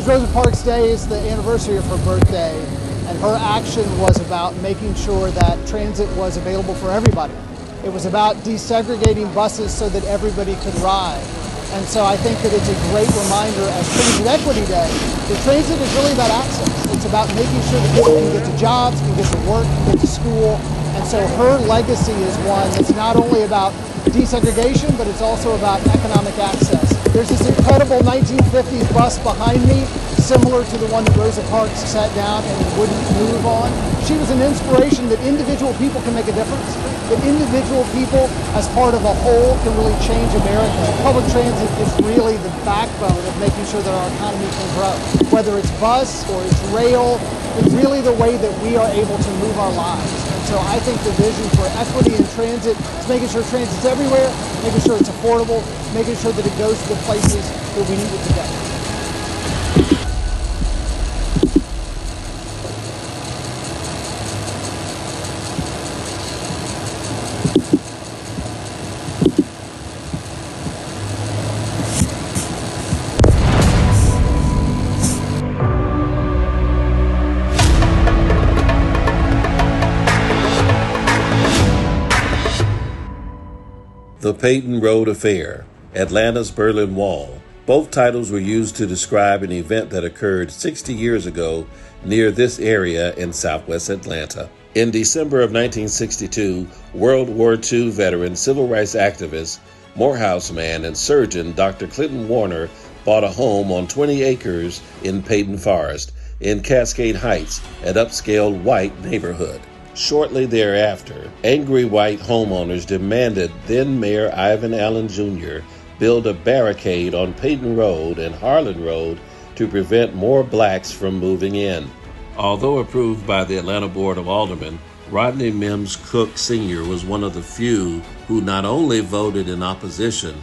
Because Rosa Parks Day is the anniversary of her birthday, and her action was about making sure that transit was available for everybody. It was about desegregating buses so that everybody could ride. And so I think that it's a great reminder as Transit Equity Day that transit is really about access. It's about making sure that people can get to jobs, can get to work, can get to school. And so her legacy is one that's not only about desegregation, but it's also about economic access. There's this incredible 1950s bus behind me, similar to the one that Rosa Parks sat down and wouldn't move on. She was an inspiration that individual people can make a difference, that individual people as part of a whole can really change America. Public transit is really the backbone of making sure that our economy can grow. Whether it's bus or it's rail, it's really the way that we are able to move our lives. And so I think the vision for equity in transit is making sure transit's everywhere, making sure it's affordable, making sure that it goes to the places that we need it to go. The Peyton Road Affair, Atlanta's Berlin Wall. Both titles were used to describe an event that occurred 60 years ago near this area in southwest Atlanta. In December of 1962, World War II veteran, civil rights activist, Morehouse man, and surgeon Dr. Clinton Warner bought a home on 20 acres in Peyton Forest in Cascade Heights, an upscale white neighborhood. Shortly thereafter, angry white homeowners demanded then-Mayor Ivan Allen Jr. build a barricade on Peyton Road and Harlan Road to prevent more blacks from moving in. Although approved by the Atlanta Board of Aldermen, Rodney Mims Cook Sr. was one of the few who not only voted in opposition,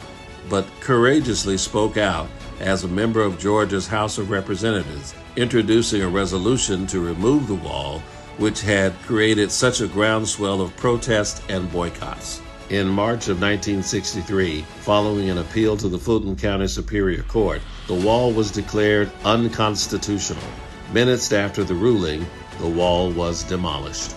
but courageously spoke out as a member of Georgia's House of Representatives, introducing a resolution to remove the wall, which had created such a groundswell of protest and boycotts. In March of 1963, following an appeal to the Fulton County Superior Court, the wall was declared unconstitutional. Minutes after the ruling, the wall was demolished.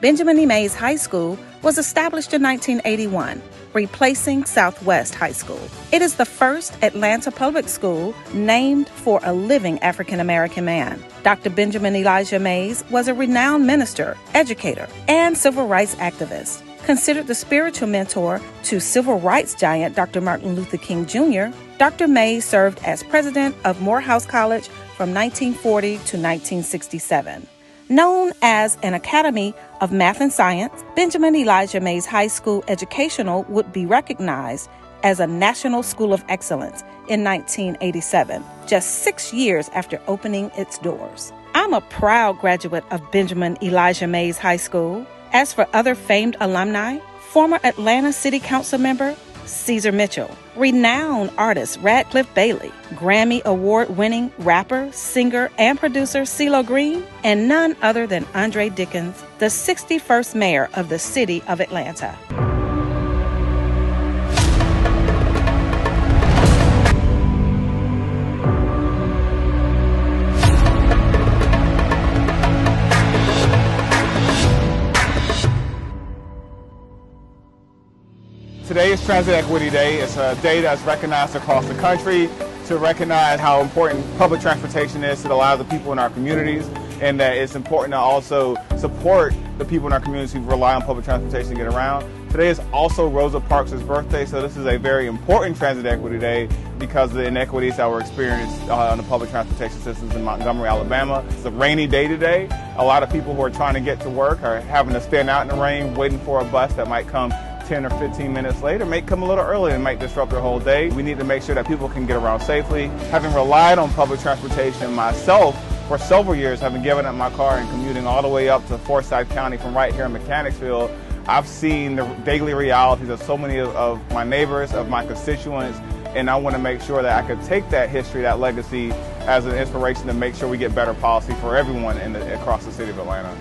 Benjamin E. Mays High School was established in 1981, replacing Southwest High School. It is the first Atlanta public school named for a living African-American man. Dr. Benjamin Elijah Mays was a renowned minister, educator, and civil rights activist. Considered the spiritual mentor to civil rights giant Dr. Martin Luther King Jr., Dr. Mays served as president of Morehouse College from 1940 to 1967. Known as an Academy of Math and Science, Benjamin Elijah Mays High School Educational would be recognized as a National School of Excellence in 1987, just 6 years after opening its doors. I'm a proud graduate of Benjamin Elijah Mays High School. As for other famed alumni, former Atlanta City Council member Caesar Mitchell, renowned artist Radcliffe Bailey, Grammy Award-winning rapper, singer, and producer CeeLo Green, and none other than Andre Dickens, the 61st mayor of the city of Atlanta. Today is Transit Equity Day. It's a day that's recognized across the country to recognize how important public transportation is to a lot of the people in our communities, and that it's important to also support the people in our communities who rely on public transportation to get around. Today is also Rosa Parks' birthday, so this is a very important Transit Equity Day because of the inequities that were experienced on the public transportation systems in Montgomery, Alabama. It's a rainy day today. A lot of people who are trying to get to work are having to stand out in the rain waiting for a bus that might come 10 or 15 minutes later, may come a little early and might disrupt their whole day. We need to make sure that people can get around safely. Having relied on public transportation myself for several years, having given up my car and commuting all the way up to Forsyth County from right here in Mechanicsville, I've seen the daily realities of so many of my neighbors, of my constituents, and I want to make sure that I could take that history, that legacy, as an inspiration to make sure we get better policy for everyone across the city of Atlanta.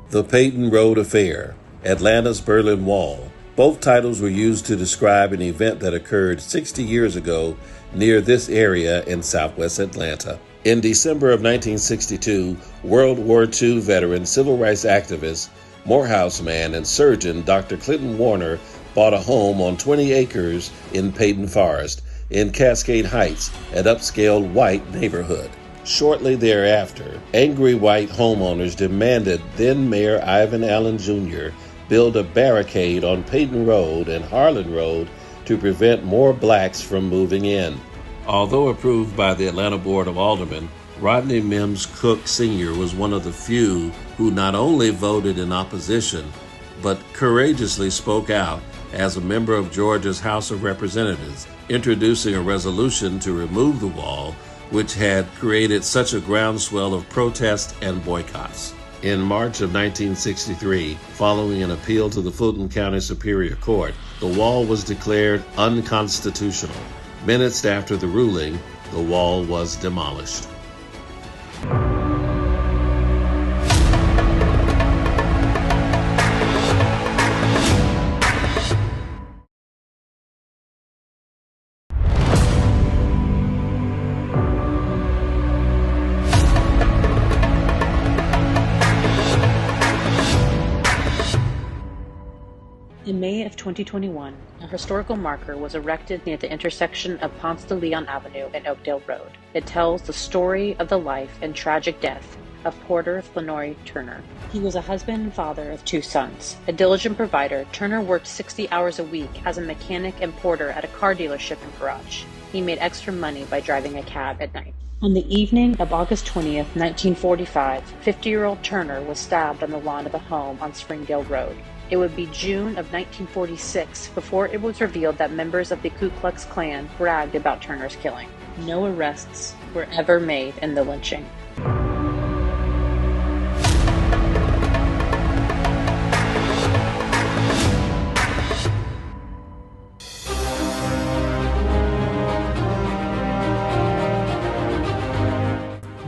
The Peyton Road Affair, Atlanta's Berlin Wall. Both titles were used to describe an event that occurred 60 years ago near this area in southwest Atlanta. In December of 1962, World War II veteran, civil rights activist, Morehouse man, and surgeon Dr. Clinton Warner bought a home on 20 acres in Peyton Forest in Cascade Heights, an upscale white neighborhood. Shortly thereafter, angry white homeowners demanded then Mayor Ivan Allen Jr. build a barricade on Peyton Road and Harlan Road to prevent more blacks from moving in. Although approved by the Atlanta Board of Aldermen, Rodney Mims Cook Sr. was one of the few who not only voted in opposition, but courageously spoke out as a member of Georgia's House of Representatives, introducing a resolution to remove the wall, which had created such a groundswell of protest and boycotts. In March of 1963, following an appeal to the Fulton County Superior Court, the wall was declared unconstitutional. Minutes after the ruling, the wall was demolished. In May of 2021, a historical marker was erected near the intersection of Ponce de Leon Avenue and Oakdale Road. It tells the story of the life and tragic death of Porter Flenoy Turner. He was a husband and father of 2 sons. A diligent provider, Turner worked 60 hours a week as a mechanic and porter at a car dealership and garage. He made extra money by driving a cab at night. On the evening of August 20th, 1945, 50-year-old Turner was stabbed on the lawn of a home on Springdale Road. It would be June of 1946 before it was revealed that members of the Ku Klux Klan bragged about Turner's killing. No arrests were ever made in the lynching.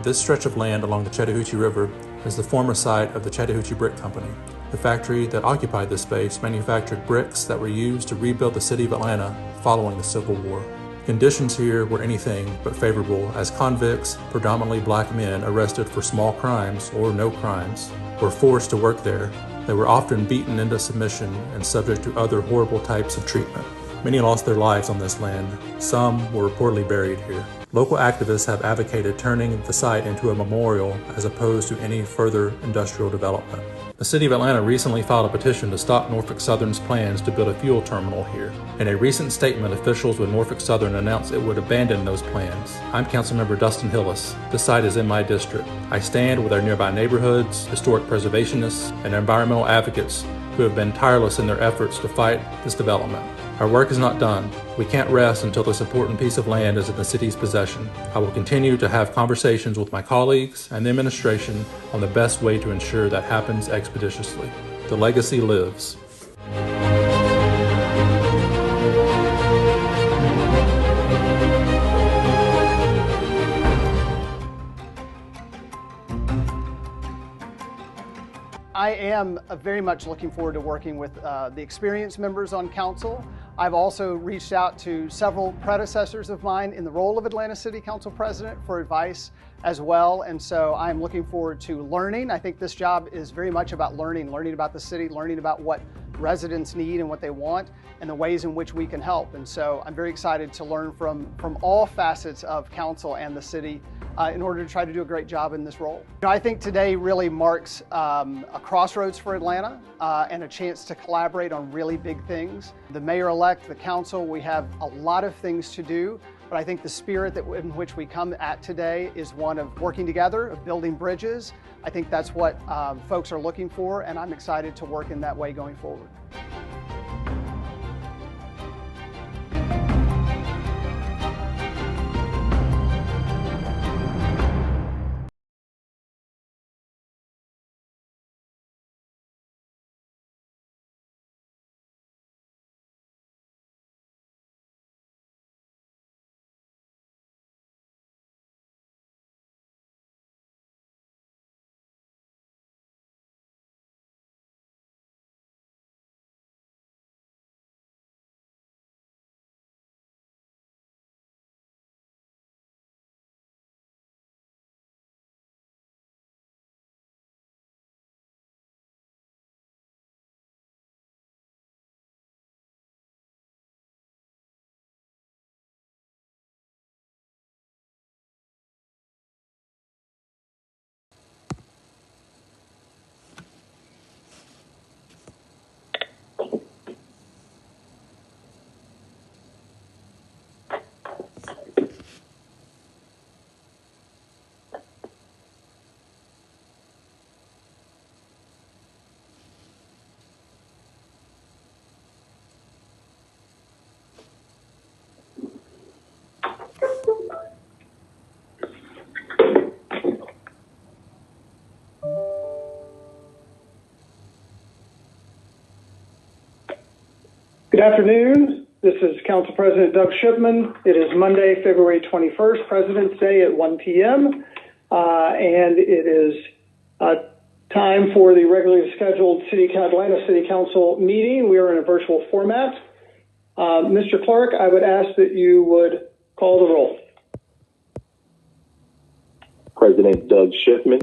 This stretch of land along the Chattahoochee River is the former site of the Chattahoochee Brick Company. The factory that occupied this space manufactured bricks that were used to rebuild the city of Atlanta following the Civil War. Conditions here were anything but favorable, as convicts, predominantly black men arrested for small crimes or no crimes, were forced to work there. They were often beaten into submission and subject to other horrible types of treatment. Many lost their lives on this land. Some were reportedly buried here. Local activists have advocated turning the site into a memorial as opposed to any further industrial development. The City of Atlanta recently filed a petition to stop Norfolk Southern's plans to build a fuel terminal here. In a recent statement, officials with Norfolk Southern announced it would abandon those plans. I'm Councilmember Dustin Hillis. This site is in my district. I stand with our nearby neighborhoods, historic preservationists, and environmental advocates who have been tireless in their efforts to fight this development. Our work is not done. We can't rest until this important piece of land is in the city's possession. I will continue to have conversations with my colleagues and the administration on the best way to ensure that happens expeditiously. The legacy lives. I am very much looking forward to working with the experienced members on council. I've also reached out to several predecessors of mine in the role of Atlanta City Council President for advice as well, and so I'm looking forward to learning. I think this job is very much about learning about the city, learning about what residents need and what they want, and the ways in which we can help. And so I'm very excited to learn from all facets of council and the city in order to try to do a great job in this role. I think today really marks a crossroads for Atlanta and a chance to collaborate on really big things. The mayor-elect, the council, we have a lot of things to do, but I think the spirit in which we come at today is one of working together, of building bridges. I think that's what folks are looking for, and I'm excited to work in that way going forward. Good afternoon. This is Council President Doug Shipman. It is Monday, February 21st, President's Day at 1 p.m. And it is time for the regularly scheduled Atlanta City Council meeting. We are in a virtual format. Mr. Clerk, I would ask that you would call the roll. President Doug Shipman.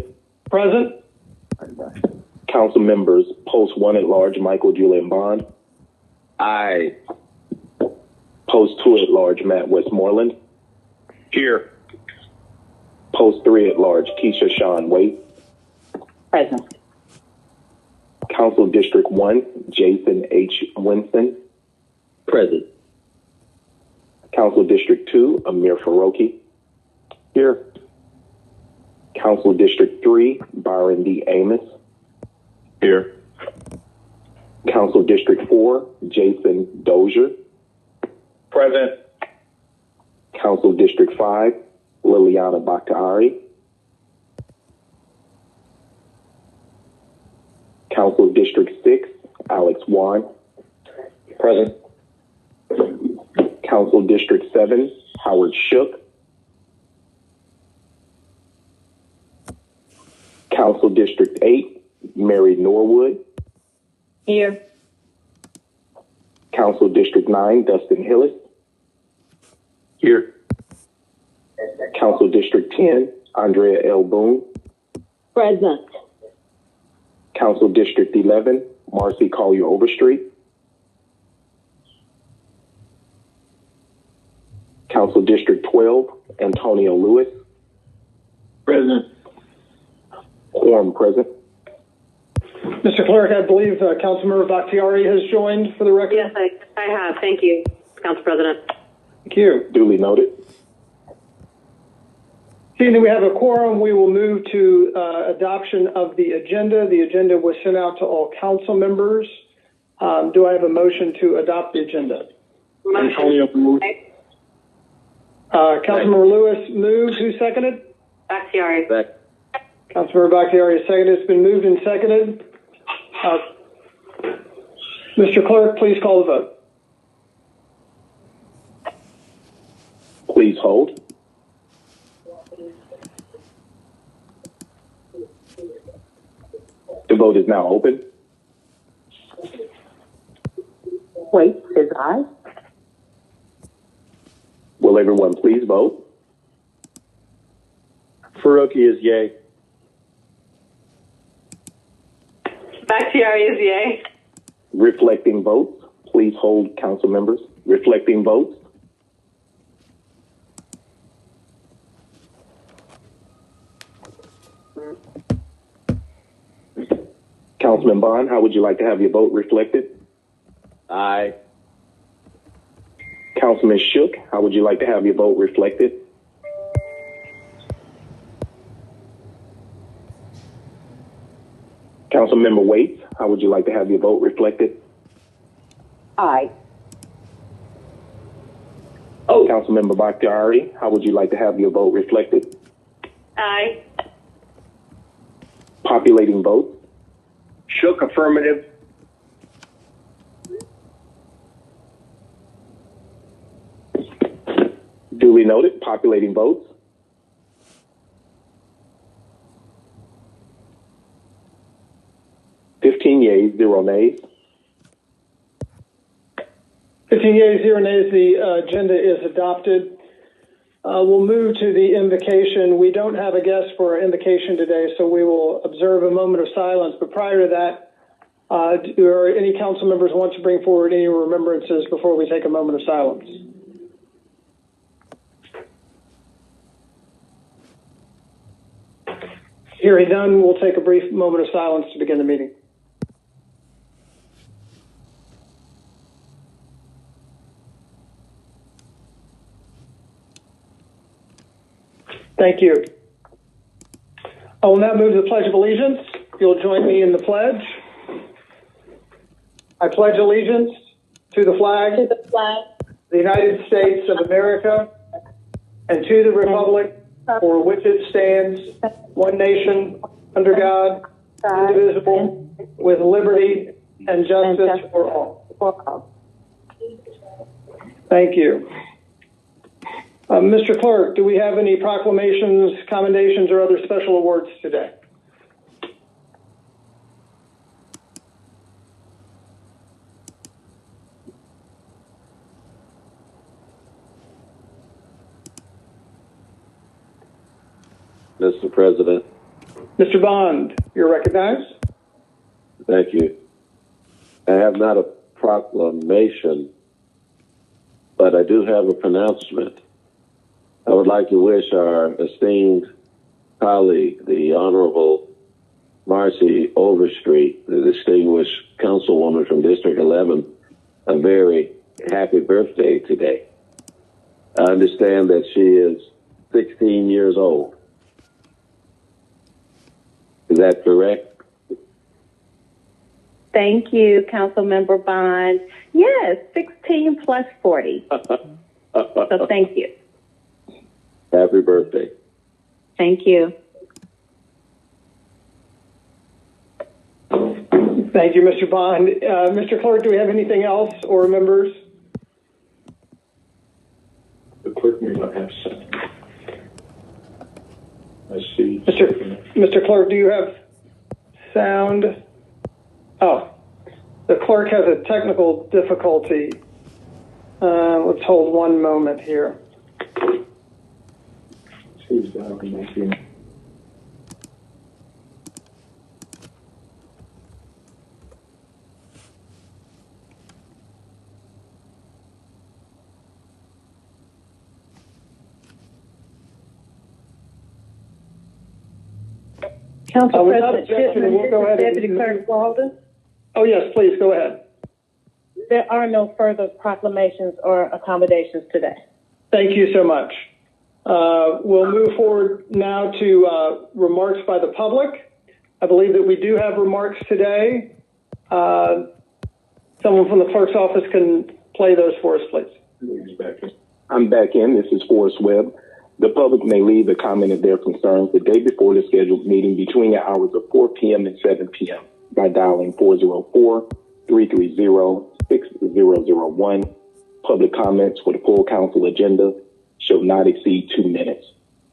Present. Council members, Post 1 at large, Michael Julian Bond. Aye. Post 2 at large, Matt Westmoreland. Here. Post 3 at large, Keisha Sean Waite. Present. Council District 1, Jason H. Winston. Present. Council District 2, Amir Faroki. Here. Council District 3, Byron D. Amos. Here. Council District 4, Jason Dozier. Present. Council District 5, Liliana Bakhtiari. Council District 6, Alex Wan. Present. Council District 7, Howard Shook. Council District 8, Mary Norwood. Here. Council District 9, Dustin Hillis. Here. Council District 10, Andrea L. Boone. Present. Council District 11, Marcy Collier Overstreet. Council District 12, Antonio Lewis. Present. Quorum present. Mr. Clerk, I believe Councilmember Bakhtiari has joined for the record. Yes, I have. Thank you, Council President. Thank you. Duly noted. Seeing that we have a quorum, we will move to adoption of the agenda. The agenda was sent out to all council members. Do I have a motion to adopt the agenda? Antonio moved. Councilmember Lewis moved. Who seconded? Bakhtiari. Back. Councilmember Bakhtiari has seconded. It's been moved and seconded. Mr. Clerk, please call the vote. Please hold. The vote is now open. Wait, says aye. Will everyone please vote? Faroki is yay. Bakhtiari is yay. Reflecting votes. Please hold, council members. Reflecting votes. Councilman Bond, how would you like to have your vote reflected? Aye. Councilman Shook, how would you like to have your vote reflected? Councilmember Waits, how would you like to have your vote reflected? Aye. Councilmember Bakhtiari, how would you like to have your vote reflected? Aye. Populating votes. Shook, affirmative. Duly noted. Populating votes. Yeas, 0 nays. 15 yeas, 0 nays. The agenda is adopted. We'll move to the invocation. We don't have a guest for our invocation today, so we will observe a moment of silence. But prior to that, do any council members want to bring forward any remembrances before we take a moment of silence? Hearing none, we'll take a brief moment of silence to begin the meeting. Thank you. I will now move to the Pledge of Allegiance. If you'll join me in the pledge. I pledge allegiance to the flag, of the United States of America, and to the republic for which it stands, one nation, under God, indivisible, with liberty and justice for all. Thank you. Mr. Clerk, do we have any proclamations, commendations, or other special awards today? Mr. President. Mr. Bond, you're recognized. Thank you. I have not a proclamation, but I do have a pronouncement. I would like to wish our esteemed colleague, the Honorable Marcy Overstreet, the distinguished councilwoman from District 11, a very happy birthday today. I understand that she is 16 years old. Is that correct? Thank you, Councilmember Bond. Yes, 16 plus 40. So thank you. Happy birthday. Thank you. Thank you, Mr. Bond. Mr. Clerk, do we have anything else or members? The clerk may not have second. I see. Mr. Clerk, do you have sound? Oh, the clerk has a technical difficulty. Let's hold one moment here. Council President Shipman, we'll go ahead Deputy Clerk Walden. Oh, yes, please go ahead. There are no further proclamations or accommodations today. Thank you so much. We'll move forward now to remarks by the public. I believe that we do have remarks today. Someone from the clerk's office can play those for us, please. I'm back in. This is Forrest Webb. The public may leave a comment of their concerns the day before the scheduled meeting between the hours of 4 p.m. and 7 p.m. by dialing 404-330-6001. Public comments for the full council agenda shall not exceed 2 minutes.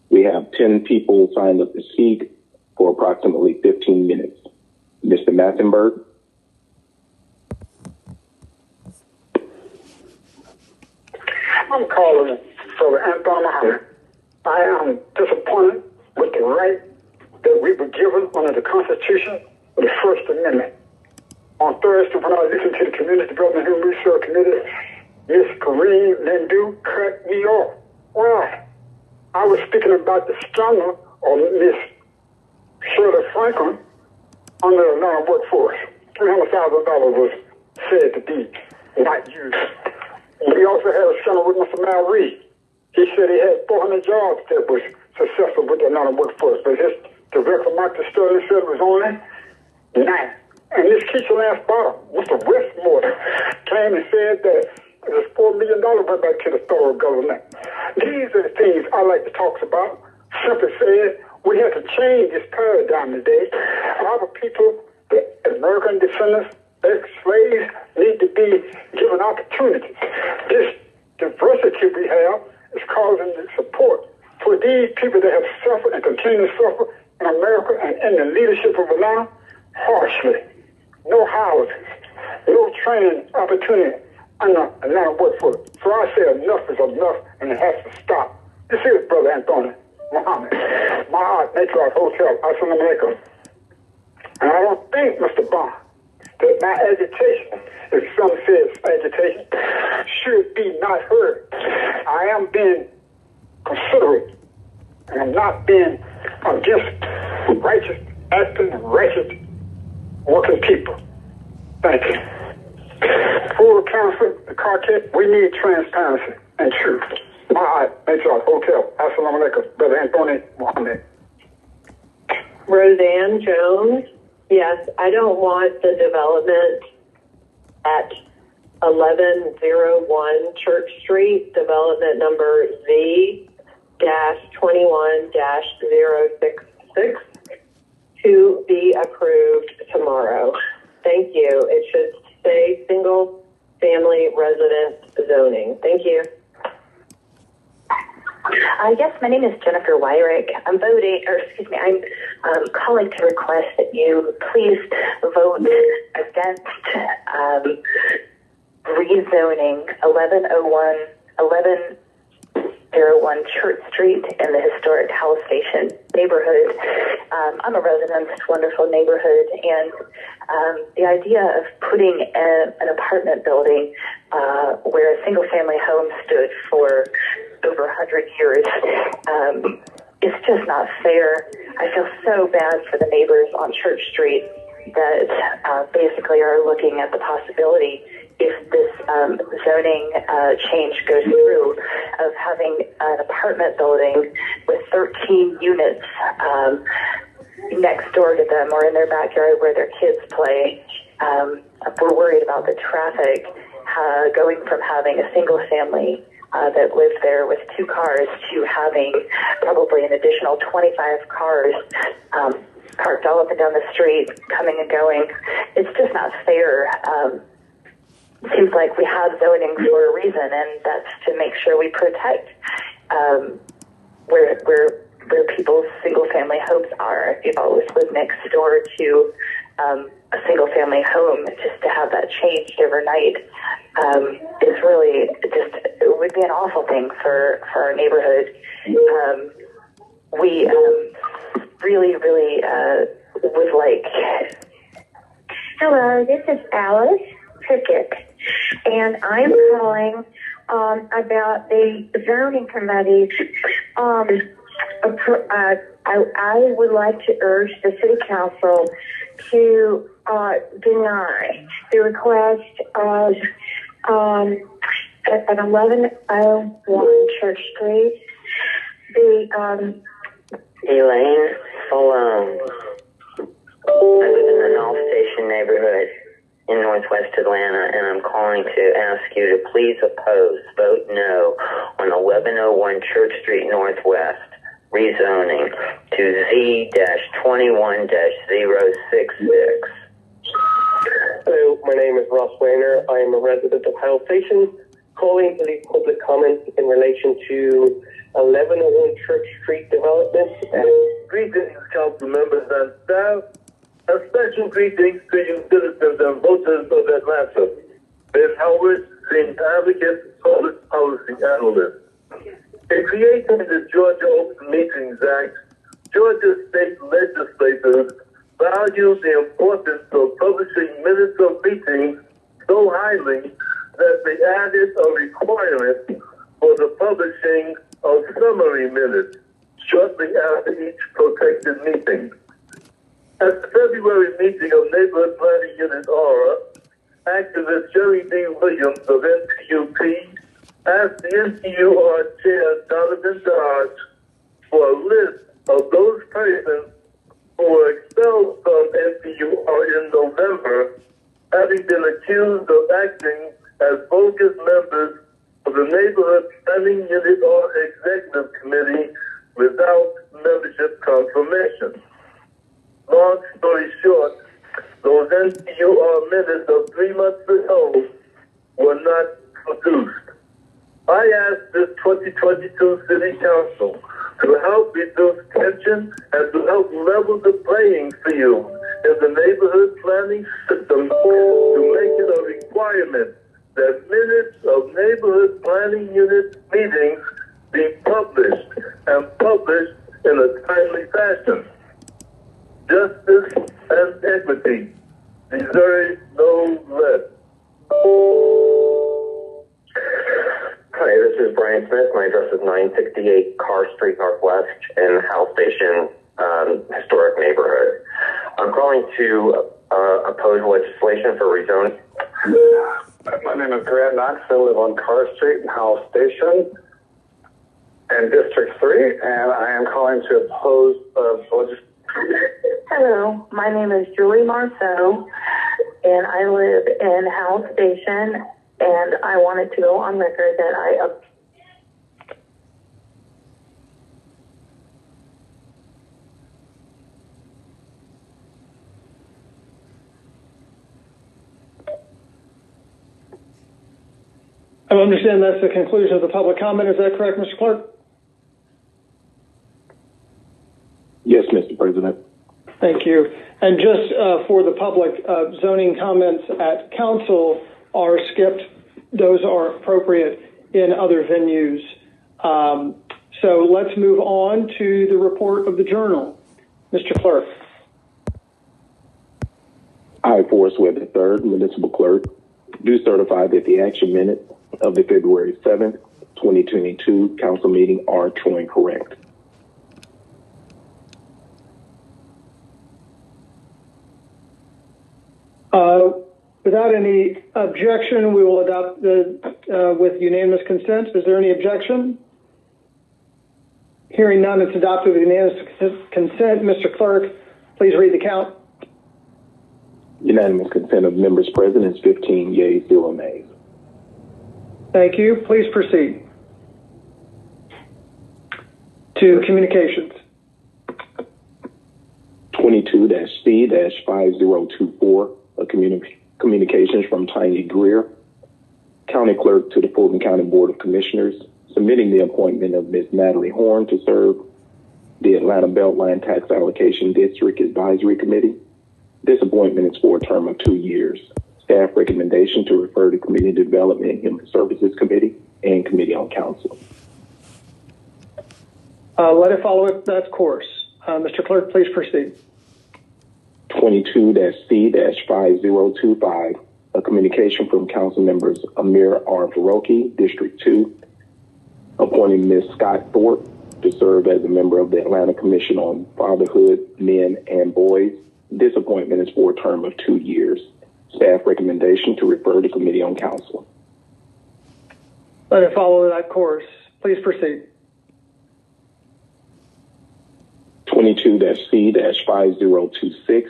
We have 10 people signed up to speak for approximately 15 minutes. Mr. Mathenberg. I'm calling for Anthony Muhammad. I am disappointed with the right that we were given under the Constitution of the First Amendment. on Thursday when I listened to the Community Development and Human Resource Committee, Miss Kareem Lindu cut me off. Why? I was speaking about the scandal of Miss Shirley Franklin on the Atlanta workforce. $300,000 was said to be not used. We also had a scandal with Mr. Mal Reed. He said he had 400 jobs that was successful with the Atlanta workforce, but his director, Michael Sterling, said it was only 9. And this Keisha Lance Bottom, Mr. Westmore, came and said that it was $4 million went back to the federal government. These are the things I like to talk about. Simply said, we have to change this paradigm today. Our people, the American descendants, ex-slaves, need to be given opportunities. This diversity we have is causing the support for these people that have suffered and continue to suffer in America and in the leadership of Atlanta harshly. No houses, no training opportunity in the Atlanta workforce. So I say enough is enough and it has to stop. This is Brother Anthony Muhammad, Mahat Matriarch Hotel, Assalamu alaikum. And I don't think, Mr. Bond, that my agitation, if some says agitation, should be not heard. I am being considerate, and I'm not being against righteous, acting righteous, working people. Thank you. Full council, the quartet, we need transparency and truth. My Matriarch Hotel, Assalamu alaikum, Brother Anthony Muhammad. Roseanne Jones. Yes, I don't want the development at 1101 Church Street, development number Z-21-066 to be approved tomorrow. Thank you. It should say single family residence zoning. Thank you. Yes, my name is Jennifer Wyrick. I'm calling to request that you please vote against rezoning 1101 Church Street in the historic Howell Station neighborhood. I'm a resident of this wonderful neighborhood, and the idea of putting an apartment building where a single-family home stood for over 100 years is just not fair. I feel so bad for the neighbors on Church Street that basically are looking at the possibility, if this zoning change goes through, of having an apartment building with 13 units next door to them or in their backyard where their kids play. We're worried about the traffic going from having a single family that lived there with 2 cars to having probably an additional 25 cars parked all up and down the street, coming and going. It's just not fair. It seems like we have zoning for a reason, and that's to make sure we protect where people's single-family homes are. If you've always lived next door to a single-family home, just to have that changed overnight is really just, it would be an awful thing for our neighborhood. We really would like... Hello, this is Alice Pickett, and I'm calling about the zoning committee. I would like to urge the City Council to deny the request of at 1101 Church Street. Elaine Malone. I live in the North Station neighborhood in Northwest Atlanta, and I'm calling to ask you to please vote no on 1101 Church Street Northwest rezoning to Z-21-066. Hello, my name is Ross Weiner. I am a resident of Howell Station, calling to leave public comment in relation to 1101 Church Street development. Greetings, council members and staff. A special greetings to you citizens and voters of Atlanta. Ms. Howard, the advocate, public policy analyst. In creating the Georgia Open Meetings Act, Georgia state legislators value the importance of publishing minutes of meetings so highly that they added a requirement for the publishing of summary minutes shortly after each protected meeting. At the February meeting of Neighborhood Planning Unit Aura, activist Jerry D. Williams of NTUP asked the NTUR Chair Donovan Dodge for a list of those persons who were expelled from NTUR in November, having been accused of acting as bogus members of the Neighborhood Planning Unit or Executive Committee without membership confirmation. Long story short, those NTUR minutes of 3 months ago were not produced. I asked this 2022 City Council to help reduce tension and to help level the playing field in the neighborhood planning system to make it a requirement that minutes of neighborhood planning unit meetings be published and published in a timely fashion. Justice and equity deserve no less. Hi, this is Brian Smith. My address is 968 Carr Street Northwest in House Station historic neighborhood. I'm calling to oppose legislation for rezoning. My name is Grant Knox. I live on Carr Street in House Station in District 3, and I am calling to oppose legislation. Hello, my name is Julie Marceau, and I live in House Station, and I wanted to go on record that I understand that's the conclusion of the public comment. Is that correct, Mr. Clerk? Yes, Mr. President. Thank you. And just for the public, zoning comments at council are skipped. Those are appropriate in other venues. So let's move on to the report of the journal. Mr. Clerk. I, Forrest Webb III, Municipal Clerk, do certify that the action minutes of the February 7th, 2022 council meeting are true and correct. Without any objection, we will adopt with unanimous consent. Is there any objection? Hearing none, it's adopted with unanimous consent. Mr. Clerk, please read the count. Unanimous consent of members present is 15 yeas, 0 nays. Thank you. Please proceed to communications. 22-C-5024, a communications from Tiny Greer, County Clerk to the Fulton County Board of Commissioners, submitting the appointment of Ms. Natalie Horn to serve the Atlanta Beltline Tax Allocation District Advisory Committee. This appointment is for a term of 2 years. Staff recommendation to refer to Community Development and Human Services Committee and Committee on Council. Let it follow that course. Mr. Clerk, please proceed. 22-C-5025, a communication from Council members Amir R. Faroki, District 2, appointing Ms. Scott Thorpe to serve as a member of the Atlanta Commission on Fatherhood, Men, and Boys. This appointment is for a term of 2 years. Staff recommendation to refer to Committee on Council. Let it follow that course. Please proceed. 22-C-5026,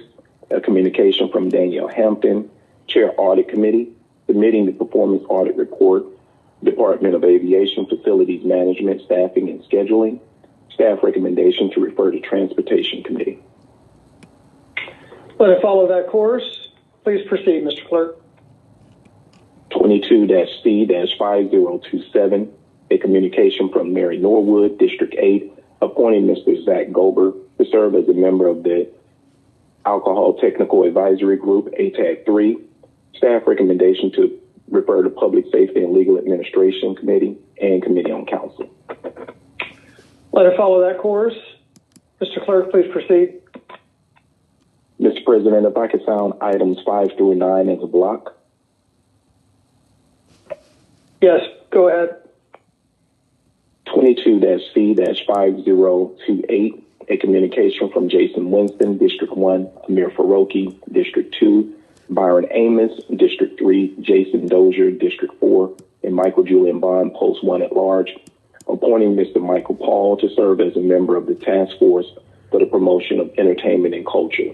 a communication from Danielle Hampton, Chair Audit Committee, submitting the Performance Audit Report, Department of Aviation Facilities Management, Staffing and Scheduling. Staff recommendation to refer to Transportation Committee. Let it follow that course. Please proceed, Mr. Clerk. 22-C-5027, a communication from Mary Norwood, District 8, appointing Mr. Zach Gober to serve as a member of the Alcohol Technical Advisory Group, ATAG 3. Staff recommendation to refer to Public Safety and Legal Administration Committee and Committee on Council. Let it follow that course. Mr. Clerk, please proceed. Mr. President, if I could sound items 5 through 9 as a block. Yes, go ahead. 22-C-5028, a communication from Jason Winston, District 1, Amir Faroki, District 2, Byron Amos, District 3, Jason Dozier, District 4, and Michael Julian Bond, Post 1 at large, appointing Mr. Michael Paul to serve as a member of the Task Force for the Promotion of Entertainment and Culture.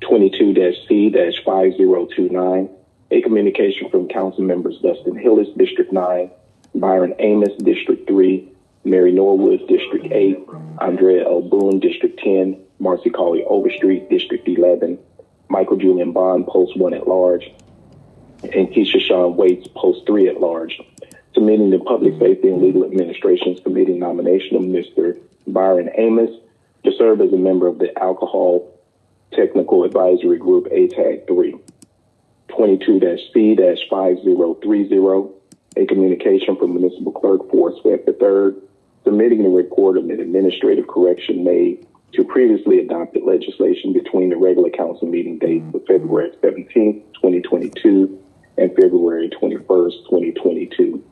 22-C-5029, a communication from Council members Dustin Hillis, District 9, Byron Amos, District 3, Mary Norwood, District 8, Andrea L. Boone, District 10, Marcy Colley Overstreet, District 11, Michael Julian Bond, Post 1 at large, and Keisha Shawn Waits, Post 3 at large, submitting the Public Safety and Legal Administration's Committee nomination of Mr. Byron Amos to serve as a member of the Alcohol Technical Advisory Group, ATAG 3. 22-C-5030, a communication from Municipal Clerk Forrest Webb III, submitting the report of an administrative correction made to previously adopted legislation between the regular council meeting dates of February 17, 2022 and February 21st, 2022.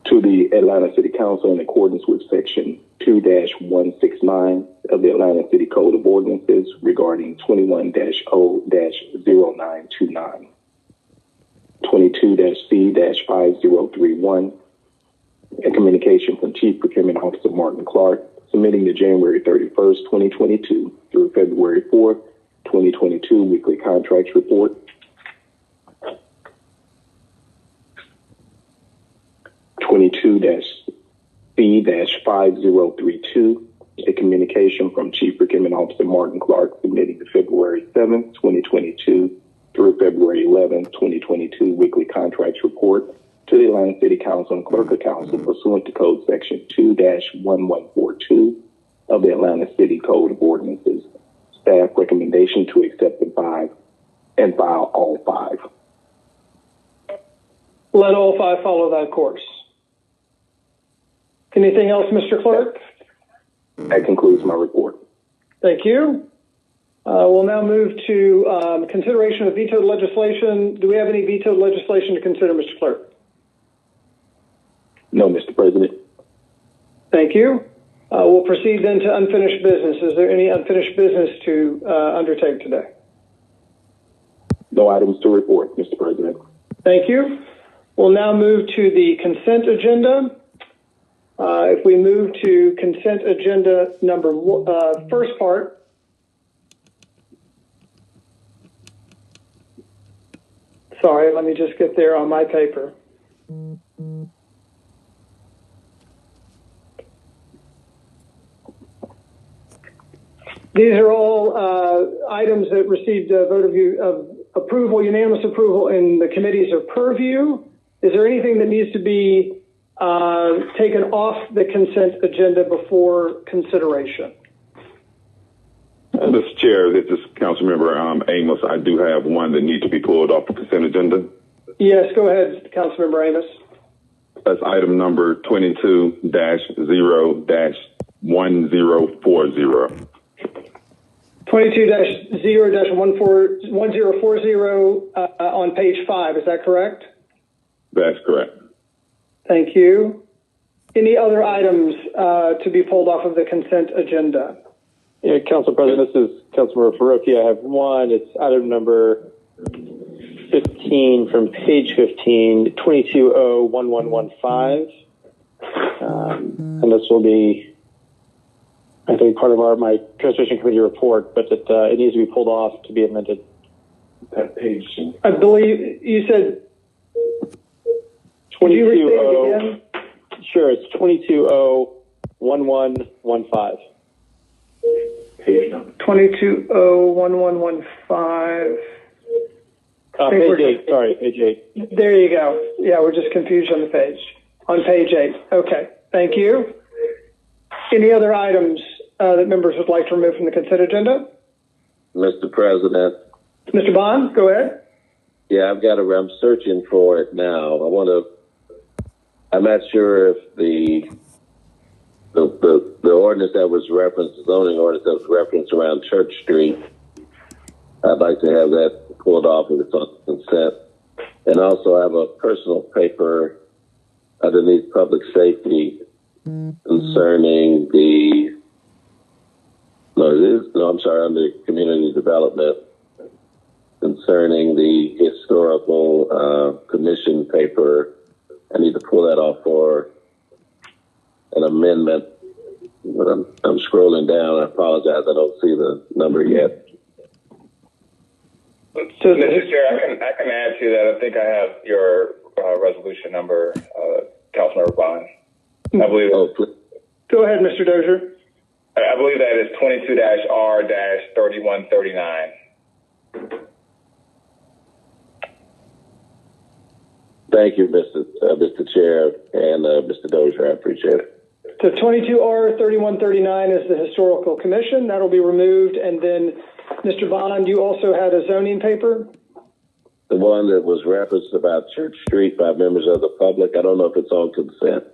To the Atlanta City Council in accordance with Section 2-169 of the Atlanta City Code of Ordinances regarding 21-0-0929. 22-C-5031, a communication from Chief Procurement Officer Martin Clark, submitting the January 31st, 2022 through February 4th, 2022 weekly contracts report. 22-C-5032, a communication from Chief Procurement Officer Martin Clark, submitting the February 7th, 2022 through February 11th, 2022 weekly contracts report to the Atlanta City Council and Clerk of Council pursuant to Code Section 2-1142 of the Atlanta City Code of Ordinances. Staff recommendation to accept the 5 and file all 5. Let all 5 follow that course. Anything else, Mr. Clerk? That concludes my report. Thank you. We'll now move to consideration of vetoed legislation. Do we have any vetoed legislation to consider, Mr. Clerk? No, Mr. President. Thank you. We'll proceed then to unfinished business. Is there any unfinished business to undertake today? No items to report, Mr. President. Thank you. We'll now move to the consent agenda. If we move to consent agenda number first part, sorry, let me just get there on my paper. These are all items that received a vote of approval, unanimous approval in the committees of purview. Is there anything that needs to be taken off the consent agenda before consideration? Mr. Chair, this is Councilmember Amos. I do have one that needs to be pulled off the consent agenda. Yes, go ahead, Councilmember Amos. That's item number 22-0-1040. 22-0-1040 on page 5, is that correct? That's correct. Thank you. Any other items to be pulled off of the consent agenda? Yeah, Council President, this is Councilmember Faroki. I have one. It's item number 15 from page 15, 22-0-1115. And this will be, I think, part of my Transportation Committee report, but it needs to be pulled off to be amended. That page. I believe you said 22-0. Sure, it's 22-0-1115. Page number. 22-0-1115. Page 8. Sorry, page 8. There you go. Yeah, we're just confused on the page. On page 8. Okay, thank you. Any other items that members would like to remove from the consent agenda? Mr. President. Mr. Bond, go ahead. Yeah, I'm searching for it now. I'm not sure if the ordinance that was referenced, the zoning ordinance that was referenced around Church Street, I'd like to have that pulled off if it's on consent. And also I have a personal paper underneath public safety concerning under community development concerning the historical commission paper. I need to pull that off for an amendment, but I'm scrolling down. I apologize. I don't see the number yet. So, Mr. Chair, I can add to that. I think I have your resolution number, Councilmember Bond. I believe. Go ahead, Mr. Dozier. I believe that is 22-R-3139. Thank you, Mr. Chair and Mr. Dozier. I appreciate it. So 22R-3139 is the Historical Commission. That'll be removed. And then, Mr. Bond, you also had a zoning paper? The one that was referenced about Church Street by members of the public. I don't know if it's on consent,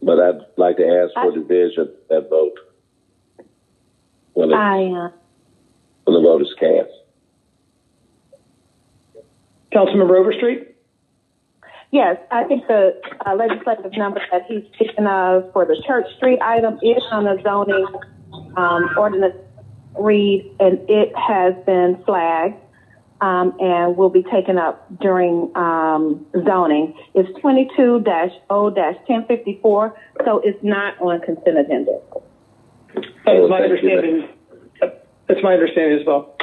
but I'd like to ask for division of that vote when the vote is cast. Councilmember Overstreet? Yes, I think the legislative number that he's speaking of for the Church Street item is on the zoning ordinance read, and it has been flagged and will be taken up during zoning. It's 22-0-1054, so it's not on consent agenda. That's my understanding. That's my understanding as well.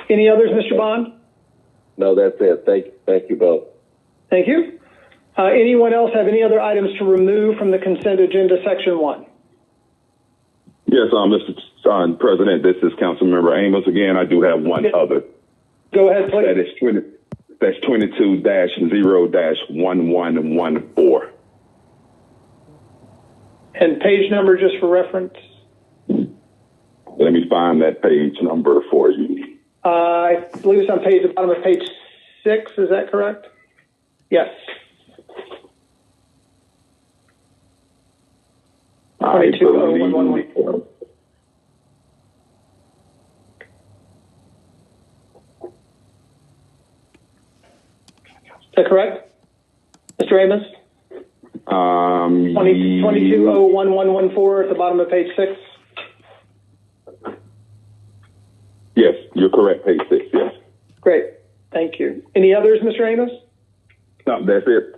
Any others, Mr. Bond? No, that's it. Thank you both. Thank you. Anyone else have any other items to remove from the consent agenda, section 1? Yes, Mr. President, this is Councilmember Amos again. I do have one other. Go ahead, please. That's 22-0-1114. And page number just for reference? Let me find that page number for you. I believe it's on the bottom of page 6. Is that correct? Yes. 22-0-1114. Is that correct, Mr. Amos? 22-0-1114 at the bottom of page 6. Yes, you're correct. Page 6. Yes. Great. Thank you. Any others, Mr. Amos? No, that's it.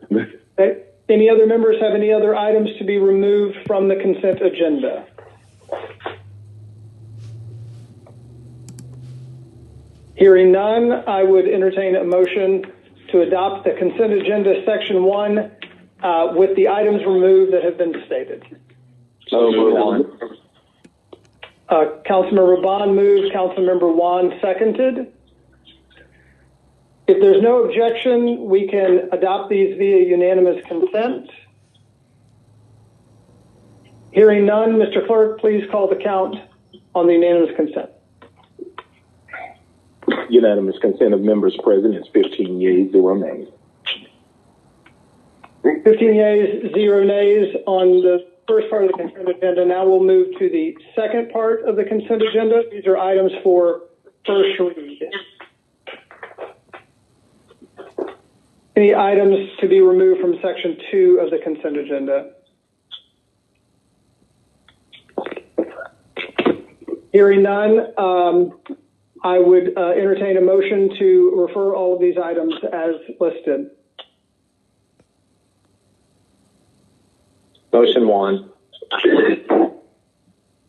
Okay. Any other members have any other items to be removed from the consent agenda? Hearing none, I would entertain a motion to adopt the consent agenda section 1 with the items removed that have been stated. So moved. Councilmember Bond moved. Councilmember Wan seconded. If there's no objection, we can adopt these via unanimous consent. Hearing none, Mr. Clerk, please call the count on the unanimous consent. Unanimous consent of members present is 15 yeas, 0 nays. 15 yeas, 0 nays on the first part of the consent agenda. Now we'll move to the second part of the consent agenda. These are items for first read. Any items to be removed from section 2 of the consent agenda? Hearing none, I would entertain a motion to refer all of these items as listed. Motion Wan.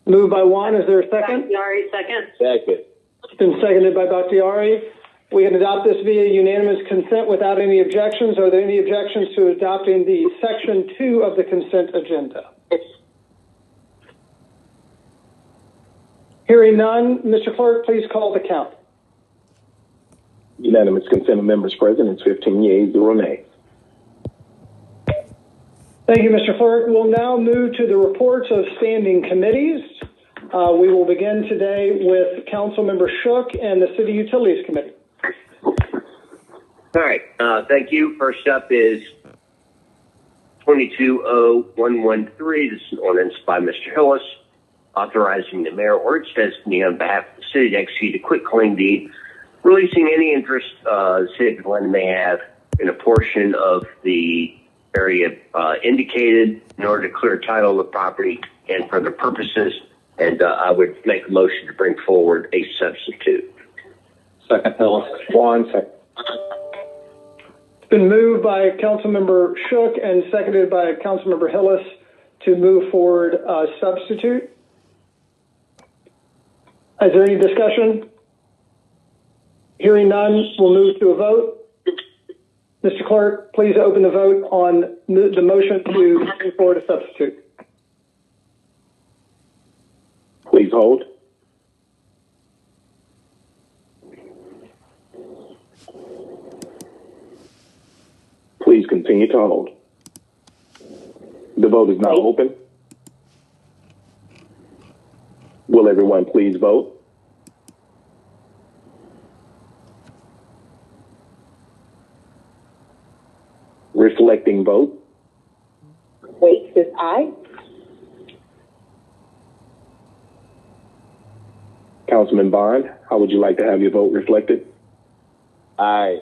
Moved by Wan. Is there a second? Bakhtiari, second. Second. It's been seconded by Bakhtiari. We can adopt this via unanimous consent without any objections. Are there any objections to adopting the section 2 of the consent agenda? Hearing none, Mr. Clerk, please call the count. Unanimous consent of members present is 15 yeas, 0 nays. Thank you, Mr. Clerk. We'll now move to the reports of standing committees. We will begin today with Councilmember Shook and the City Utilities Committee. All right. Thank you. First up is 22-0-113. This is an ordinance by Mr. Hillis authorizing the mayor or its designee on behalf of the city to execute a quitclaim deed, releasing any interest the city of Atlanta may have in a portion of the area indicated in order to clear title of the property and for other purposes. And I would make a motion to bring forward a substitute. Second, Hillis. 1 second. It's been moved by Councilmember Shook and seconded by Councilmember Hillis to move forward a substitute. Is there any discussion? Hearing none, we'll move to a vote. Mr. Clerk, please open the vote on the motion to bring forward a substitute. Please hold. Please continue to hold. The vote is now open. Will everyone please vote? Reflecting vote. Wait says aye. Councilman Bond, how would you like to have your vote reflected? Aye.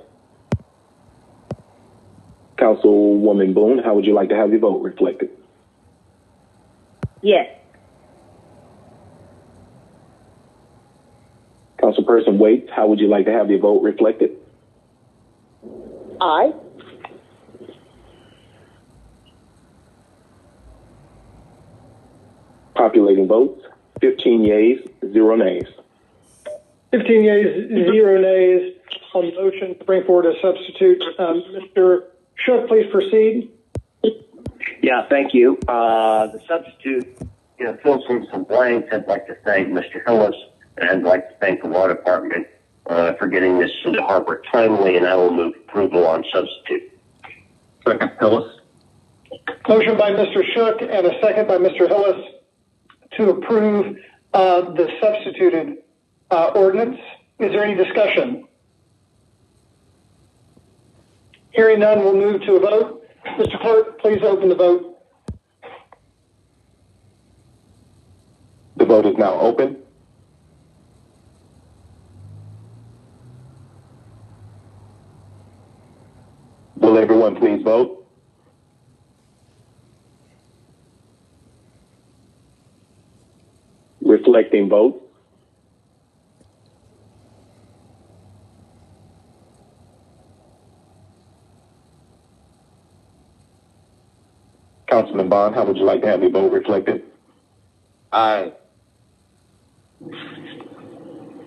Councilwoman Boone, how would you like to have your vote reflected? Yes. Councilperson Waits, how would you like to have your vote reflected? Aye. Populating votes, 15 yeas, 0 nays. 15 yeas, 0 nays on the motion to bring forward a substitute. Mr. Shook, please proceed. Yeah, thank you. The substitute, fills in some blanks. I'd like to thank Mr. Hillis, and I'd like to thank the law department for getting this to the harbor timely, and I will move approval on substitute. Second, Hillis. Motion by Mr. Shook and a second by Mr. Hillis to approve the substituted ordinance. Is there any discussion? Hearing none, we'll move to a vote. Mr. Clerk, please open the vote. The vote is now open. Will everyone please vote? Reflecting vote. Councilman Bond, how would you like to have your vote reflected? Aye.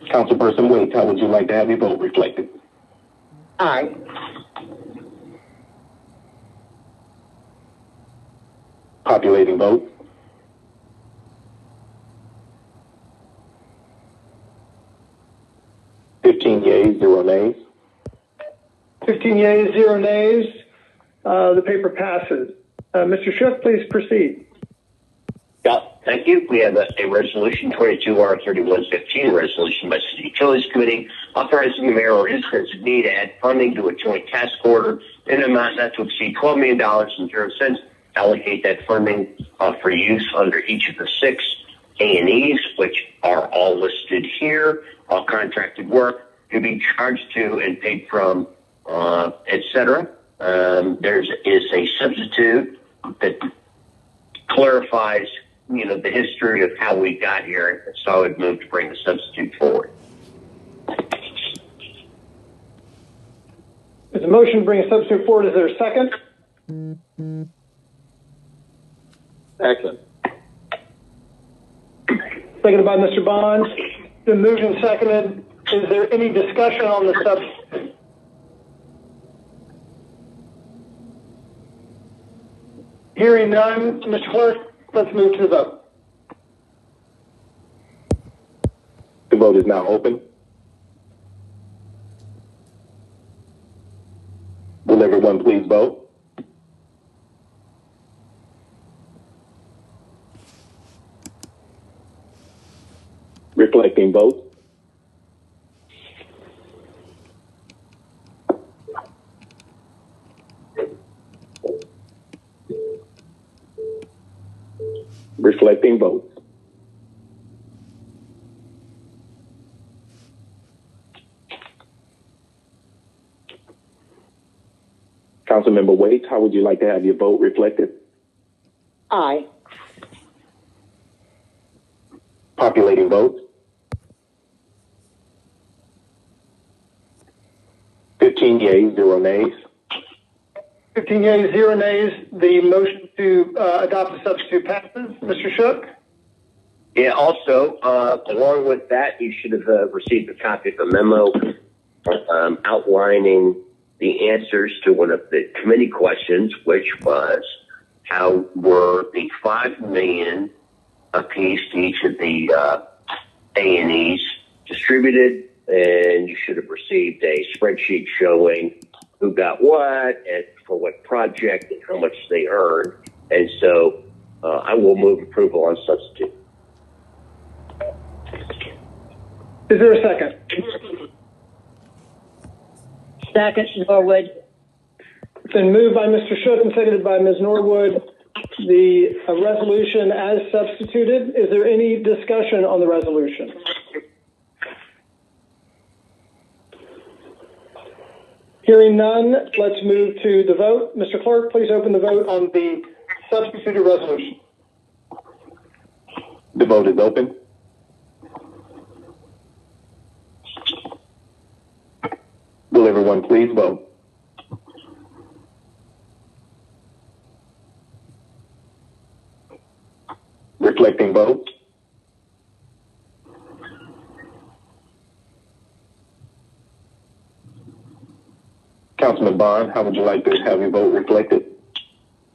Councilperson Waits, how would you like to have your vote reflected? Aye. Populating vote. Fifteen yeas, 0 nays. 15 yeas, 0 nays. The paper passes. Mr. Shook, please proceed. Yeah, thank you. We have a resolution 22R3115, a resolution by City Utilities Committee authorizing the mayor or his designee to add funding to a joint task order in an amount not to exceed $12 million and 0 cents. Allocate that funding for use under each of the 6 A&Es, which are all listed here. All contracted work to be charged to and paid from, etc. There is a substitute that clarifies, the history of how we got here. So I would move to bring the substitute forward. There's a motion to bring a substitute forward. Is there a second? Second. Seconded by Mr. Bond. Been moved and seconded. Is there any discussion on the substitute? Hearing none, Mr. Clerk, let's move to the vote. The vote is now open. Will everyone please vote? Reflecting vote. Reflecting votes. Councilmember Waits, how would you like to have your vote reflected? Aye. Populating votes. 15 yeas, 0 nays. 15 yeas, 0 nays. The motion to adopt the substitute passes. Mr. Shook? Yeah, also, along with that, you should have received a copy of the memo outlining the answers to one of the committee questions, which was how were the $5 million apiece to each of the A&Es distributed, and you should have received a spreadsheet showing who got what and for what project and how much they earned. And so I will move approval on substitute. Is there a second? Second, Norwood. It's been moved by Mr. Shook and seconded by Ms. Norwood. The resolution as substituted. Is there any discussion on the resolution? Hearing none, let's move to the vote. Mr. Clerk, please open the vote on the substituted resolution. The vote is open. Will everyone please vote? Reflecting votes. Councilman Bond, how would you like to have your vote reflected?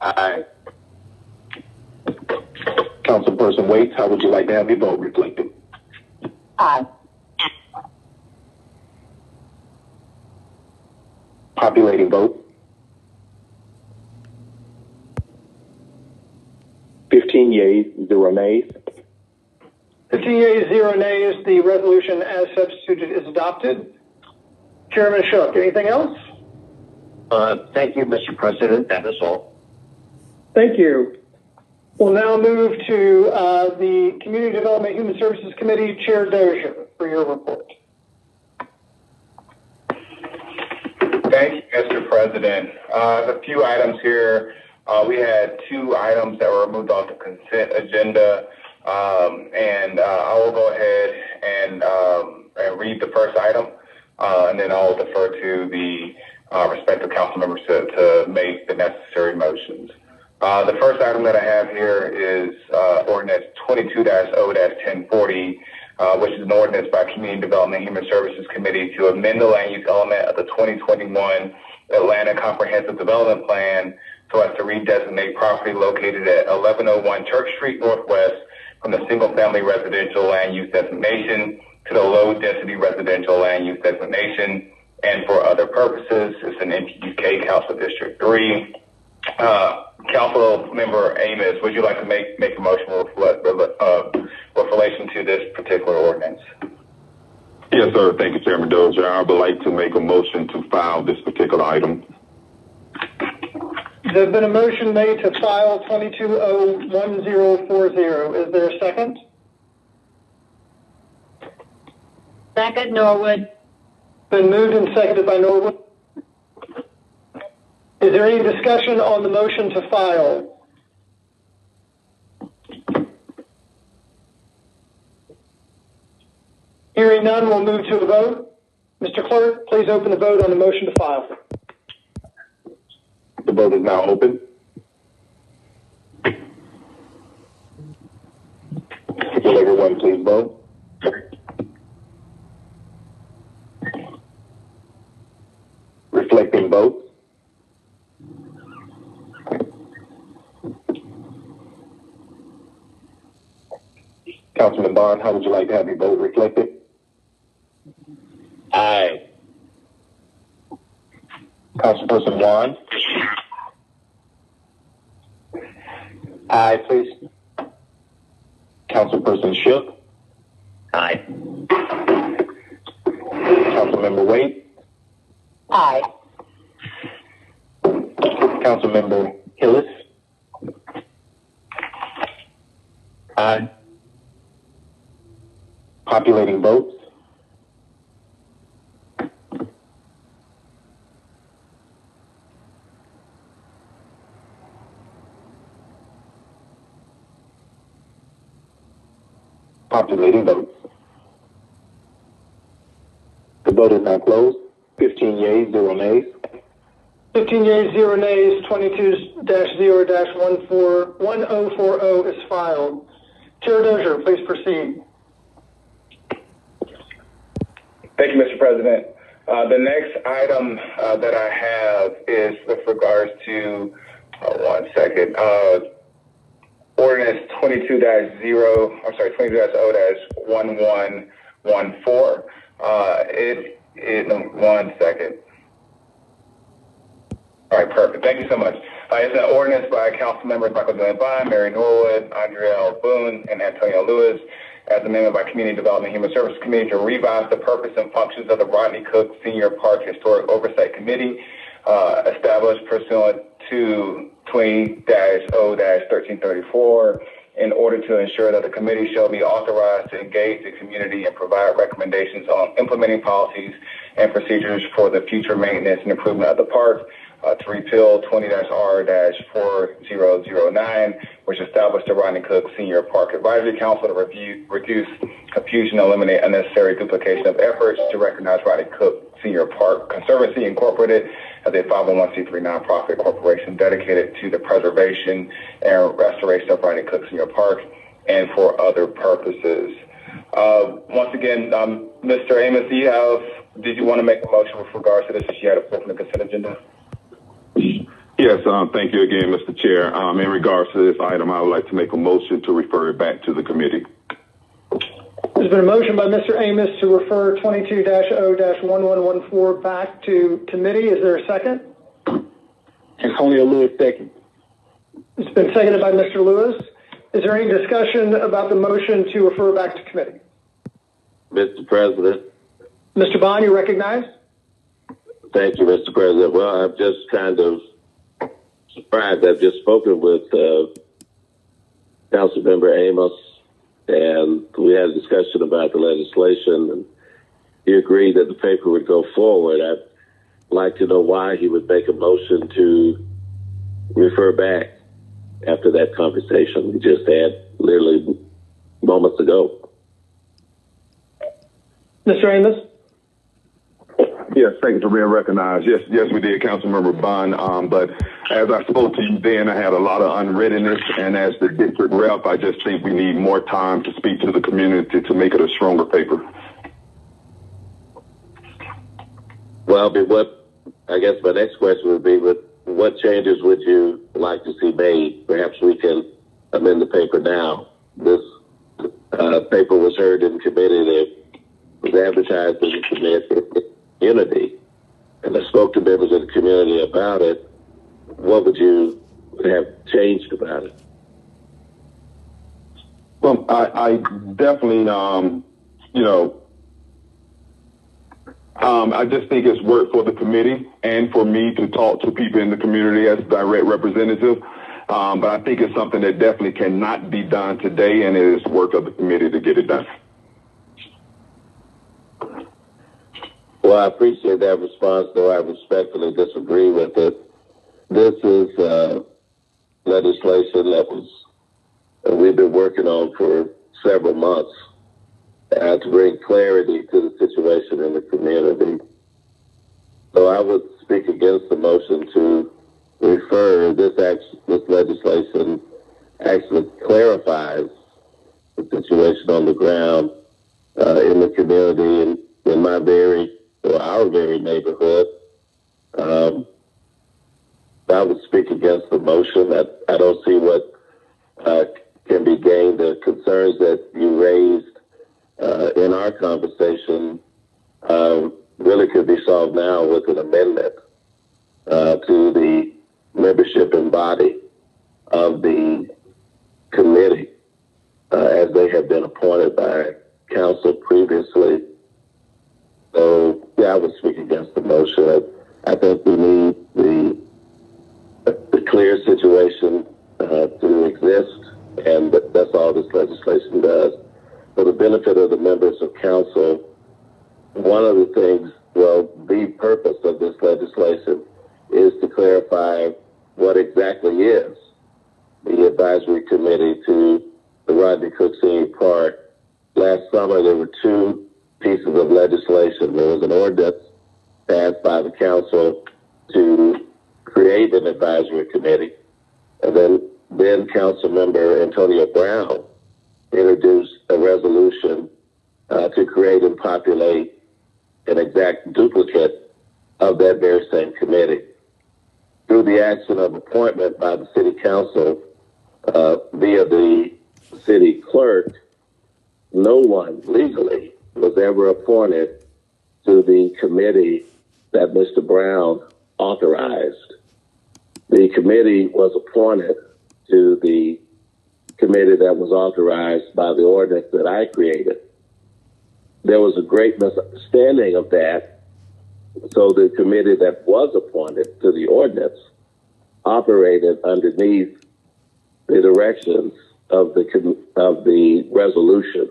Aye. Councilperson Waits, how would you like to have your vote reflected? Aye. Populating vote. 15 yeas, 0 nays. 15 yeas, 0 nays. The resolution as substituted is adopted. Chairman Shook, anything else? Thank you, Mr. President. That is all. Thank you. We'll now move to the Community Development Human Services Committee, Chair Dozier, for your report. Thank you, Mr. President. A few items here. We had 2 items that were removed off the consent agenda, and I will go ahead and read the first item, and then I'll defer to the respective council members to make the necessary motions. The first item that I have here is Ordinance 22-0-1040, which is an ordinance by Community Development Human Services Committee to amend the land use element of the 2021 Atlanta Comprehensive Development Plan so as to redesignate property located at 1101 Church Street Northwest from the single-family residential land use designation to the low-density residential land use designation and for other purposes. It's an NPUK Council District 3. Council Member Amos, would you like to make a motion with relation to this particular ordinance? Yes, sir. Thank you, Chairman Dozier. I would like to make a motion to file this particular item. There's been a motion made to file 22-0-1040. Is there a second? Second, Norwood. Been moved and seconded by Norwood. Is there any discussion on the motion to file? Hearing none, we'll move to a vote. Mr. Clerk, please open the vote on the motion to file. The vote is now open. Will everyone please vote? Reflecting votes. Councilman Bond, how would you like to have your vote reflected? Aye. Councilperson Juan? Aye, please. Councilperson Shook? Aye. Councilmember Wade? Aye. Councilmember Hillis? Aye. Populating votes. Populating votes. The vote is now closed. 15 yeas, 0 nays. 15 yeas, 0 nays, 22-0-1040 is filed. Chair Dozier, please proceed. Thank you, Mr. President. The next item that I have is with regards to, Ordinance 22-0-1114. One second. All right, perfect. Thank you so much. It's an ordinance by council members Michael Bond, Mary Norwood, Andrea L. Boone, and Antonio Lewis, as amended by Community Development and Human Services Committee, to revise the purpose and functions of the Rodney Cook Senior Park Historic Oversight Committee, established pursuant to 20-0-1334, in order to ensure that the committee shall be authorized to engage the community and provide recommendations on implementing policies and procedures for the future maintenance and improvement of the park, to repeal 20-R-4009, which established the Rodney Cook Senior Park Advisory Council to reduce confusion and eliminate unnecessary duplication of efforts, to recognize Rodney Cook Senior Park Conservancy Incorporated as a 501c3 nonprofit corporation dedicated to the preservation and restoration of Rodney Cook Senior Park, and for other purposes. Once again, Mr. Amos, did you want to make a motion with regards to this, if you had a pull from the consent agenda? Yes, thank you again, Mr. Chair. In regards to this item, I would like to make a motion to refer it back to the committee. There's been a motion by Mr. Amos to refer 22-0-1114 back to committee. Is there a second? Antonio Lewis, second. It's been seconded by Mr. Lewis. Is there any discussion about the motion to refer back to committee? Mr. President. Mr. Bond, you recognized? Thank you, Mr. President. Well, I'm just kind of surprised. I've just spoken with Councilmember Amos, and we had a discussion about the legislation, and he agreed that the paper would go forward. I'd like to know why he would make a motion to refer back after that conversation we just had literally moments ago. Mr. Amos? Yes, thank you for being recognized. Yes, we did, Councilmember Bond. But as I spoke to you then, I had a lot of unreadiness, and as the district rep, I just think we need more time to speak to the community to make it a stronger paper. Well, I guess my next question would be, what changes would you like to see made? Perhaps we can amend the paper now. This paper was heard in committee. It was advertised in the community, and I spoke to members of the community about it. What would you have changed about it? Well, I definitely, I just think it's work for the committee and for me to talk to people in the community as direct representative. But I think it's something that definitely cannot be done today, and it is work of the committee to get it done. Well, I appreciate that response, though I respectfully disagree with it. This is legislation that we've been working on for several months to bring clarity to the situation in the community. So I would speak against the motion to refer. This legislation actually clarifies the situation on the ground in the community and in our very neighborhood. I would speak against the motion. I don't see what can be gained. The concerns that you raised in our conversation really could be solved now with an amendment to the membership and body of the committee as they have been appointed by council previously. So, yeah, I would speak against the motion. I think we need the clear situation to exist, and that's all this legislation does. For the benefit of the members of council, one of the things, the purpose of this legislation is to clarify what exactly is the advisory committee to the Rodney Cook Senior Park last summer there were two pieces of legislation. There was an ordinance passed by the council to create an advisory committee, and then Council Member Antonio Brown introduced a resolution to create and populate an exact duplicate of that very same committee. Through the action of appointment by the City Council via the City Clerk, no one legally was ever appointed to the committee that Mr. Brown authorized. The committee was appointed to the committee that was authorized by the ordinance that I created. There was a great misunderstanding of that, so the committee that was appointed to the ordinance operated underneath the directions of the resolution.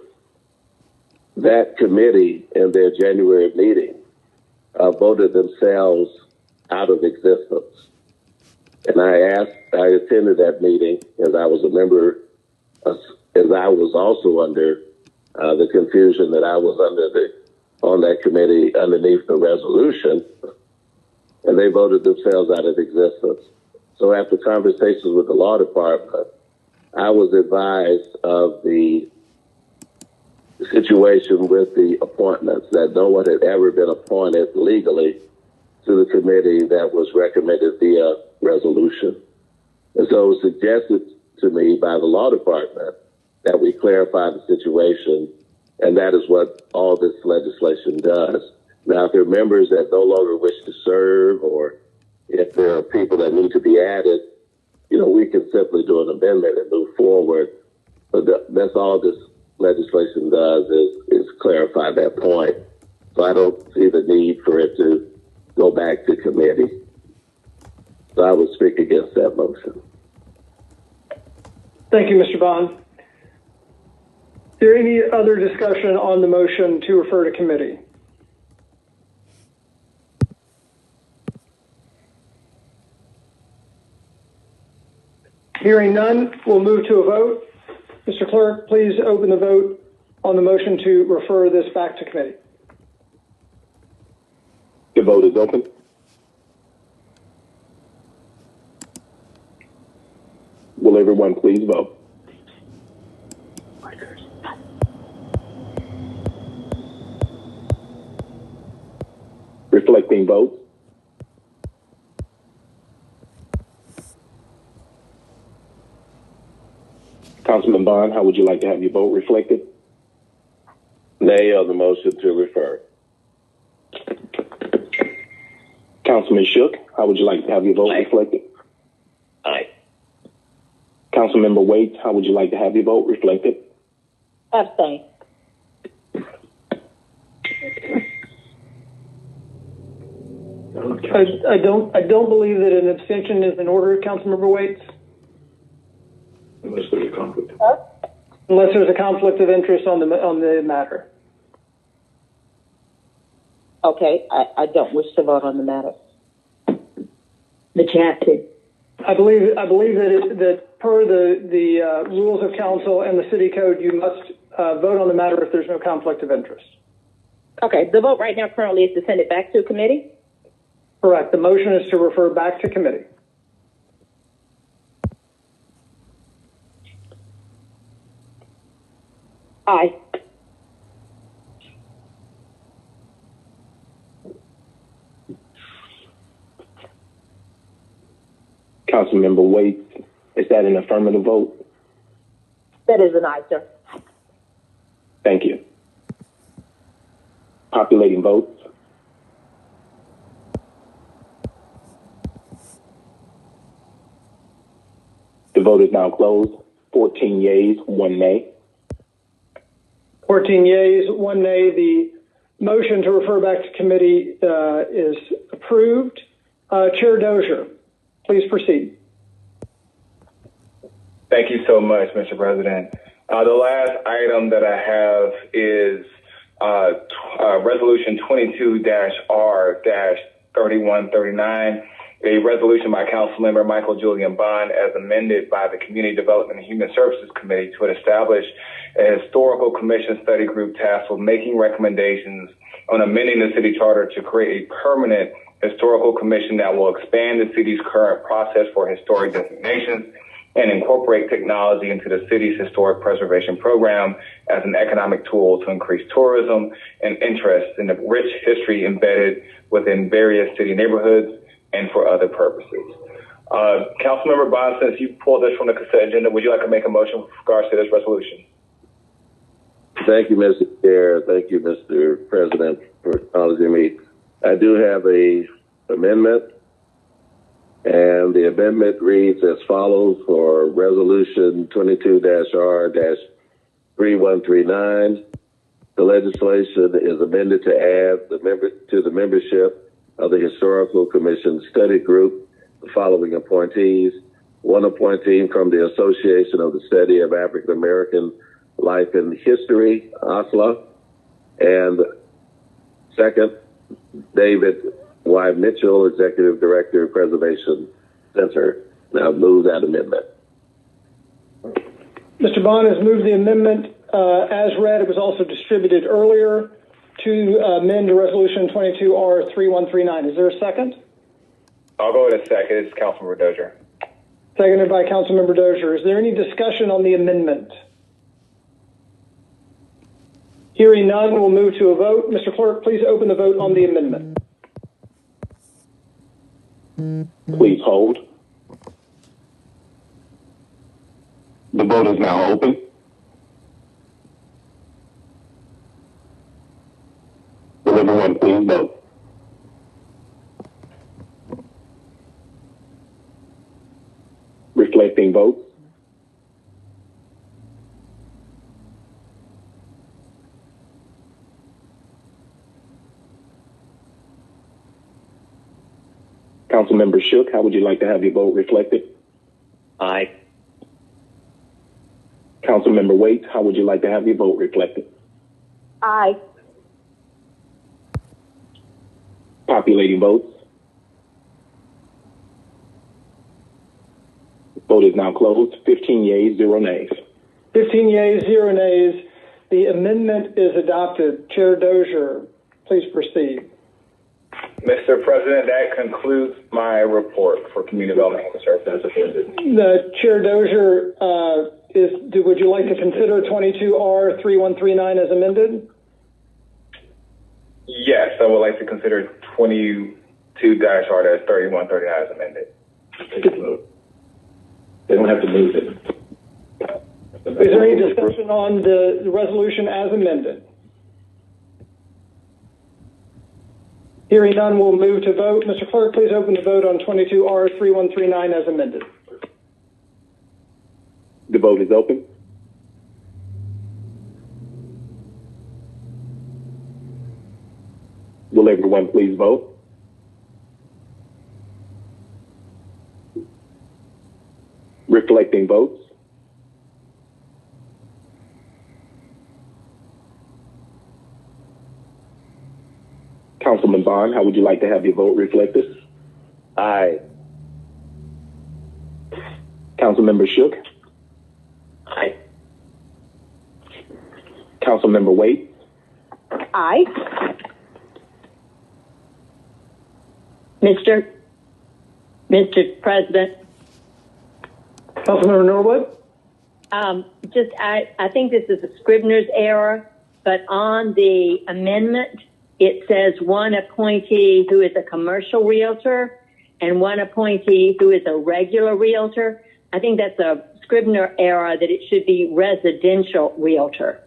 That committee, in their January meeting, voted themselves out of existence. And I attended that meeting as I was a member, as I was also under the confusion that I was on that committee underneath the resolution, and they voted themselves out of existence. So after conversations with the law department, I was advised of the situation with the appointments, that no one had ever been appointed legally to the committee that was recommended via resolution. And so it was suggested to me by the law department that we clarify the situation, and that is what all this legislation does. Now, if there are members that no longer wish to serve, or if there are people that need to be added, we can simply do an amendment and move forward. But that's all this legislation does is clarify that point. So I don't see the need for it to go back to committee. So I would speak against that motion. Thank you, Mr. Bond. Is there any other discussion on the motion to refer to committee? Hearing none, we'll move to a vote. Mr. Clerk, please open the vote on the motion to refer this back to committee. The vote is open. Will everyone please vote? Reflecting votes. Councilman Bond, how would you like to have your vote reflected? Nay on the motion to refer. Councilman Shook, how would you like to have your vote reflected? Aye. Councilmember Waits, how would you like to have your vote reflected? Abstain. I don't believe that an abstention is in order, Councilmember Waits. Unless there's a conflict. Unless there's a conflict of interest on the matter. Okay, I don't wish to vote on the matter. But you have to. I believe that per the rules of council and the city code, you must vote on the matter if there's no conflict of interest. Okay, the vote right now currently is to send it back to committee? Correct. The motion is to refer back to committee. Aye. Councilmember Waits, is that an affirmative vote? That is an aye, sir. Thank you. Populating votes. The vote is now closed. 14 yeas, 1 nay. 14 yeas, 1 nay. The motion to refer back to committee is approved. Chair Dozier, please proceed. Thank you so much, Mr. President. The last item that I have is Resolution 22-R-3139, a resolution by Councilmember Michael Julian Bond as amended by the Community Development and Human Services Committee to establish a historical commission study group tasked with making recommendations on amending the city charter to create a permanent historical commission that will expand the city's current process for historic designations and incorporate technology into the city's historic preservation program as an economic tool to increase tourism and interest in the rich history embedded within various city neighborhoods and for other purposes. Councilmember Bond, since you pulled this from the consent agenda, would you like to make a motion with regards to this resolution? Thank you, Mr. Chair. Thank you, Mr. President, for acknowledging me. I do have a amendment, and the amendment reads as follows for Resolution 22-R-3139. The legislation is amended to add to the membership of the Historical Commission Study Group the following appointees: one appointee from the Association of the Study of African American Life and History, ASLA, and second, David Y. Mitchell, Executive Director of Preservation Center. Now move that amendment. Mr. Bond has moved the amendment as read. It was also distributed earlier to amend Resolution 22-R-3139. Is there a second? I'll go with a second. It's Councilmember Dozier. Seconded by Councilmember Dozier. Is there any discussion on the amendment? Hearing none, we'll move to a vote. Mr. Clerk, please open the vote on the amendment. Please hold. The vote is now open. Will everyone please vote? Reflecting votes. Councilmember Shook, how would you like to have your vote reflected? Aye. Councilmember Waits, how would you like to have your vote reflected? Aye. Populating votes. Vote is now closed. 15 yeas, 0 nays. 15 yeas, 0 nays. The amendment is adopted. Chair Dozier, please proceed. Mr. President, that concludes my report for Community Development Officer. The Chair Dozier, would you like to consider 22-R-3139 as amended? Yes, I would like to consider 22-R-3139 as amended. They don't have to move it. Is there any discussion on the resolution as amended? Hearing none, we'll move to vote. Mr. Clerk, please open the vote on 22-R-3139 as amended. The vote is open. Will everyone please vote? Reflecting votes. Councilman Bond, how would you like to have your vote reflected? Aye. Councilmember Shook? Aye. Councilmember Waite? Aye. Mr. President. Councilmember Norwood? I think this is a Scribner's error, but on the amendment, it says one appointee who is a commercial realtor and one appointee who is a regular realtor. I think that's a Scribner error that it should be residential realtor.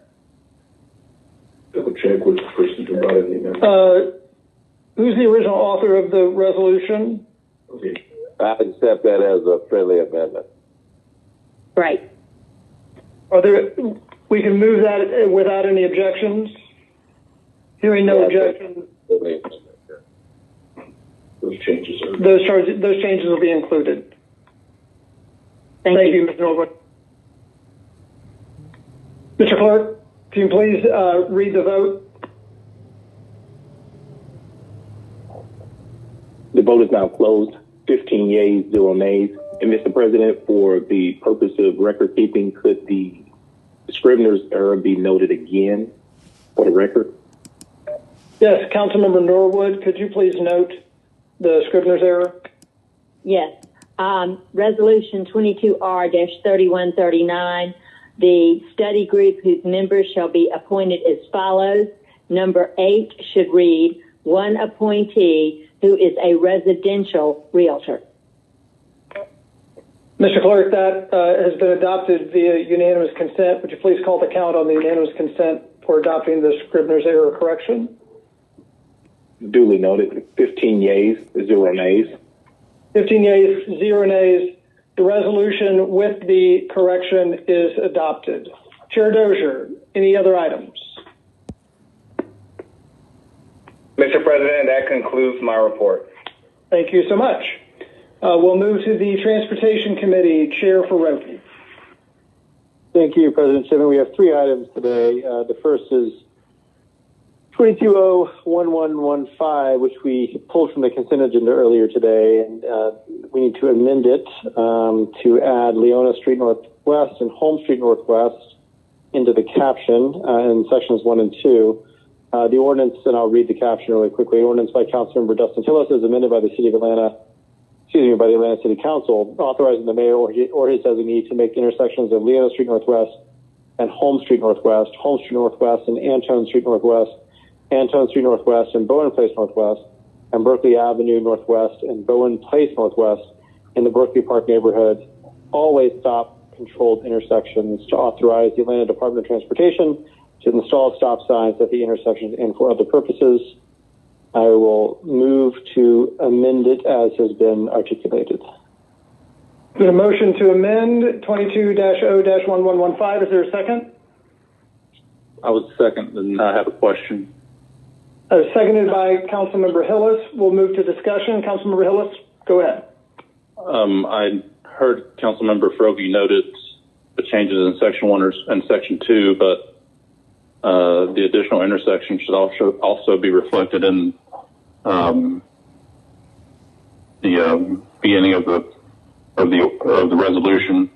Double check with the person who brought in the amendment. Who's the original author of the resolution? I accept that as a friendly amendment. Right. We can move that without any objections? Hearing no objections. Those changes will be included. Thank you, Mr. Norwood. Mr. Clerk, can you please read the vote? The vote is now closed. 15 yeas, 0 nays. And Mr. President, for the purpose of record keeping, could the Scrivener's error be noted again for the record? Yes, Councilmember Norwood, could you please note the Scrivener's error? Yes. Resolution 22R-3139, the study group whose members shall be appointed as follows. Number 8 should read, one appointee who is a residential realtor. Mr. Clerk, that has been adopted via unanimous consent. Would you please call the count on the unanimous consent for adopting the Scrivener's error correction? Duly noted. 15 yeas, 0 nays. 15 yeas, 0 nays. The resolution with the correction is adopted. Chair Dozier, any other items? Mr. President, that concludes my report. Thank you so much. We'll move to the Transportation Committee. Chair Faroki. Thank you, President Shipman. We have 3 items today. The first is 22-01115, which we pulled from the consent agenda earlier today, and we need to amend it to add Leona Street Northwest and Holmes Street Northwest into the caption in sections 1 and 2. The ordinance, and I'll read the caption really quickly. Ordinance by Councilmember Dustin Hillis is amended by the by the Atlanta City Council, authorizing the mayor or his designee to make intersections of Leona Street Northwest and Holmes Street Northwest, Holmes Street Northwest and Antone Street Northwest, Antone Street Northwest and Bowen Place Northwest, and Berkeley Avenue Northwest and Bowen Place Northwest in the Berkeley Park neighborhood, always stop controlled intersections, to authorize the Atlanta Department of Transportation to install stop signs at the intersections and for other purposes. I will move to amend it as has been articulated. There's a motion to amend 22-0-1115. Is there a second? I would second, and I have a question. Seconded by Councilmember Hillis. We'll move to discussion. Councilmember Hillis, go ahead. I heard Councilmember Faroki noted the changes in Section 1 and Section 2, but the additional intersection should also be reflected in the beginning of the resolution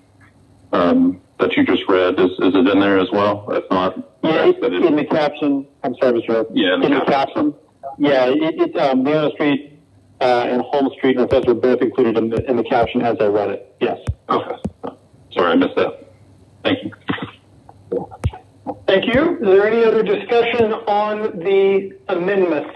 that you just read. Is it in there as well? If not, yeah, it's in the caption. I'm sorry, Mr. Hope. Yeah, in the caption. Yeah, Leona Street and Holmes Street Northwest were both included in the caption as I read it. Yes. Okay. Sorry, I missed that. Thank you. Thank you. Is there any other discussion on the amendment?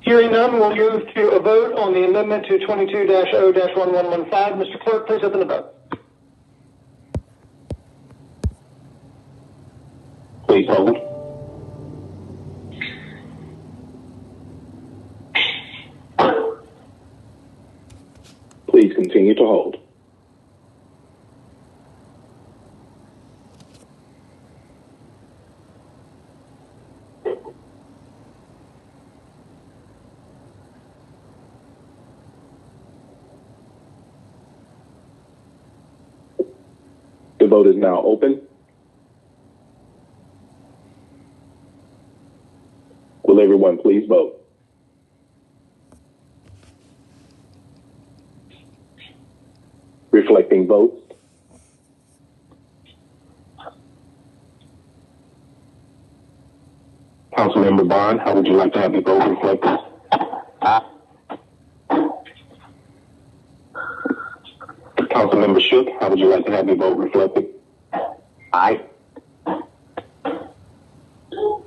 Hearing none, we'll move to a vote on the amendment to 22-0-1115. Mr. Clerk, please open the vote. Please hold. Please continue to hold. The vote is now open. Will everyone please vote? Reflecting votes. Councilmember Bond, how would you like to have the vote reflected? Councilmember Shook, how would you like to have the vote reflected? Aye.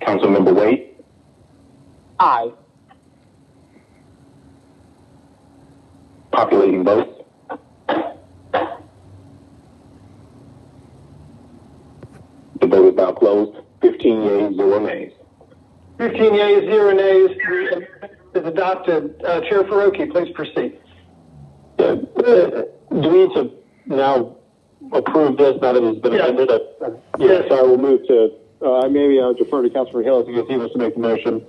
Councilmember Wade? Aye. Populating votes. The vote is now closed. 15 yeas, 0 nays. 15 yeas, 0 nays. Is adopted. Chair Faroki, please proceed. Do we need to now approve this now that it's been amended? Yes, I will move to, maybe I'll defer to Councilor Hillis because he wants to make the motion.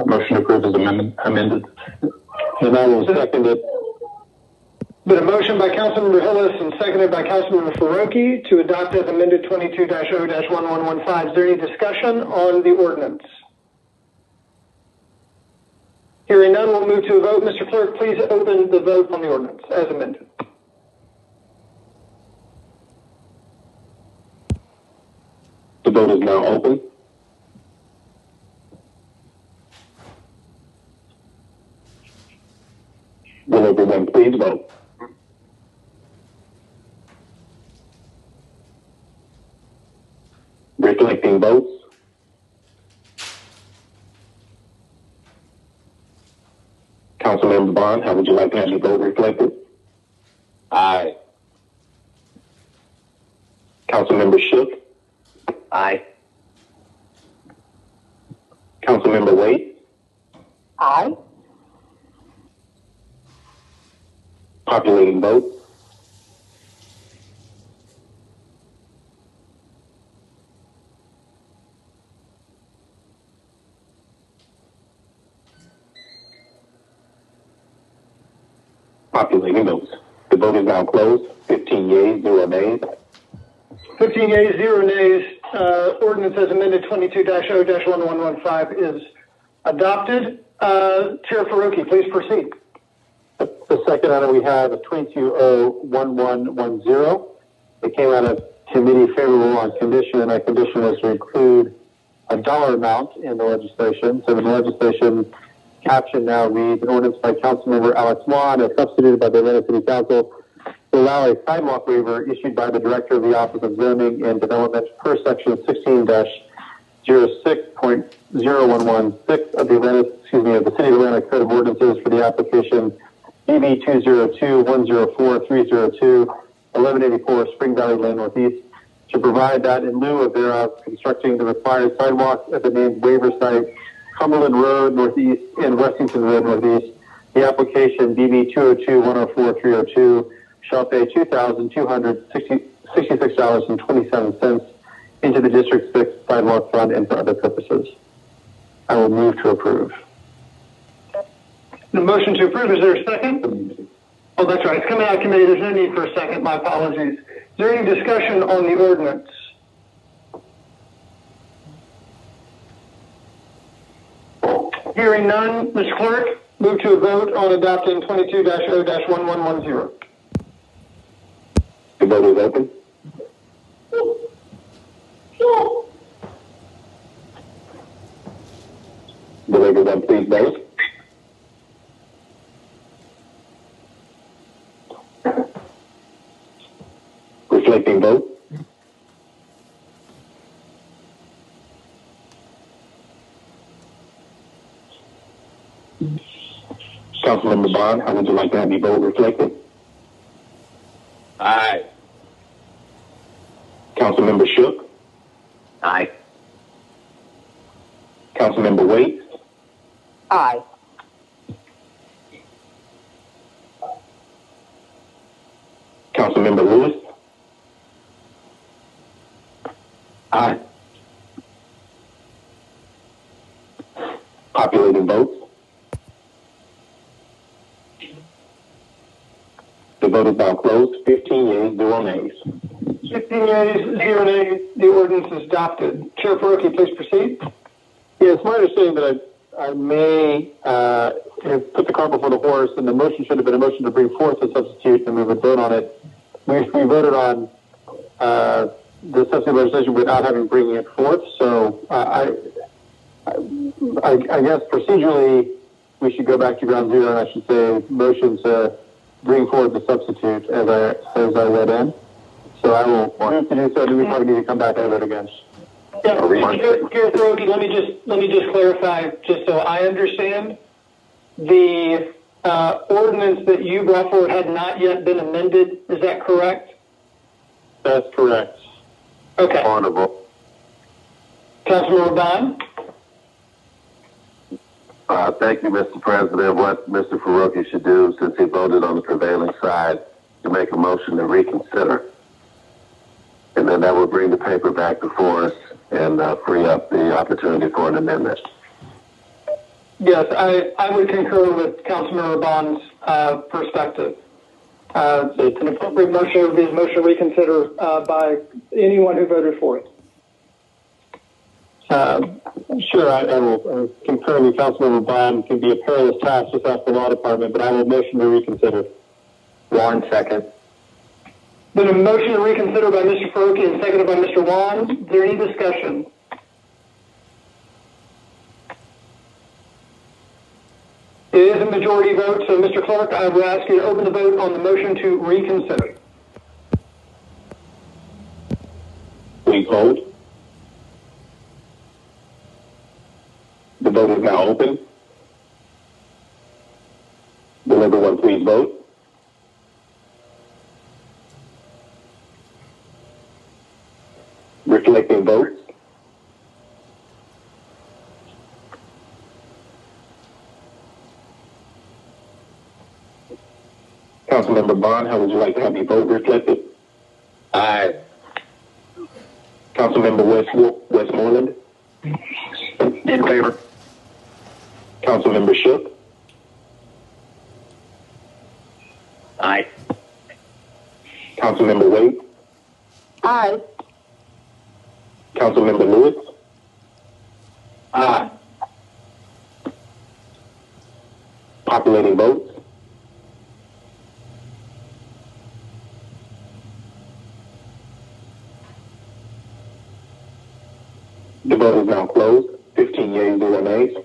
Motion approved as amended. And I will second it. Been a motion by Councilmember Hillis and seconded by Councilmember Faroki to adopt as amended 22-0-1115. Is there any discussion on the ordinance? Hearing none, we'll move to a vote. Mr. Clerk, please open the vote on the ordinance as amended. The vote is now open. Will everyone please vote? Reflecting votes. Councilmember Bond, how would you like to have your vote reflected? Aye. Councilmember Shook? Aye. Councilmember Wade? Aye. Populating vote. Populating votes. The vote is now closed. 15 yeas, 0 nays. 15 yeas, 0 nays. Ordinance as amended 22-0-1115 is adopted. Chair Faruqi, please proceed. The second item we have is 22-0-1110. It came out of committee favorable on condition, and that condition was to include a dollar amount in the legislation. So the legislation caption now reads, an ordinance by Councilmember Alex Wan, as substituted by the Atlanta City Council, to allow a sidewalk waiver issued by the Director of the Office of Zoning and Development per Section 16-06.0116 of the City of Atlanta Code of Ordinances for the application BB 202-104-302-1184 Spring Valley Lane Northeast, to provide that in lieu of thereof constructing the required sidewalk at the named waiver site, Cumberland Road Northeast and Westington Road Northeast, the application BB 202-104-302 shall pay $2,266.27 into the District 6 Sidewalk Fund and for other purposes. I will move to approve. The motion to approve, is there a second? Oh, that's right. It's coming out of committee. There's no need for a second. My apologies. Is there any discussion on the ordinance? Hearing none, Mr. Clerk, move to a vote on adopting 22-0-1110. The vote is open. Will everyone please vote? Reflecting vote. Councilmember Bond, how would you like to have your vote reflected? Aye. Councilmember Shook? Aye. Councilmember Waite? Aye. Councilmember Lewis? Aye. Populating votes. The vote is now closed. 15 yeas, 0 nays. 15 yeas, 0 nays. The ordinance is adopted. Chair Faruqi, please proceed. Yeah, it's my understanding that I may have put the cart before the horse, and the motion should have been a motion to bring forth a substitute, and we would vote on it. We voted on the substitute legislation without having bringing it forth. So I guess procedurally we should go back to ground zero, and I should say motion to bring forward the substitute as I read in. So I will move to do so. Do we probably need to come back and vote again? Yeah, Chair Faruqi, let me just clarify, just so I understand. The ordinance that you brought forward had not yet been amended. Is that correct? That's correct. Okay. Honorable. Councilmember Bond? Thank you, Mr. President. What Mr. Faruqi should do, since he voted on the prevailing side, to make a motion to reconsider. And then that will bring the paper back before us and free up the opportunity for an amendment. Yes, I would concur with Councilmember Bond's perspective. It's an appropriate motion. It would be a motion to reconsider by anyone who voted for it. Sure, I will concur with Councilmember Bond. It can be a perilous task without the law department, but I will motion to reconsider. Warren, second. Been a motion to reconsider by Mr. Faruqi and seconded by Mr. Wan. Is there any discussion? It is a majority vote, so Mr. Clerk, I will ask you to open the vote on the motion to reconsider. Please hold. The vote is now open. Will everyone please vote? Reflecting votes. Councilmember Bond, how would you like to have your vote reflected? Aye. Councilmember Westmoreland? In favor. Councilmember Shook? Aye. Councilmember Wade? Aye. Councilmember Lewis? Aye. Populating votes? The vote is now closed. 15 yeas, 0 nays.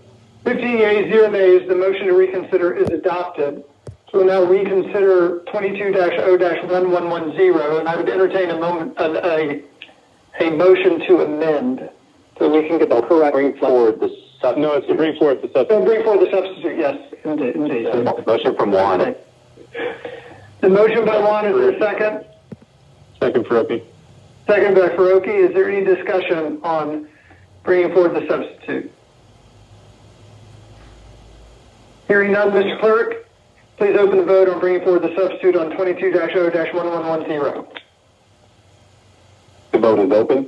15 yeas, 0 nays. The motion to reconsider is adopted. So we'll now reconsider 22-0-1110, and I would entertain a motion to amend so we can get the correct. Bring forward the no, it's to bring forward the substitute. Bring forward the substitute, yes. Indeed. Motion from Juan. Okay. The motion by Juan, is there a second? Second, Faruqi. Second by Faruqi. Is there any discussion on bringing forward the substitute? Hearing none, Mr. Clerk, please open the vote on bringing forward the substitute on 22-0-1110. The vote is open.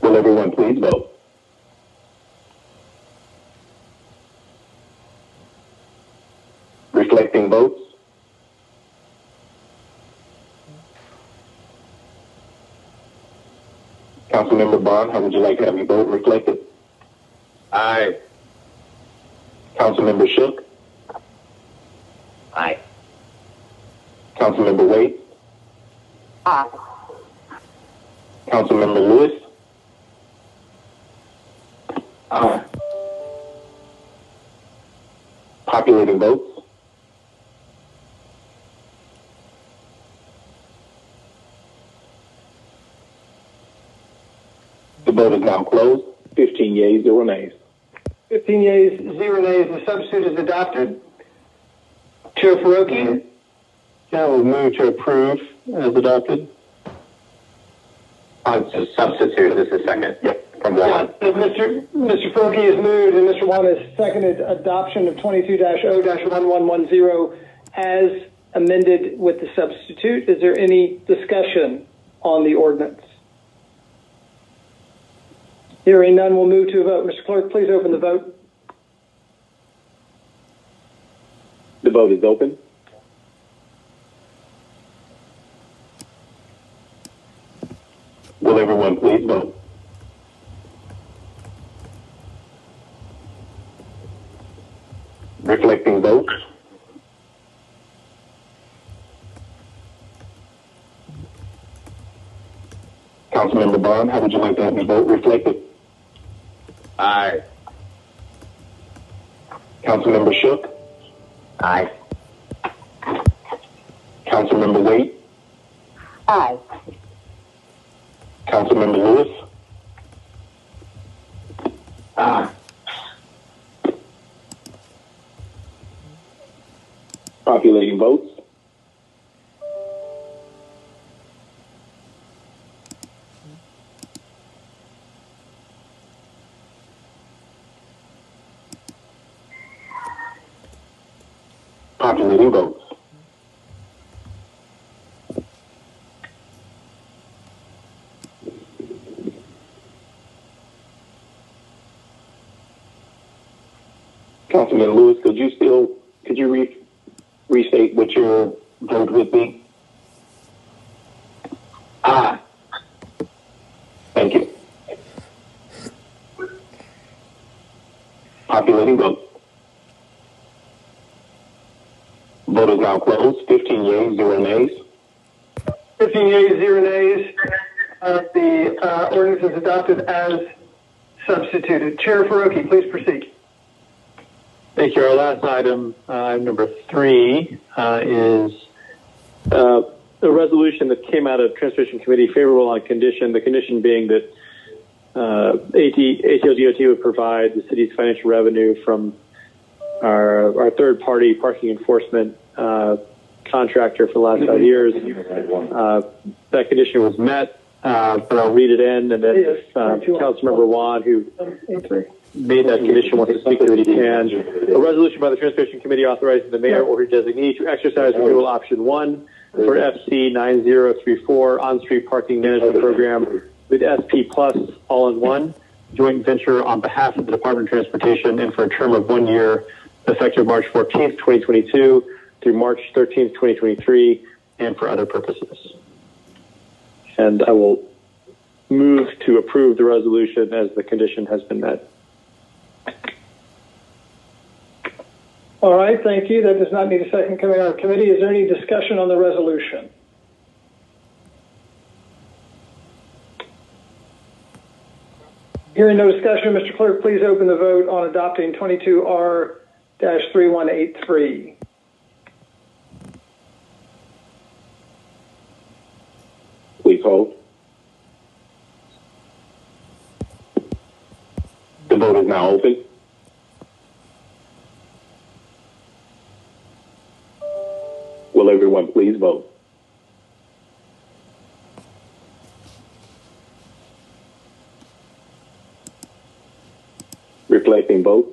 Will everyone please vote? Reflecting votes. Councilmember Bond, how would you like to have your vote reflected? Aye. Councilmember Shook? Aye. Councilmember Wade? Aye. Councilmember Lewis? Aye. Populating votes? The vote is now closed. 15 yeas, 0 nays. 15 yeas, 0 nays. The substitute is adopted. Chair Faruqi? I will move to approve as adopted. It's a substitute. This is second. Yep. From Juan. Mr. Faruqi has moved and Mr. Wan has seconded adoption of 22-0-1110 as amended with the substitute. Is there any discussion on the ordinance? Hearing none, we'll move to a vote. Mr. Clerk, please open the vote. The vote is open. Will everyone please vote? Reflecting votes. Councilmember Bond, how would you like to have your vote reflected? Aye. Councilmember Shook? Aye. Councilmember Wade? Aye. Councilmember Lewis? Aye. Populating votes. Populating votes. Councilman Lewis, could you restate what your vote would be? Aye. Populating vote. Vote is now closed. 15 yeas, 0 nays. 15 yeas, 0 nays. The ordinance is adopted as substituted. Chair Faroki, please proceed. Thank you. Our last item, number 3, is a resolution that came out of Transportation Committee favorable on condition, the condition being that ATL-DOT would provide the city's financial revenue from our third-party parking enforcement contractor for the last 5 years. That condition was met, but I'll read it in, and then if Councilmember Juan, who made that condition, wants to speak to it, he can. A resolution by the Transportation Committee authorizing the mayor or his designee to exercise renewal option 1 for FC 9034 on-street parking management program with SP Plus all-in-one joint venture on behalf of the Department of Transportation and for a term of 1 year effective March 14th, 2022 through March 13th, 2023, and for other purposes. And I will move to approve the resolution as the condition has been met. All right, thank you. That does not need a second coming out of committee. Is there any discussion on the resolution? Hearing no discussion, Mr. Clerk, please open the vote on adopting 22R-3183. Please hold. The vote is now open. Will everyone please vote? Reflecting votes.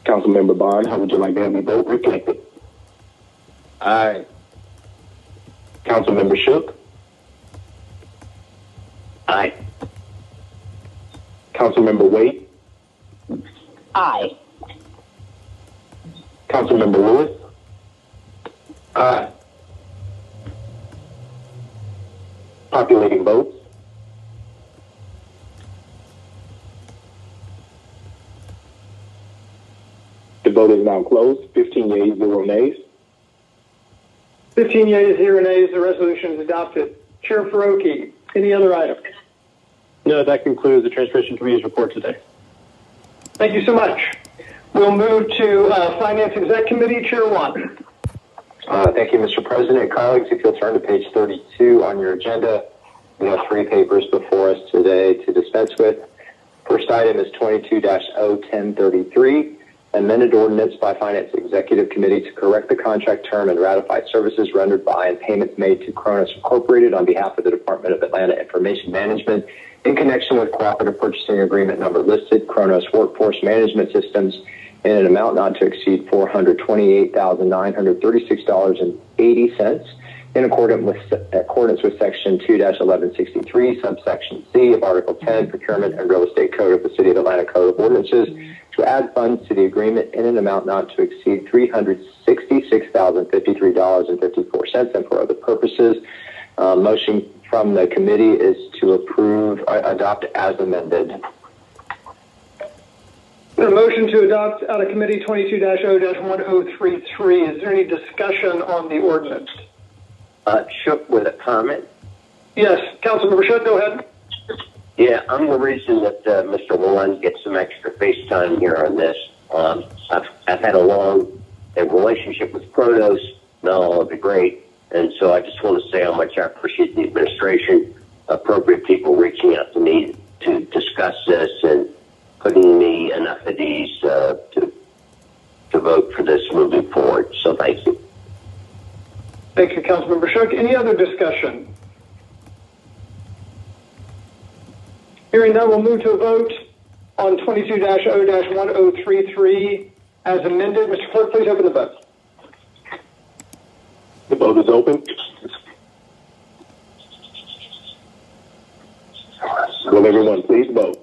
Councilmember Bond, how would you like to have your vote reflected? Aye. Councilmember Shook? Aye. Councilmember Wade? Aye. Councilmember Lewis? Aye. Populating votes. The vote is now closed. 15 yeas, 0 nays. 15 yeas, 0 nays. The resolution is adopted. Chair Faroki, any other items? No, that concludes the Transportation Committee's report today. Thank you so much. We'll move to Finance Exec Committee. Chair Juan. Thank you, Mr. President. Colleagues, if you'll turn to page 32 on your agenda, we have 3 papers before us today to dispense with. First item is 22-01033, amended ordinance by Finance Executive Committee to correct the contract term and ratify services rendered by and payments made to Kronos Incorporated on behalf of the Department of Atlanta Information Management in connection with cooperative purchasing agreement number listed, Kronos Workforce Management Systems, in an amount not to exceed $428,936.80 in accordance with section 2-1163, subsection C of Article 10, Procurement and Real Estate Code of the City of Atlanta Code of Ordinances, to add funds to the agreement in an amount not to exceed $366,053.54 and for other purposes. Motion from the committee is to adopt as amended. A motion to adopt out of committee 22-0-1033. Is there any discussion on the ordinance? Shook with a comment. Yes, Councilmember Shook, go ahead. Yeah, I'm the reason that Mr. Warren gets some extra face time here on this. I've had a long relationship with Kronos, not all of it great, and so I just want to say how much I appreciate the administration, appropriate people reaching out to me to discuss this and putting me enough at ease to vote for this moving forward. So thank you. Thank you, Councilmember Shook. Any other discussion? Hearing none, we'll move to a vote on 22-0-1033 as amended. Mr. Clerk, please open the vote. The vote is open. Will everyone please vote?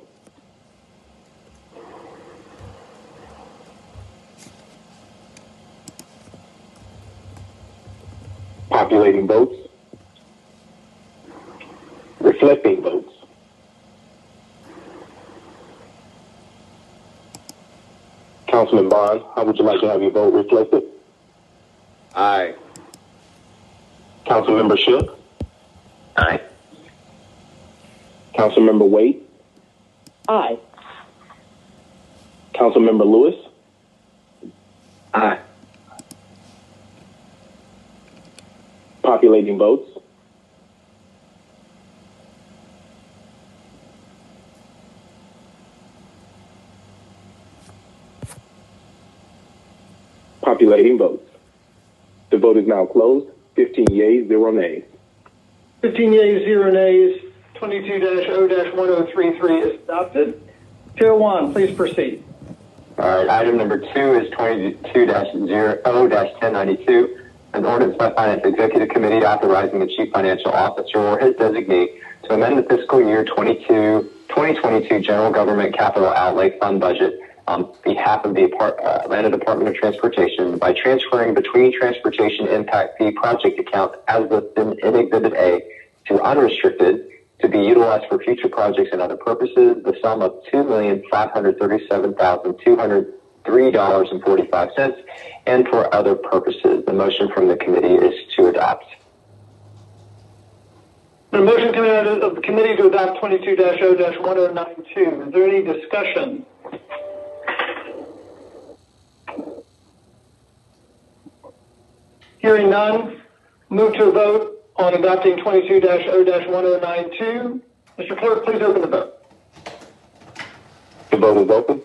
Reflecting votes. Councilman Bond, how would you like to have your vote reflected? Aye. Councilmember Shook? Aye. Councilmember Waite? Aye. Councilmember Lewis? Aye. Populating votes. Populating votes. The vote is now closed. 15 yeas, 0 nays. 15 yeas, 0 nays. 22-0-1033 is adopted. Chair Wan, please proceed. All right, item number 2 is 22-0-1092, an ordinance by Finance Executive Committee authorizing the Chief Financial Officer or his designee to amend the fiscal year 2022 General Government Capital Outlay Fund budget on behalf of the Atlanta Department of Transportation by transferring between Transportation Impact Fee project accounts as listed in Exhibit A to unrestricted to be utilized for future projects and other purposes, the sum of $2,537,203.45, and for other purposes. The motion from the committee is to adopt. The motion coming out of the committee to adopt 22-0-1092. Is there any discussion? Hearing none, move to a vote on adopting 22-0-1092. Mr. Clerk, please open the vote. The vote is open.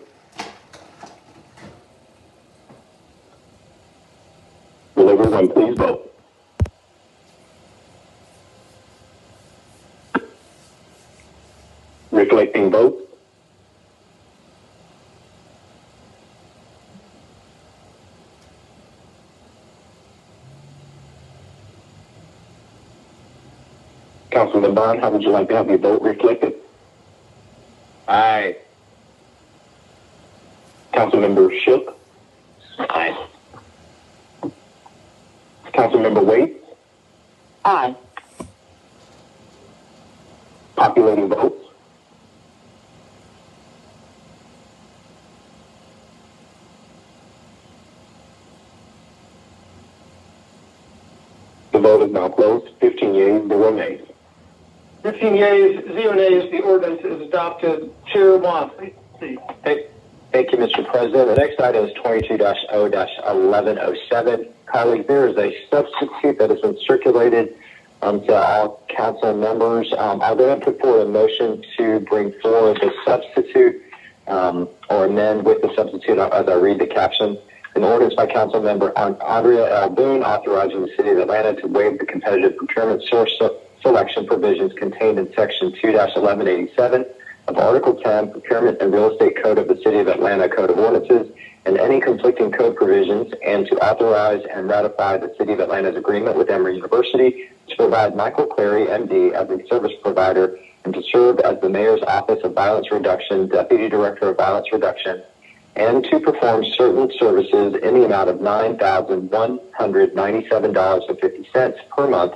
Will everyone please vote? Reflecting votes. Councilman Bond, how would you like to have your vote reflected? Aye. Councilmember Shook? Aye. Councilmember Waite? Aye. Populating votes? The vote is now closed. 15 yeas, 0 nays. 15 yeas, 0 nays. The ordinance is adopted. Chair Wan, please proceed. Thank you, Mr. President. The next item is 22-0-1107. Colleagues, there is a substitute that has been circulated to all council members. I'm going to put forward a motion to bring forward the substitute or amend with the substitute as I read the caption. An ordinance by Council Member Andrea L. Boone authorizing the City of Atlanta to waive the competitive procurement source selection provisions contained in Section 2-1187 of Article 10, Procurement and Real Estate Code of the City of Atlanta Code of Ordinances, and any conflicting code provisions, and to authorize and ratify the City of Atlanta's agreement with Emory University to provide Michael Clary, MD, as a service provider and to serve as the Mayor's Office of Violence Reduction, Deputy Director of Violence Reduction, and to perform certain services in the amount of $9,197.50 per month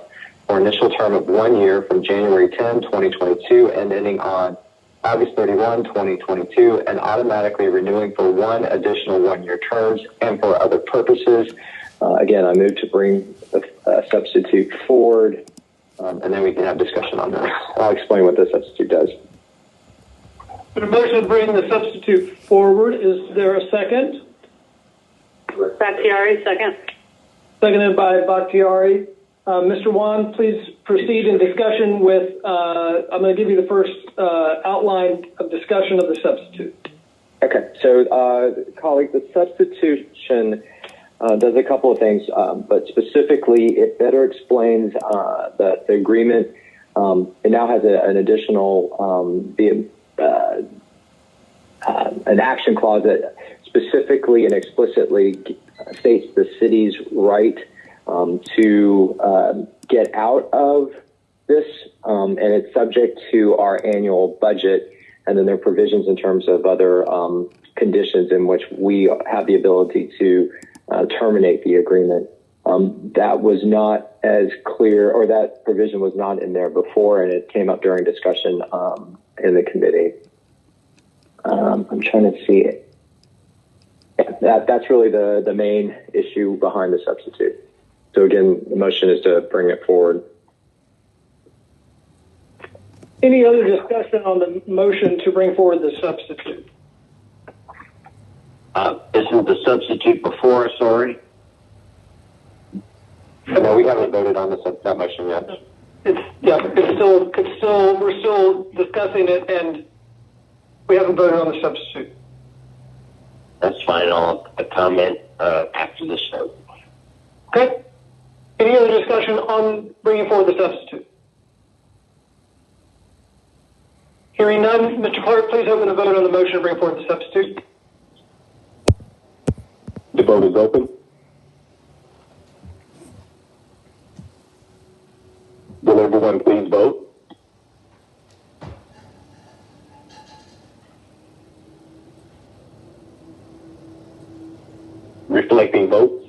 for an initial term of 1 year from January 10, 2022, and ending on August 31, 2022, and automatically renewing for 1 additional 1-year terms and for other purposes. Again, I move to bring a substitute forward, and then we can have discussion on this. I'll explain what the substitute does. The motion to bring the substitute forward. Is there a second? Bakhtiari, second. Seconded by Bakhtiari. Mr. Wan, please proceed in discussion with, I'm going to give you the first outline of discussion of the substitute. Okay, so colleagues, the substitution does a couple of things, but specifically it better explains the agreement. It now has an additional an action clause that specifically and explicitly states the city's right to get out of this, and it's subject to our annual budget, and then there are provisions in terms of other conditions in which we have the ability to terminate the agreement. That was not as clear, or that provision was not in there before, and it came up during discussion in the committee. I'm trying to see it. That's really the main issue behind the substitute. So again, the motion is to bring it forward. Any other discussion on the motion to bring forward the substitute? Isn't the substitute before us already? No, we haven't voted on that motion yet. We're still discussing it, and we haven't voted on the substitute. That's fine. I'll comment after this vote. Okay. Any other discussion on bringing forward the substitute? Hearing none, Mr. Clerk, please open the vote on the motion to bring forward the substitute. The vote is open. Will everyone please vote? Reflecting votes.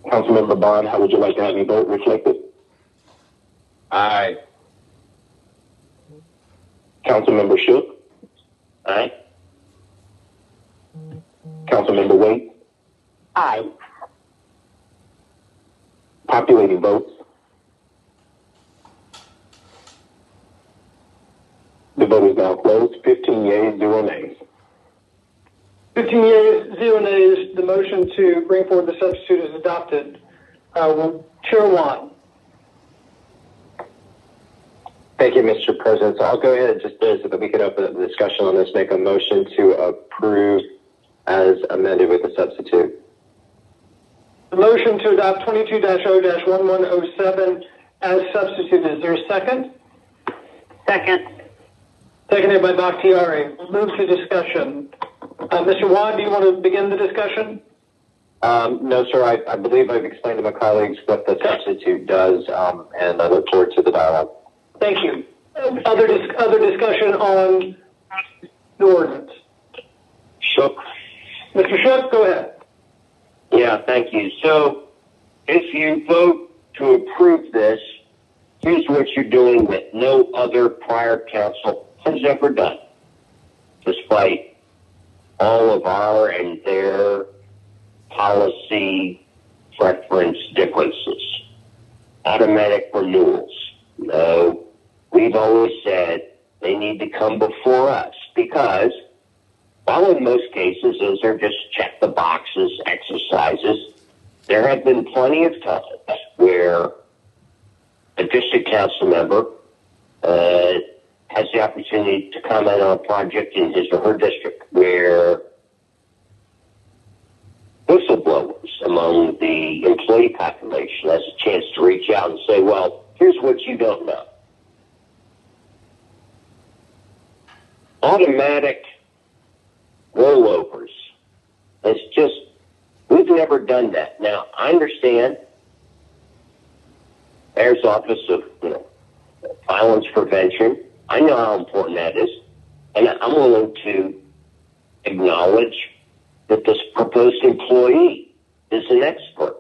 Councilmember Bond, how would you like to have your vote reflected? Aye. Councilmember Shook? Aye. Councilmember Waite? Aye. Populating votes. The vote is now closed. 15 yeas, 0 nays. 15 yeas, 0 nays. The motion to bring forward the substitute is adopted. Chair Wan. Thank you, Mr. President. So I'll go ahead and just so that we could open up the discussion on this, make a motion to approve as amended with the substitute. The motion to adopt 22-0-1107 as substituted. Is there a second? Second. Seconded by Bakhtiari. We'll move to discussion. Mr. Wan, do you want to begin the discussion? No, sir. I believe I've explained to my colleagues what the substitute does, and I look forward to the dialogue. Thank you. Other discussion on the ordinance? Shook. Mr. Shook, go ahead. Yeah, thank you. So if you vote to approve this, here's what you're doing that no other prior council has ever done, despite all of our and their policy preference differences. Automatic renewals. No, we've always said they need to come before us because, while in most cases those are just check the boxes exercises, there have been plenty of times where a district council member has the opportunity to comment on a project in his or her district where whistleblowers among the employee population has a chance to reach out and say, well, here's what you don't know. Automatic rollovers. It's just, we've never done that. Now, I understand Mayor's Office of Violence Prevention. I know how important that is. And I'm willing to acknowledge that this proposed employee is an expert.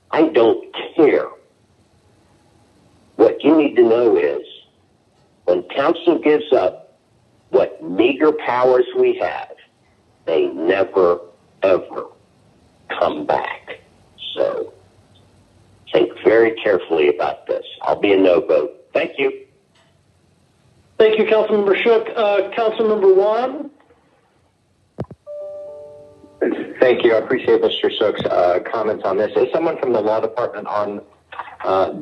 I don't care. What you need to know is when council gives up what meager powers we have, they never, ever come back. So think very carefully about this. I'll be a no vote. Thank you. Thank you, Councilmember Shook. Councilmember Wan. Thank you. I appreciate Mr. Shook's comments on this. Is someone from the law department on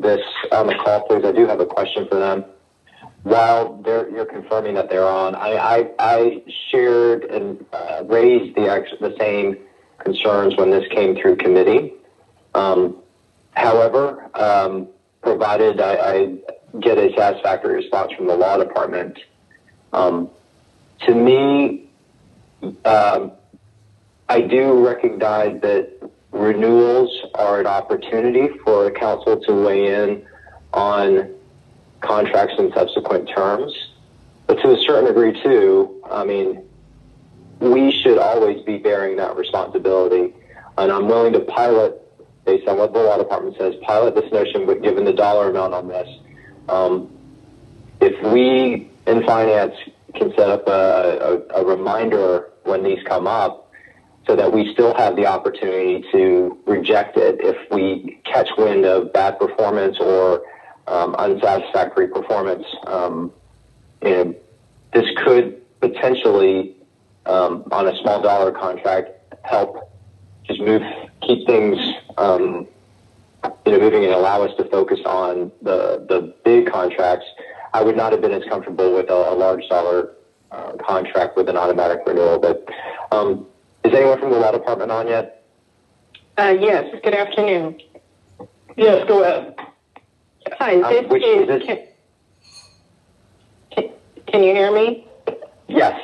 this on the call, please? I do have a question for them. While you're confirming that they're on, I shared and raised the same concerns when this came through committee. However, provided I get a satisfactory response from the law department, to me, I do recognize that renewals are an opportunity for the council to weigh in on contracts and subsequent terms. But to a certain degree, too, I mean, we should always be bearing that responsibility. And I'm willing to pilot, based on what the law department says, pilot this notion, but given the dollar amount on this, if we in finance can set up a reminder when these come up so that we still have the opportunity to reject it if we catch wind of bad performance or unsatisfactory performance, this could potentially, on a small dollar contract, help just keep things, moving and allow us to focus on the big contracts. I would not have been as comfortable with a large dollar contract with an automatic renewal. But is anyone from the law department on yet? Yes. Good afternoon. Yes, go ahead. Hi. Can you hear me? Yes.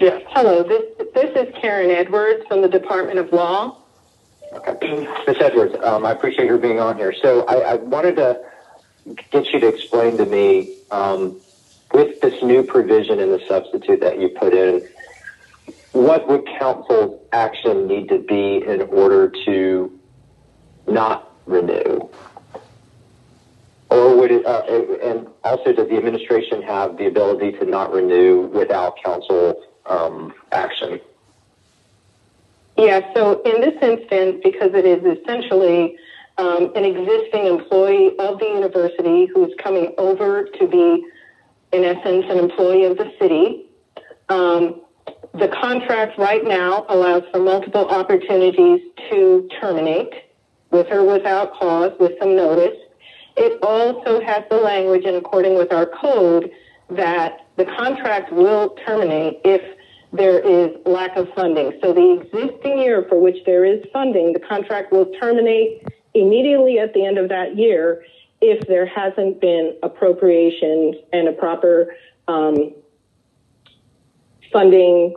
Yes. Hello. This is Karen Edwards from the Department of Law. Okay. Ms. Edwards, I appreciate your being on here. So I wanted to get you to explain to me, with this new provision in the substitute that you put in, what would council's action need to be in order to not renew? Or would it, and also does the administration have the ability to not renew without council action? Yeah, so in this instance, because it is essentially an existing employee of the university who's coming over to be, in essence, an employee of the city, the contract right now allows for multiple opportunities to terminate, with or without cause, with some notice. It also has the language, in according with our code, that the contract will terminate if there is lack of funding. So the existing year for which there is funding, the contract will terminate immediately at the end of that year if there hasn't been appropriations and a proper funding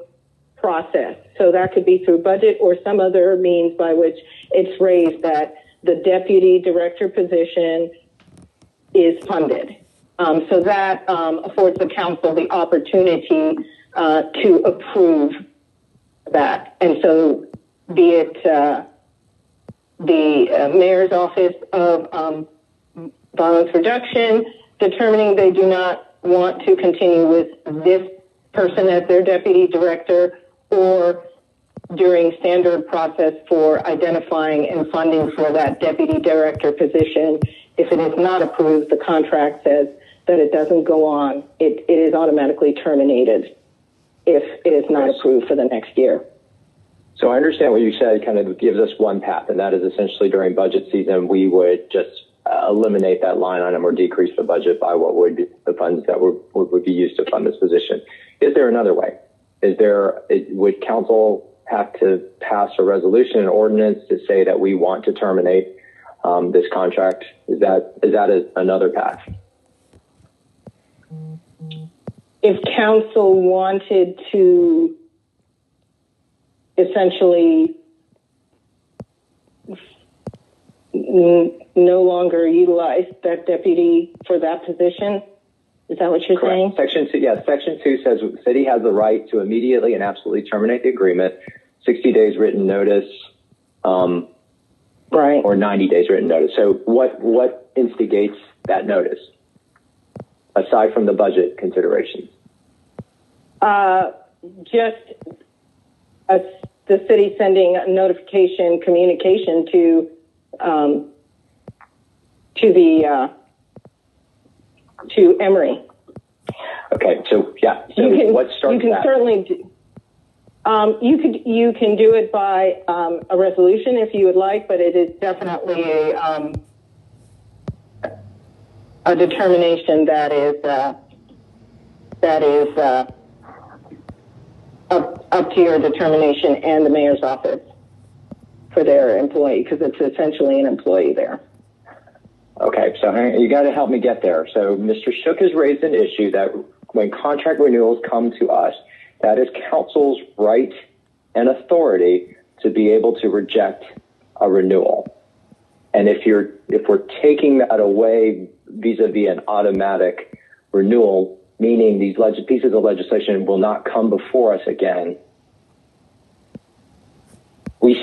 process. So that could be through budget or some other means by which it's raised that the deputy director position is funded. So that affords the council the opportunity to approve that. And so be it the mayor's office of violence reduction determining they do not want to continue with this person as their deputy director, or during standard process for identifying and funding for that deputy director position. If it is not approved, the contract says that it doesn't go on. It is automatically terminated if it is not approved for the next year. So I understand what you said kind of gives us one path, and that is essentially during budget season, we would just eliminate that line item or decrease the budget by what would be the funds that would be used to fund this position. Is there another way? Would council have to pass a resolution, an ordinance to say that we want to terminate this contract? Is that another path? If council wanted to essentially no longer utilize that deputy for that position, is that what you're saying? Section 2, yes. Section 2 says the city has the right to immediately and absolutely terminate the agreement, 60 days written notice, right, or 90 days written notice. So what instigates that notice, aside from the budget considerations? Just the city sending a notification, communication to Emory. Okay, so yeah, so what starts you can that? Certainly do. You can do it by a resolution if you would like, but it is definitely a determination that is up to your determination and the mayor's office for their employee, because it's essentially an employee there. Okay, so you got to help me get there. So Mr. Shook has raised an issue that when contract renewals come to us, that is council's right and authority to be able to reject a renewal. And if we're taking that away vis-a-vis an automatic renewal, meaning these pieces of legislation will not come before us again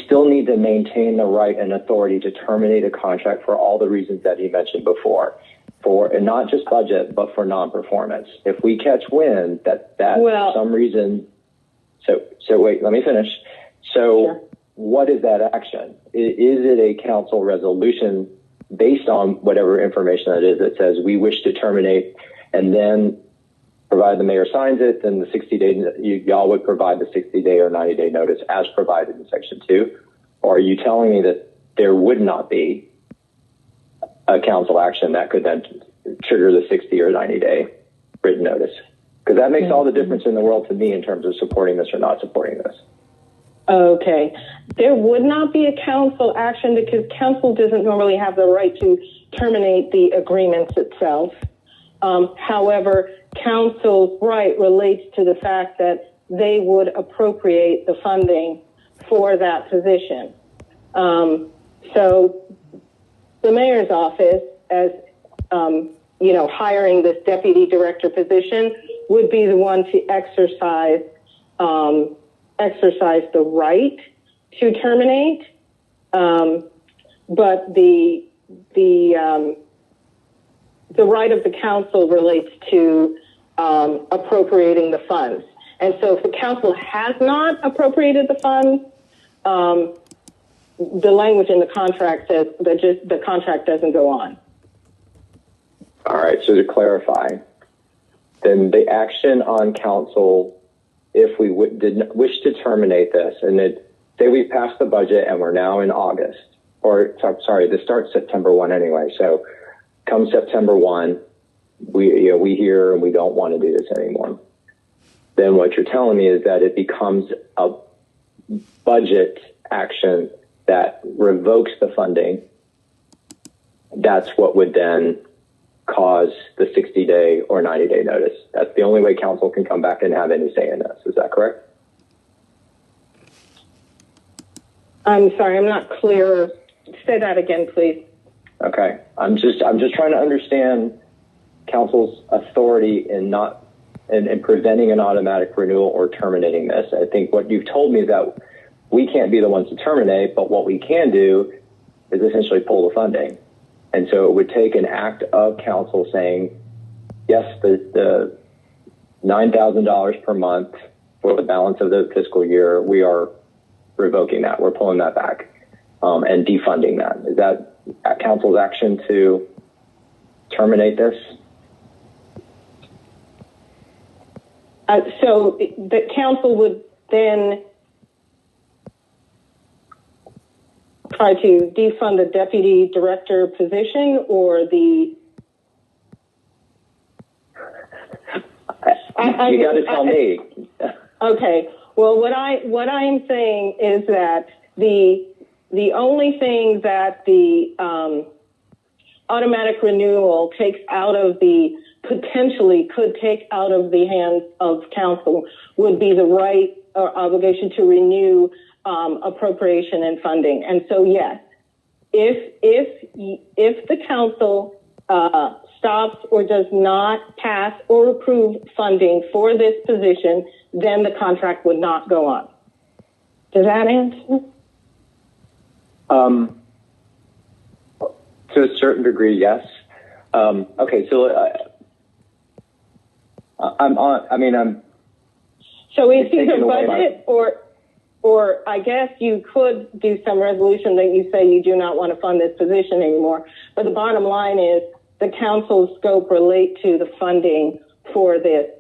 still need to maintain the right and authority to terminate a contract for all the reasons that he mentioned before, and not just budget, but for non-performance. If we catch wind that for some reason, so wait, let me finish. So sure. What is that action? Is it a council resolution based on whatever information that is that says we wish to terminate, and then provided the mayor signs it, then the 60-day, y'all would provide the 60-day or 90-day notice as provided in Section 2? Or are you telling me that there would not be a council action that could then trigger the 60 or 90-day written notice? Because that makes all the difference in the world to me in terms of supporting this or not supporting this. Okay. There would not be a council action because council doesn't normally have the right to terminate the agreements itself. However, council's right relates to the fact that they would appropriate the funding for that position. So the mayor's office, as hiring this deputy director position, would be the one to exercise the right to terminate, but the right of the council relates to appropriating the funds. And so if the council has not appropriated the funds, the language in the contract says that the contract doesn't go on. All right, so to clarify, then the action on council, if we did wish to terminate this, and say we passed the budget and we're now in August, or sorry, this starts September 1 anyway, so come September 1, we hear and we don't want to do this anymore. Then what you're telling me is that it becomes a budget action that revokes the funding. That's what would then cause the 60-day or 90-day notice. That's the only way council can come back and have any say in this. Is that correct? I'm sorry, I'm not clear. Say that again, please. Okay. I'm just trying to understand council's authority in preventing an automatic renewal or terminating this. I think what you've told me is that we can't be the ones to terminate, but what we can do is essentially pull the funding. And so it would take an act of council saying, yes, the $9,000 per month for the balance of the fiscal year, we are revoking that. We're pulling that back and defunding that. Is that council's action to terminate this? So the council would then try to defund the deputy director position, or the... You got to tell me. Okay. Well, what I'm saying is that the only thing that the automatic renewal takes out of potentially could take out of the hands of council would be the right or obligation to renew appropriation and funding. And so, yes, if the council stops or does not pass or approve funding for this position, then the contract would not go on. Does that answer? To a certain degree, yes. Okay, so So it's either budget or I guess you could do some resolution that you say you do not want to fund this position anymore. But the bottom line is the council's scope relate to the funding for this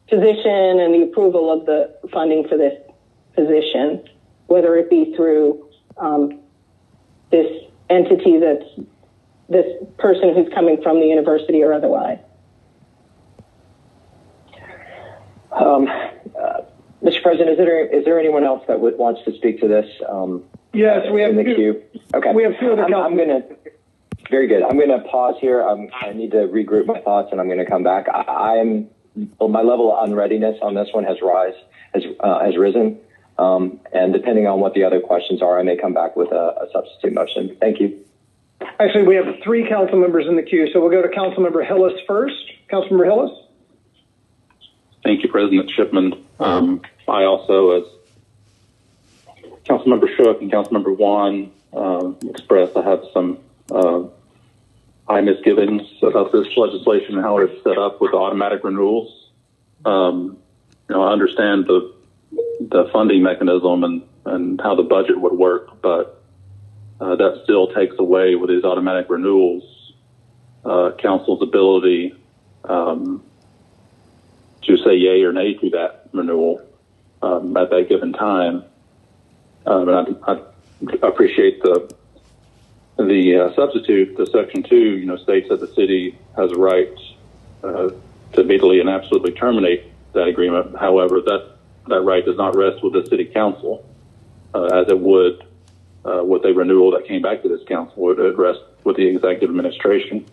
position and the approval of the funding for this position, whether it be through this entity that's this person who's coming from the university or otherwise. Mr. President, is there anyone else that wants to speak to this? Yes, we have in the queue. Okay, we have two other. Very good. I'm going to pause here. I need to regroup my thoughts, and I'm going to come back. My level of unreadiness on this one has risen, and depending on what the other questions are, I may come back with a substitute motion. Thank you. Actually, we have 3 council members in the queue, so we'll go to Councilmember Hillis first. Councilmember Hillis. Thank you, President Shipman. I also, as Councilmember Shook and Councilmember Juan expressed, I have some high misgivings about this legislation and how it's set up with automatic renewals. I understand the funding mechanism and how the budget would work, but that still takes away with these automatic renewals council's ability to say yay or nay to that renewal at that given time. And I appreciate the substitute, the section 2, states that the city has a right to immediately and absolutely terminate that agreement. However, that right does not rest with the city council, as it would with a renewal that came back to this council. It would rest with the executive administration.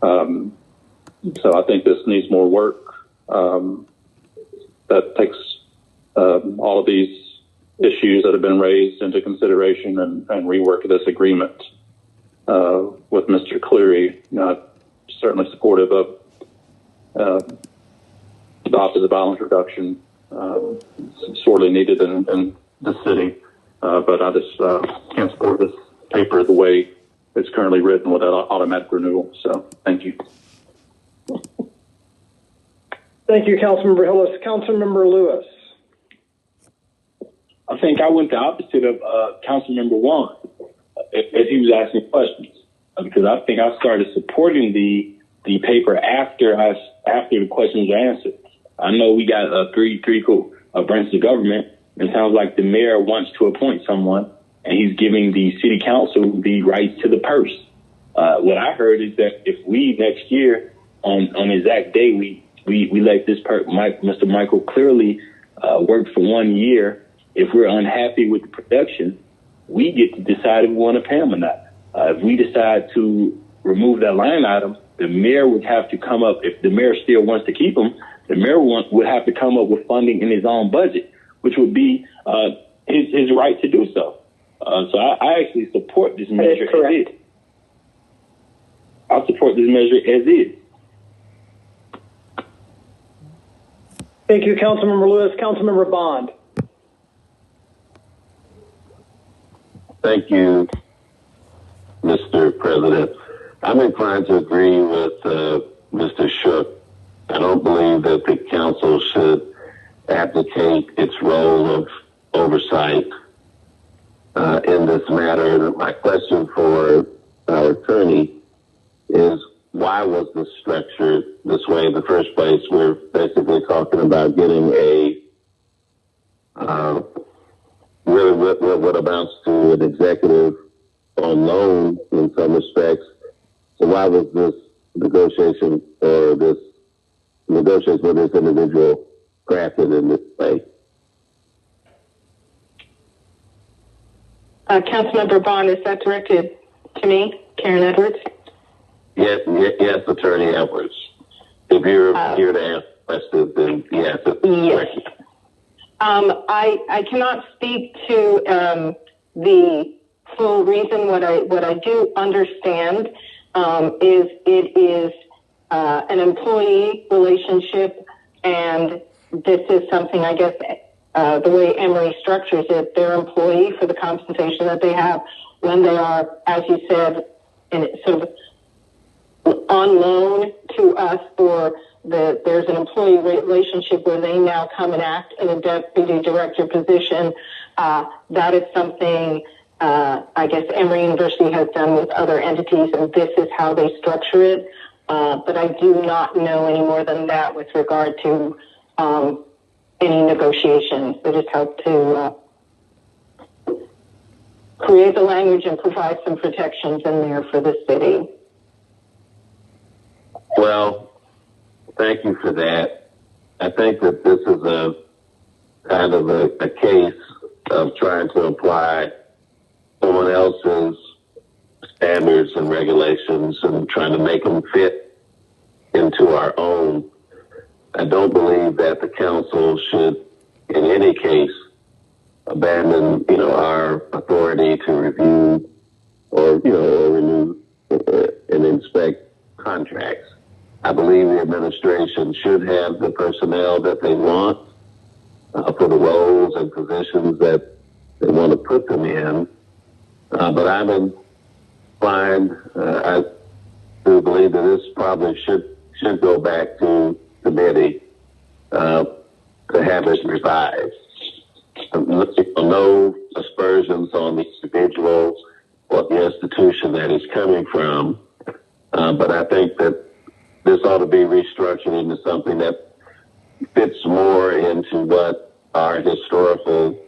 So I think this needs more work that takes all of these issues that have been raised into consideration and rework this agreement with Mr. Cleary. Certainly supportive of the Office of Violence Reduction, sorely needed in the city. But I just can't support this paper the way it's currently written without automatic renewal. So thank you. Thank you, Councilmember Hillis. Councilmember Lewis. I think I went the opposite of Councilmember Juan as he was asking questions, because I think I started supporting the paper after the questions were answered. I know we got three branches of government, and it sounds like the mayor wants to appoint someone, and he's giving the city council the rights to the purse. What I heard is that if we next year on exact day we let this Mr. Michael Cleary work for 1 year, if we're unhappy with the production, we get to decide if we want to pay him or not. If we decide to remove that line item, the mayor would have to come up. If the mayor still wants to keep him, the mayor would have to come up with funding in his own budget, which would be his right to do so. So I actually support this measure as is. I support this measure as is. Thank you, Councilmember Lewis. Councilmember Bond. Thank you, Mr. President. I'm inclined to agree with Mr. Shook. I don't believe that the council should abdicate its role of oversight in this matter. My question for our attorney is, why was this structured this way in the first place? We're basically talking about getting a really what amounts to an executive on loan in some respects. So why was this negotiation or this negotiation with this individual crafted in this way? Councilmember Bond, is that directed to me, Karen Edwards? Yes, Attorney Edwards. If you're here to answer questions, then yes. Yes. I cannot speak to the full reason. What I do understand is it is an employee relationship, and this is something, I guess, the way Emory structures it, they're employee for the compensation that they have when they are, as you said, in sort of on loan to us, or there's an employee relationship where they now come and act in a deputy director position. That is something I guess Emory University has done with other entities, and this is how they structure it. But I do not know any more than that with regard to any negotiations. They just help to create the language and provide some protections in there for the city. Well, thank you for that. I think that this is a kind of a case of trying to apply someone else's standards and regulations and trying to make them fit into our own. I don't believe that the council should, in any case, abandon, our authority to review or renew and inspect contracts. I believe the administration should have the personnel that they want for the roles and positions that they want to put them in. But I'm inclined, I do believe that this probably should go back to committee to have it revised. No aspersions on the individual or the institution that it's coming from, but I think that this ought to be restructured into something that fits more into what our historical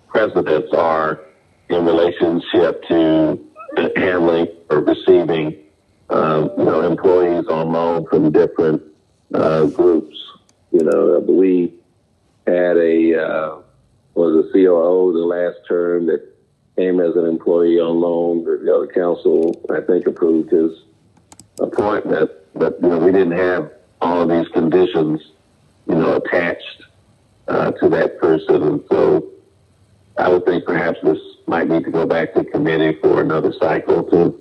precedents are in relationship to handling or receiving, employees on loan from different groups. We had a COO the last term that came as an employee on loan. The council, I think, approved his appointment, but we didn't have all of these conditions, attached to that person, and so I would think perhaps this might need to go back to committee for another cycle to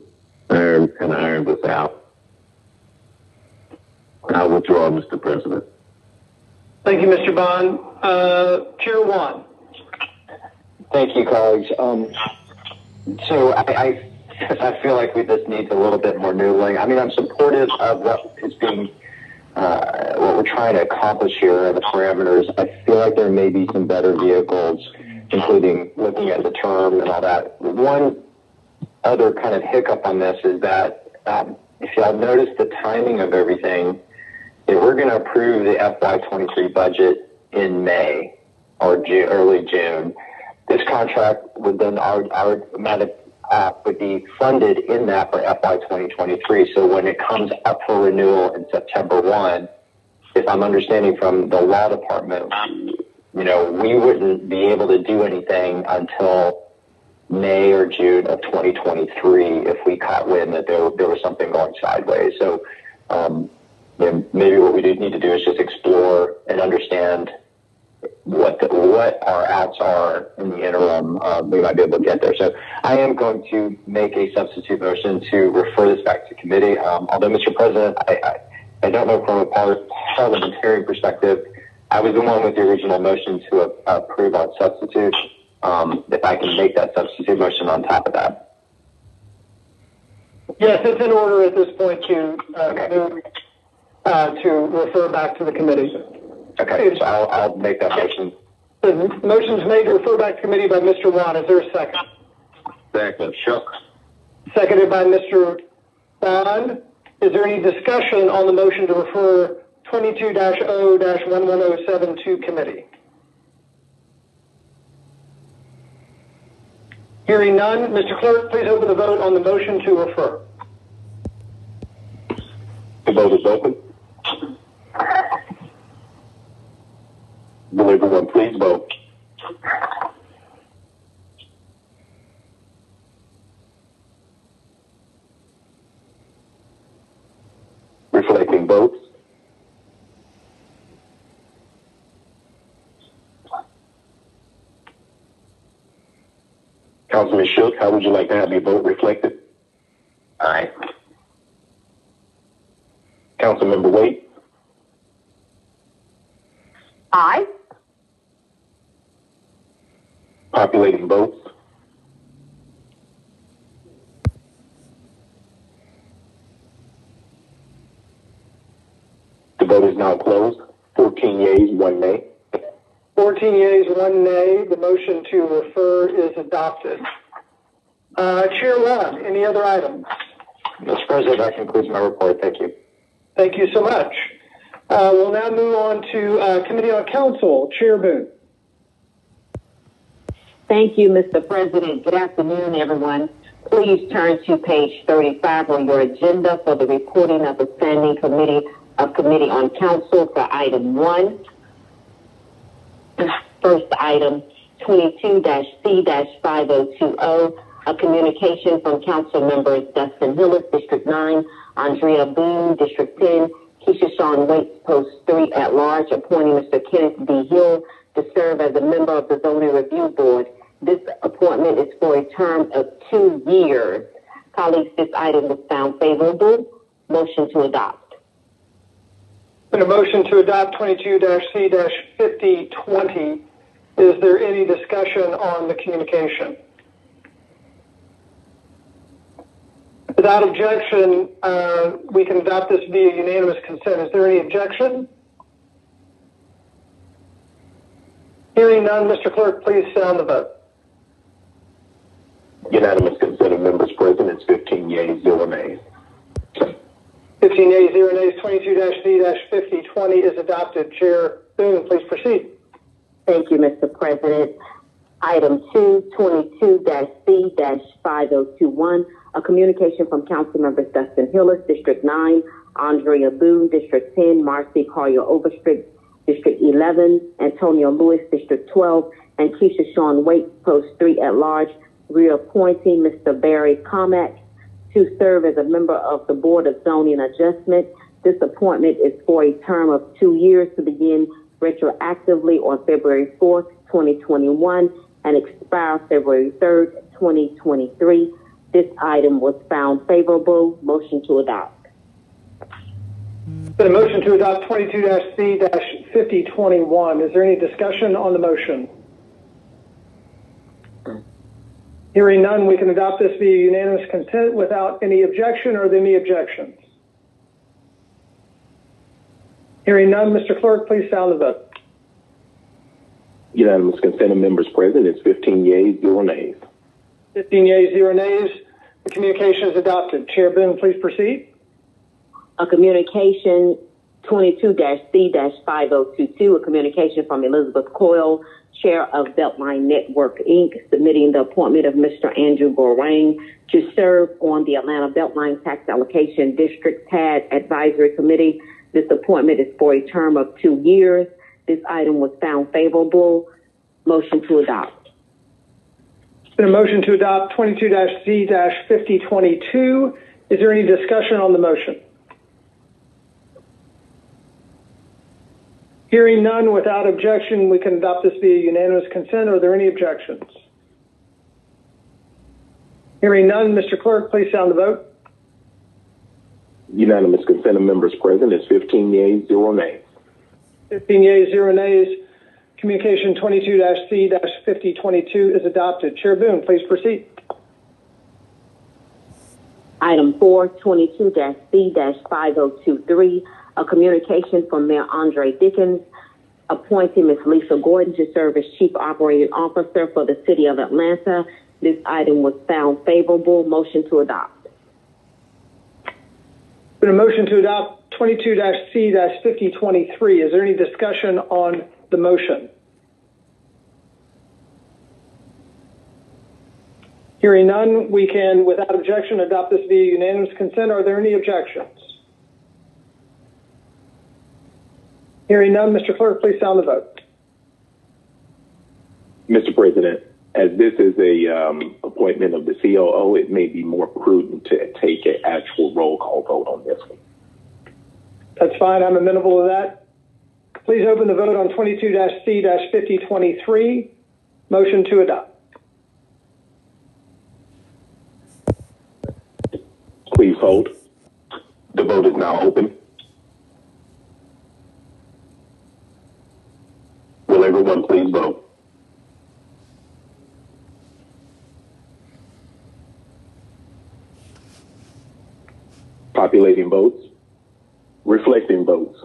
iron this out. I'll withdraw, Mr. President. Thank you, Mr. Bond. Chair Wan. Thank you, colleagues. So I feel like we just need a little bit more noodling. I mean, I'm supportive of what is being, what we're trying to accomplish here, the parameters. I feel like there may be some better vehicles, including looking at the term and all that. One other kind of hiccup on this is that if y'all notice the timing of everything, if we're going to approve the FY23 budget in May or early June, this contract would then would be funded in that for FY 2023. So when it comes up for renewal in September 1, if I'm understanding from the law department, we wouldn't be able to do anything until May or June of 2023 if we caught wind that there was something going sideways. So maybe what we do need to do is just explore and understand what our outs are in the interim. We might be able to get there. So I am going to make a substitute motion to refer this back to committee. Although, Mr. President, I don't know from a parliamentarian perspective, I was the one with the original motion to approve on substitute. If I can make that substitute motion on top of that. Yes, it's in order at this point to refer back to the committee. Okay, so I'll make that motion. The motion's made to refer back to committee by Mr. Wan. Is there a second? Second, Shook. Seconded by Mr. Bond. Is there any discussion on the motion to refer 22-0-11072 to committee? Hearing none, Mr. Clerk, please open the vote on the motion to refer. The vote is open. Will everyone please vote? Reflecting votes. Councilman Shook, how would you like to have your vote reflected? Aye. Councilmember Waite? Aye. Populating votes. The vote is now closed. 14 yeas, 1 nay. 14 yeas, 1 nay. The motion to refer is adopted. Chair Wan, any other items? Mr. President, that concludes my report. Thank you. Thank you so much. We'll now move on to Committee on Council. Chair Boone. Thank you, Mr. President. Good afternoon, everyone. Please turn to page 35 on your agenda for the reporting of the Standing Committee on Council for item 1. First item, 22-C-5020, a communication from Council members Dustin Hillis, District 9, Andrea Boone, District 10, Keisha Shawn Waits, Post 3 at large, appointing Mr. Kenneth B. Hill to serve as a member of the Zoning Review Board. This appointment is for a term of 2 years. Colleagues, this item was found favorable. Motion to adopt. And a motion to adopt 22-C-5020 Is there any discussion on the communication? Without objection, we can adopt this via unanimous consent. Is there any objection? Hearing none, Mr. Clerk, please sound the vote. Unanimous consent of members present is 15 yeas, 0 nays. 15 yeas, 0 nays, 22-D-5020 is adopted. Chair Boone, please proceed. Thank you, Mr. President. Item 2, 22-C-5021, a communication from Council members Dustin Hillis, District 9, Andrea Boone, District 10, Marcy Collier Overstreet, District 11, Antonio Lewis, District 12, and Keisha Sean Waite, Post 3 at large, reappointing Mr. Barry Comack to serve as a member of the Board of Zoning Adjustment. This appointment is for a term of 2 years to begin retroactively on February 4th, 2021 and expire February 3rd, 2023. This item was found favorable. Motion to adopt. Been a motion to adopt 22-C-5021. Is there any discussion on the motion? Hearing none, we can adopt this via unanimous consent without any objection. Are there any objections? Hearing none, Mr. Clerk, please sound the vote. Unanimous consent of members present is 15 yeas, 0 nays. 15 yeas, 0 nays. The communication is adopted. Chair Boone, please proceed. A communication 22-C-5022, a communication from Elizabeth Coyle, Chair of Beltline Network, Inc., submitting the appointment of Mr. Andrew Gorang to serve on the Atlanta Beltline Tax Allocation District TAD Advisory Committee. This appointment is for a term of 2 years. This item was found favorable. Motion to adopt. It's been a motion to adopt 22-C-5022. Is there any discussion on the motion? Hearing none, without objection, we can adopt this via unanimous consent. Are there any objections? Hearing none, Mr. Clerk, please sound the vote. Unanimous consent of members present is 15 yeas, 0 nays. 15 yeas, 0 nays. Communication 22-C-5022 is adopted. Chair Boone, please proceed. Item 4, 22-C-5023, a communication from Mayor Andre Dickens, appointing Ms. Lisa Gordon to serve as Chief Operating Officer for the City of Atlanta. This item was found favorable. Motion to adopt. Been a motion to adopt 22-C-5023. Is there any discussion on the motion? Hearing none, we can, without objection, adopt this via unanimous consent. Are there any objections? Hearing none, Mr. Clerk, please sound the vote. Mr. President, as this is a appointment of the COO, it may be more prudent to take an actual roll call vote on this one. That's fine. I'm amenable to that. Please open the vote on 22-C-5023. Motion to adopt. Please hold. The vote is now open. Will everyone please vote? Populating votes. Reflecting votes.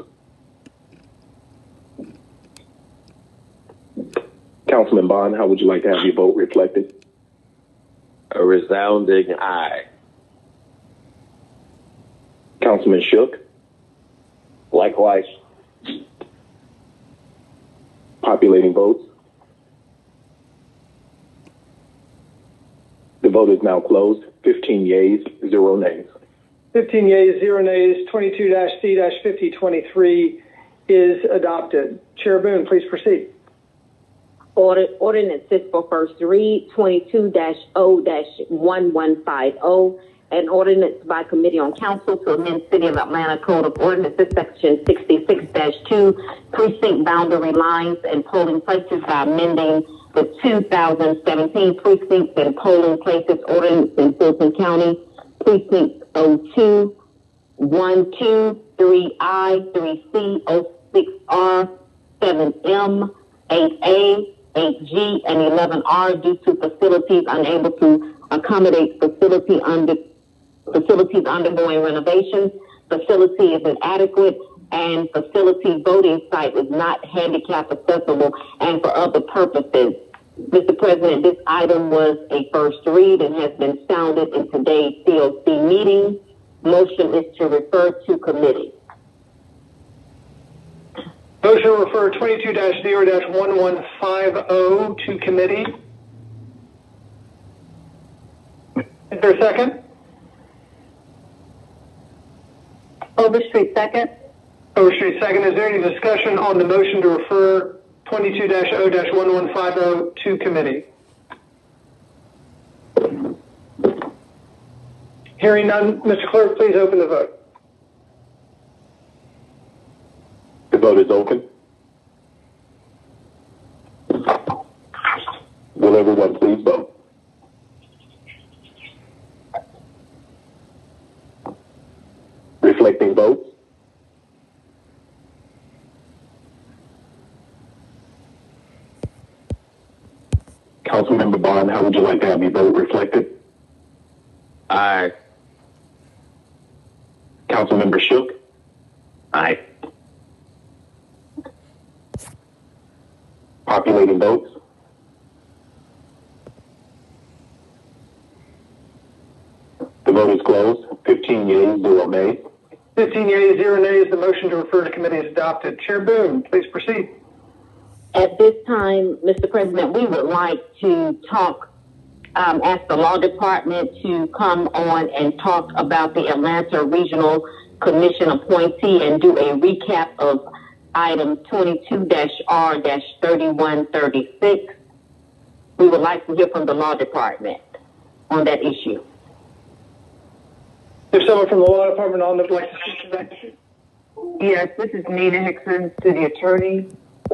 Councilman Bond, how would you like to have your vote reflected? A resounding aye. Councilman Shook? Likewise. Populating votes. The vote is now closed. 15 yeas, 0 nays. 15 yeas, 0 nays. 22-C-5023 is adopted. Chair Boone, please proceed. Ordinance for first read, 22-O-1150, an ordinance by Committee on Council to amend City of Atlanta Code of Ordinances, Section 66-2, precinct boundary lines and polling places by amending the 2017 Precincts and Polling Places Ordinance in Fulton County, Precincts 02, 1, 2, 3I, 3C, 06R, 7M, 8A, 8G and 11R due to facilities unable to accommodate facilities undergoing renovations, facility is inadequate, and facility voting site is not handicap accessible, and for other purposes. Mr. President, this item was a first read and has been sounded in today's COC meeting. Motion is to refer to committee. Motion to refer 22-0-1150 to committee. Is there a second? Overstreet, second. Overstreet, second. Is there any discussion on the motion to refer 22-0-1150 to committee? Hearing none, Mr. Clerk, please open the vote. The vote is open. Will everyone please vote? Reflecting votes. Councilmember Bond, how would you like to have your vote reflected? Aye. Councilmember Shook? Aye. Populating votes. The vote is closed. 15 yeas, 0 nays. 15 yeas, 0 nays. The motion to refer to committee is adopted. Chair Boone, please proceed. At this time, Mr. President, we would like to ask the Law Department to come on and talk about the Atlanta Regional Commission appointee and do a recap of item 22-R-3136. We would like to hear from the Law Department on that issue. There's someone from the Law Department on that would like to speak to that issue. Yes, this is Nina Hickson, City Attorney.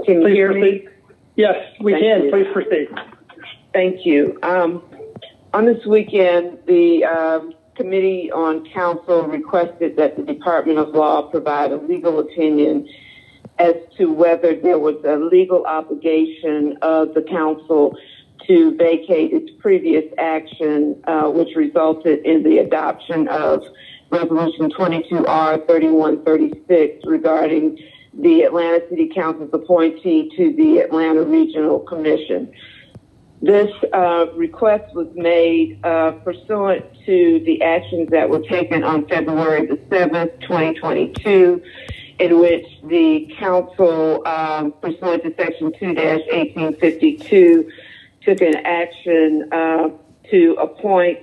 Can you hear me? Yes, we can. Please proceed. Thank you. On this weekend, the Committee on Counsel requested that the Department of Law provide a legal opinion as to whether there was a legal obligation of the council to vacate its previous action, which resulted in the adoption of Resolution 22-R-3136 regarding the Atlanta City Council's appointee to the Atlanta Regional Commission. This request was made pursuant to the actions that were taken on February the 7th, 2022, in which the council, pursuant to Section 2-1852, took an action to appoint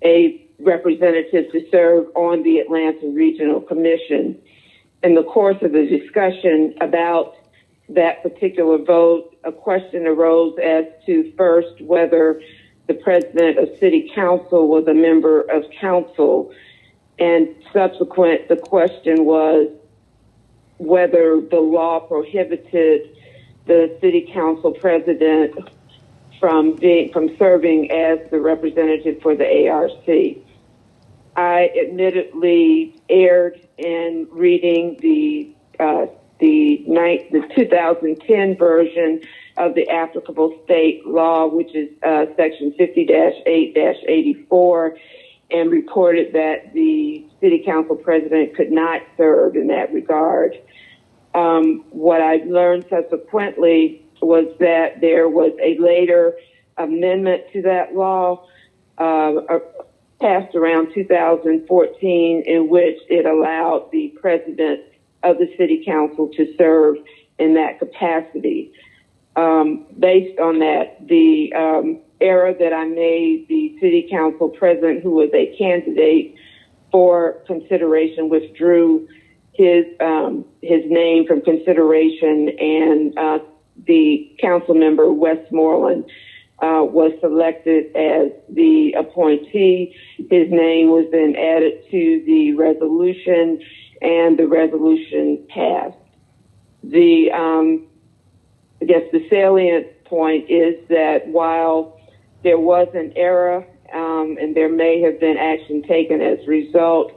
a representative to serve on the Atlanta Regional Commission. In the course of the discussion about that particular vote, a question arose as to first whether the president of city council was a member of council, and subsequent the question was whether the law prohibited the city council president from serving as the representative for the ARC. I admittedly erred in reading the 2010 version of the applicable state law, which is Section 50-8-84, and reported that the city council president could not serve in that regard. What I learned subsequently was that there was a later amendment to that law passed around 2014, in which it allowed the president of the city council to serve in that capacity. Based on that, the error that I made, the city council president, who was a candidate for consideration, withdrew his name from consideration, and the council member Westmoreland was selected as the appointee. His name was then added to the resolution, and the resolution passed. I guess the salient point is that while there was an error, and there may have been action taken as a result,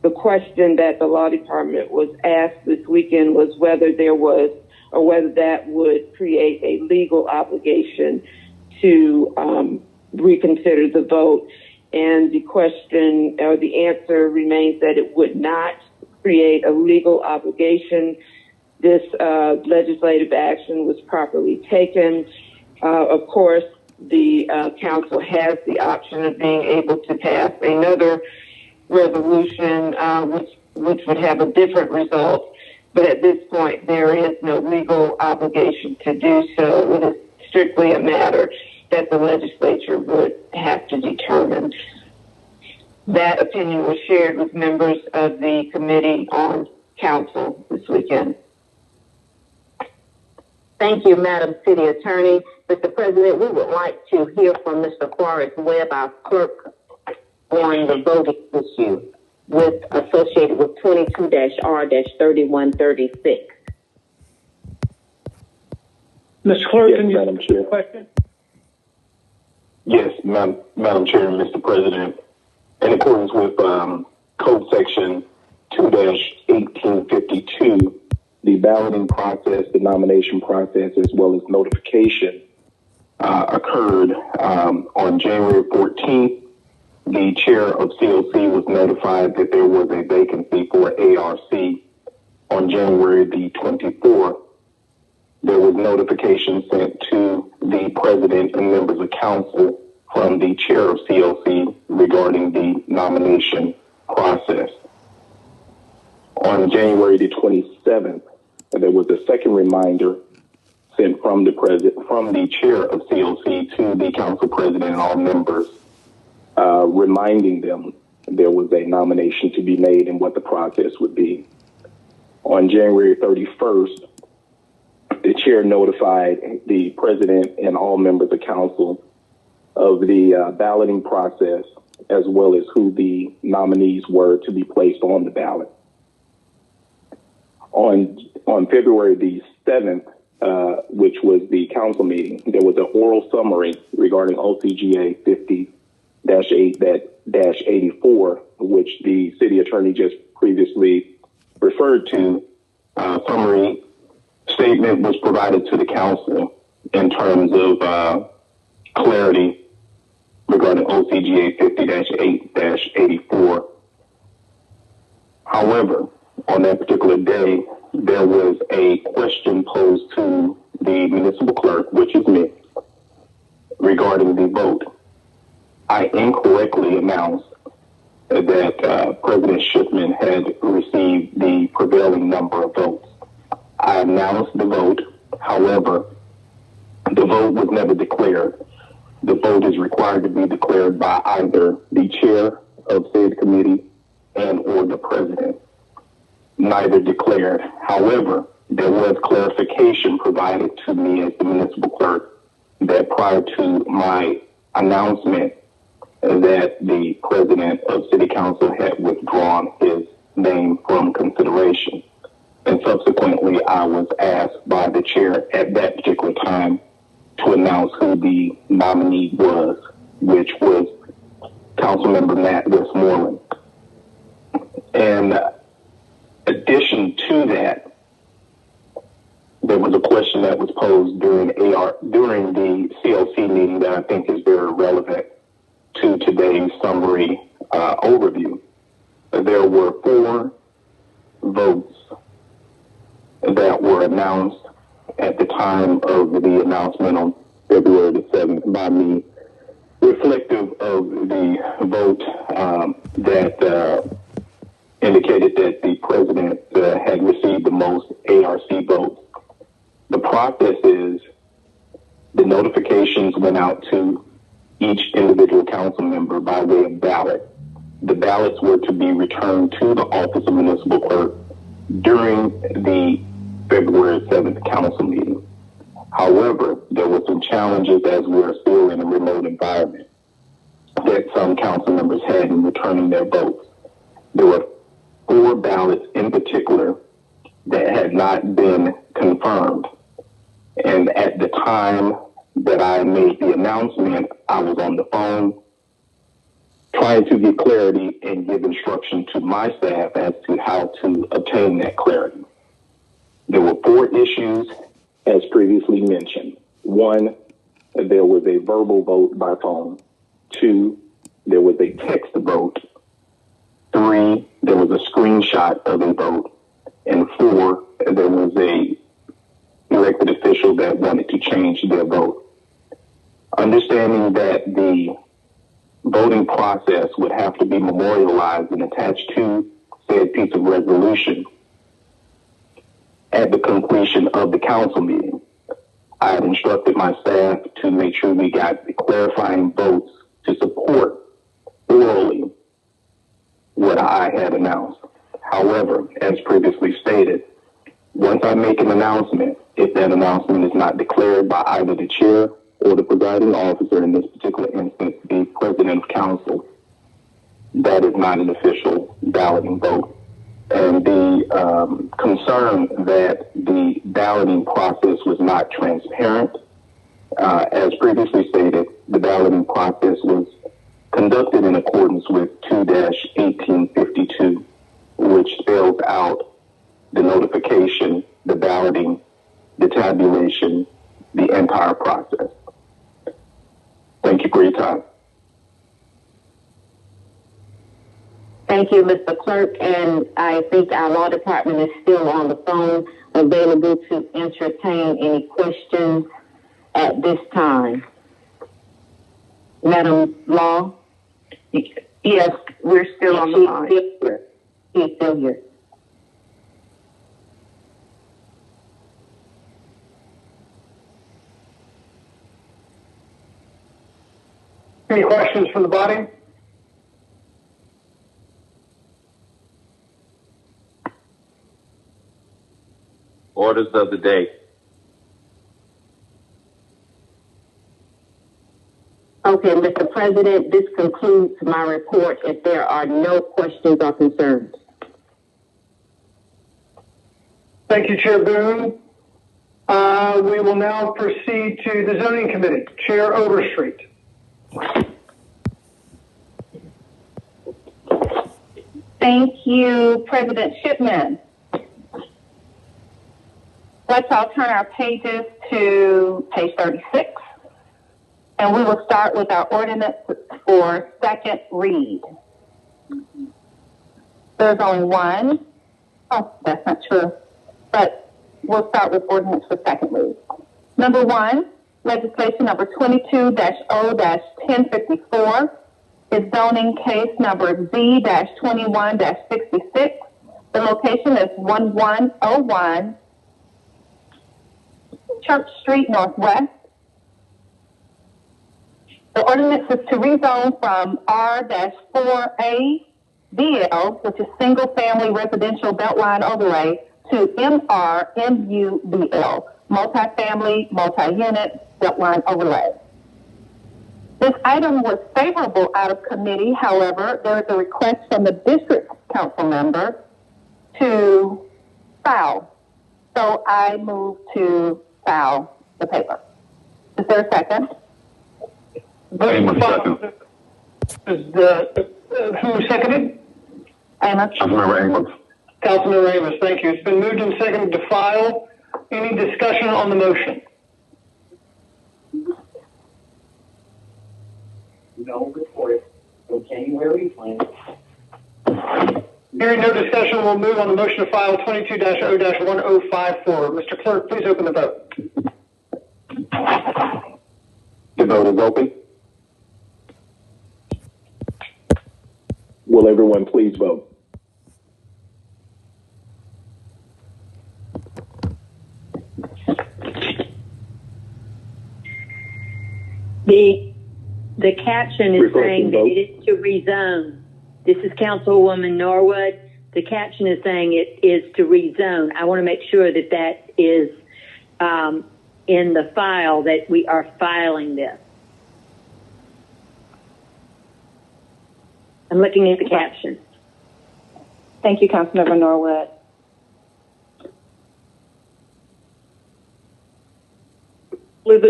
the question that the law department was asked this weekend was whether there was or whether that would create a legal obligation to reconsider the vote. And the question or the answer remains that it would not create a legal obligation. This legislative action was properly taken. Of course, the council has the option of being able to pass another resolution, which would have a different result. But at this point, there is no legal obligation to do so. It is strictly a matter that the legislature would have to determine. That opinion was shared with members of the Committee on Council this weekend. Thank you, Madam City Attorney. Mr. President, we would like to hear from Mr. Forrest Webb, our clerk, on the voting issue associated with 22-R-3136. Mr. Clerk, yes, can you Madam Chair. Question? Yes, Madam Chair and Mr. President. In accordance with Code Section 2-1852, the balloting process, the nomination process, as well as notification occurred on January 14th. The chair of COC was notified that there was a vacancy for ARC on January the 24th. There was notification sent to the president and members of council from the chair of COC regarding the nomination process. On January the 27th, there was a second reminder sent from the chair of COC to the council president and all members, reminding them there was a nomination to be made and what the process would be. On January 31st, the chair notified the president and all members of council of the balloting process, as well as who the nominees were to be placed on the ballot. On February the 7th, which was the council meeting, there was an oral summary regarding OCGA 50-8-84, which the city attorney just previously referred to. Summary statement was provided to the council in terms of clarity regarding OCGA 50-8-84. However, on that particular day, there was a question posed to the municipal clerk, which is me, regarding the vote. I incorrectly announced that President Shipman had received the prevailing number of votes. I announced the vote. However, the vote was never declared. The vote is required to be declared by either the chair of said committee and or the president. Neither declared. However, there was clarification provided to me as the municipal clerk that prior to my announcement that the president of city council had withdrawn his name from consideration. And subsequently, I was asked by the chair at that particular time to announce who the nominee was, which was Councilmember Matt Westmoreland. In addition to that, there was a question that was posed during the CLC meeting that I think is very relevant to today's summary overview. There were 4 votes that were announced at the time of the announcement on February the 7th by me, reflective of the vote that indicated that the president had received the most ARC votes. The process is the notifications went out to each individual council member by way of ballot. The ballots were to be returned to the Office of Municipal Clerk during the February 7th council meeting. However, there were some challenges as we are still in a remote environment that some council members had in returning their votes. There were 4 ballots in particular that had not been confirmed. And at the time that I made the announcement, I was on the phone trying to get clarity and give instruction to my staff as to how to obtain that clarity. There were 4 issues as previously mentioned. 1, there was a verbal vote by phone. 2, there was a text vote. 3, there was a screenshot of a vote. And 4, there was a elected official that wanted to change their vote. Understanding that the voting process would have to be memorialized and attached to said piece of resolution at the completion of the council meeting, I had instructed my staff to make sure we got the clarifying votes to support orally what I had announced. However, as previously stated, once I make an announcement, if that announcement is not declared by either the chair or the presiding officer, in this particular instance, the president of council, that is not an official balloting vote. And the concern that the balloting process was not transparent, as previously stated, the balloting process was conducted in accordance with 2-1852, which spells out the notification, the balloting, the tabulation, the entire process. Thank you for your time. Thank you, Mr. Clerk, and I think our law department is still on the phone, available to entertain any questions at this time. Madam Law? Yes, we're still on the line. She's still here. Any questions from the body? Orders of the day. Okay, Mr. President, this concludes my report if there are no questions or concerns. Thank you, Chair Boone. We will now proceed to the Zoning Committee. Chair Overstreet. Thank you, President Shipman. Let's all turn our pages to page 36, and we will start with our ordinance for second read. There's only one. Oh, that's not true. But we'll start with ordinance for second read. Number 1, legislation number 22-0-1054 is zoning case number Z-21-66. The location is 1101 Church Street Northwest. The ordinance is to rezone from R-4A BL, which is single family residential beltline overlay, to MRMUBL, multifamily, multi-unit beltline overlay. This item was favorable out of committee. However, there is a request from the district council member to file. So I move to file the paper. Is there a second? Who seconded? Amos. Councilmember Amos. Councilmember Amos, thank you. It's been moved and seconded to file. Any discussion on the motion? No report for January plan. Hearing no discussion, we'll move on the motion to file 22-0-1054. Mr. Clerk, please open the vote. The vote is open. Will everyone please vote? The caption is saying that it is to rezone. This is Councilwoman Norwood. The caption is saying it is to rezone. I want to make sure that that is in the file, that we are filing this. I'm looking at the caption. Thank you, Councilmember Norwood. Leave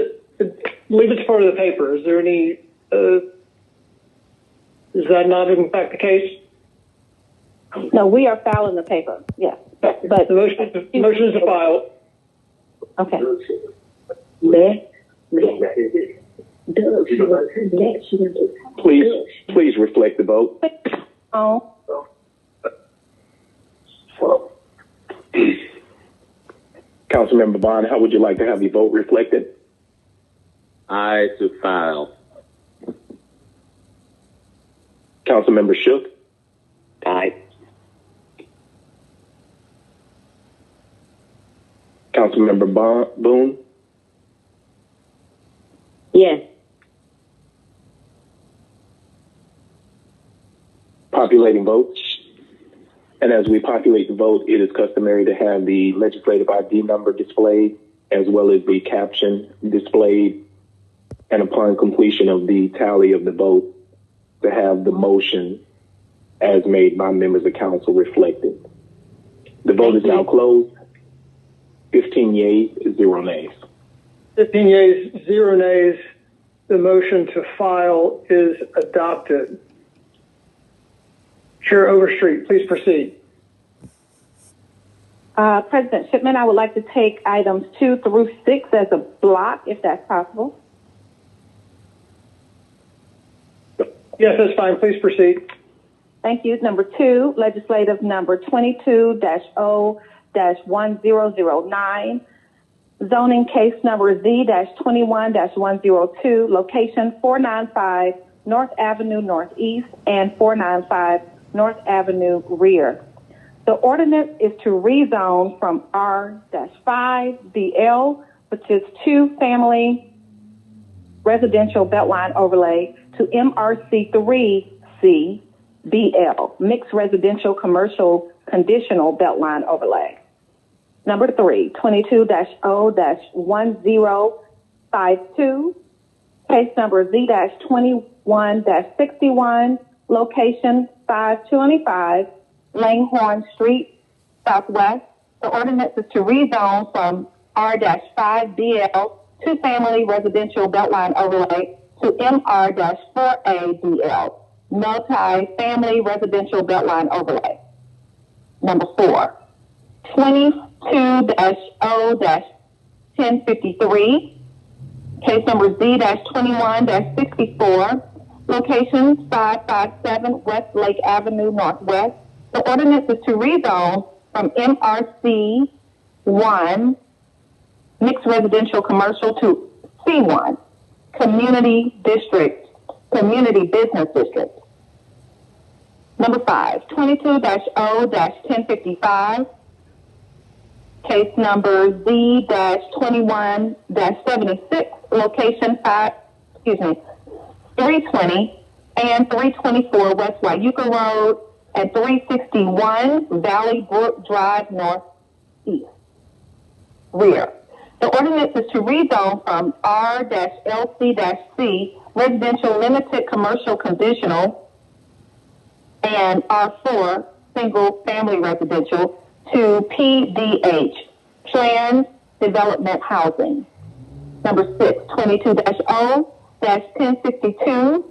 it's part of the paper. Is there any, is that not in fact the case? No, we are filing the paper, yes. But the motion is to file. Okay. Please reflect the vote. Oh. Councilmember Bond, how would you like to have your vote reflected? Aye to file. Councilmember Shook? Aye. Councilmember Boone? Yes. Populating votes. And as we populate the vote, it is customary to have the legislative ID number displayed, as well as the caption displayed, and upon completion of the tally of the vote, to have the motion as made by members of council reflected. The vote is now closed. 15 yeas, 0 nays. 15 yeas, 0 nays. The motion to file is adopted. Chair Overstreet, please proceed. President Shipman, I would like to take items 2 through 6 as a block, if that's possible. Yes, that's fine. Please proceed. Thank you. Number 2, legislative number 22-0-1009, zoning case number Z-21-102, location 495 North Avenue Northeast and 495 North Avenue Rear. The ordinance is to rezone from R-5BL, which is 2-family residential beltline overlay, to MRC3C BL, mixed residential commercial conditional beltline overlay. Number 3, 22-0-1052, case number Z-21-61, location 525 Langhorne Street, Southwest. The ordinance is to rezone from R-5BL, 2-family residential beltline overlay, to MR-4ABL, multi-family residential beltline overlay. Number 4, 22-0-1053, case number Z-21-64, location 557 Westlake Avenue Northwest. The ordinance is to rezone from MRC1, mixed residential commercial, to C1, community business district. Number 5, 22-0-1055, case number Z-21-76, location 320 and 324 West Wyuka Road and 361 Valley Brook Drive Northeast. Rear. The ordinance is to rezone from R-LC-C, residential limited commercial conditional, and R4, single family residential, to PDH, planned development housing. Number 6, 22-0-1062,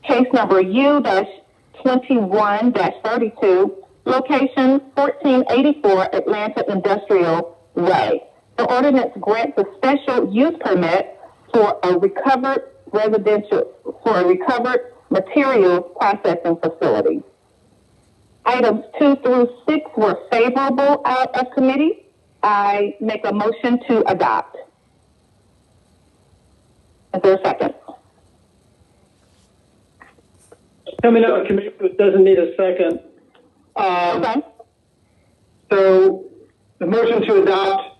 case number U-21-32, location 1484 Atlanta Industrial Way. The ordinance grants a special use permit for a recovered materials processing facility. Items 2 through 6 were favorable out of committee. I make a motion to adopt. Is there a second? Coming out of committee, it doesn't need a second. Okay. So the motion to adopt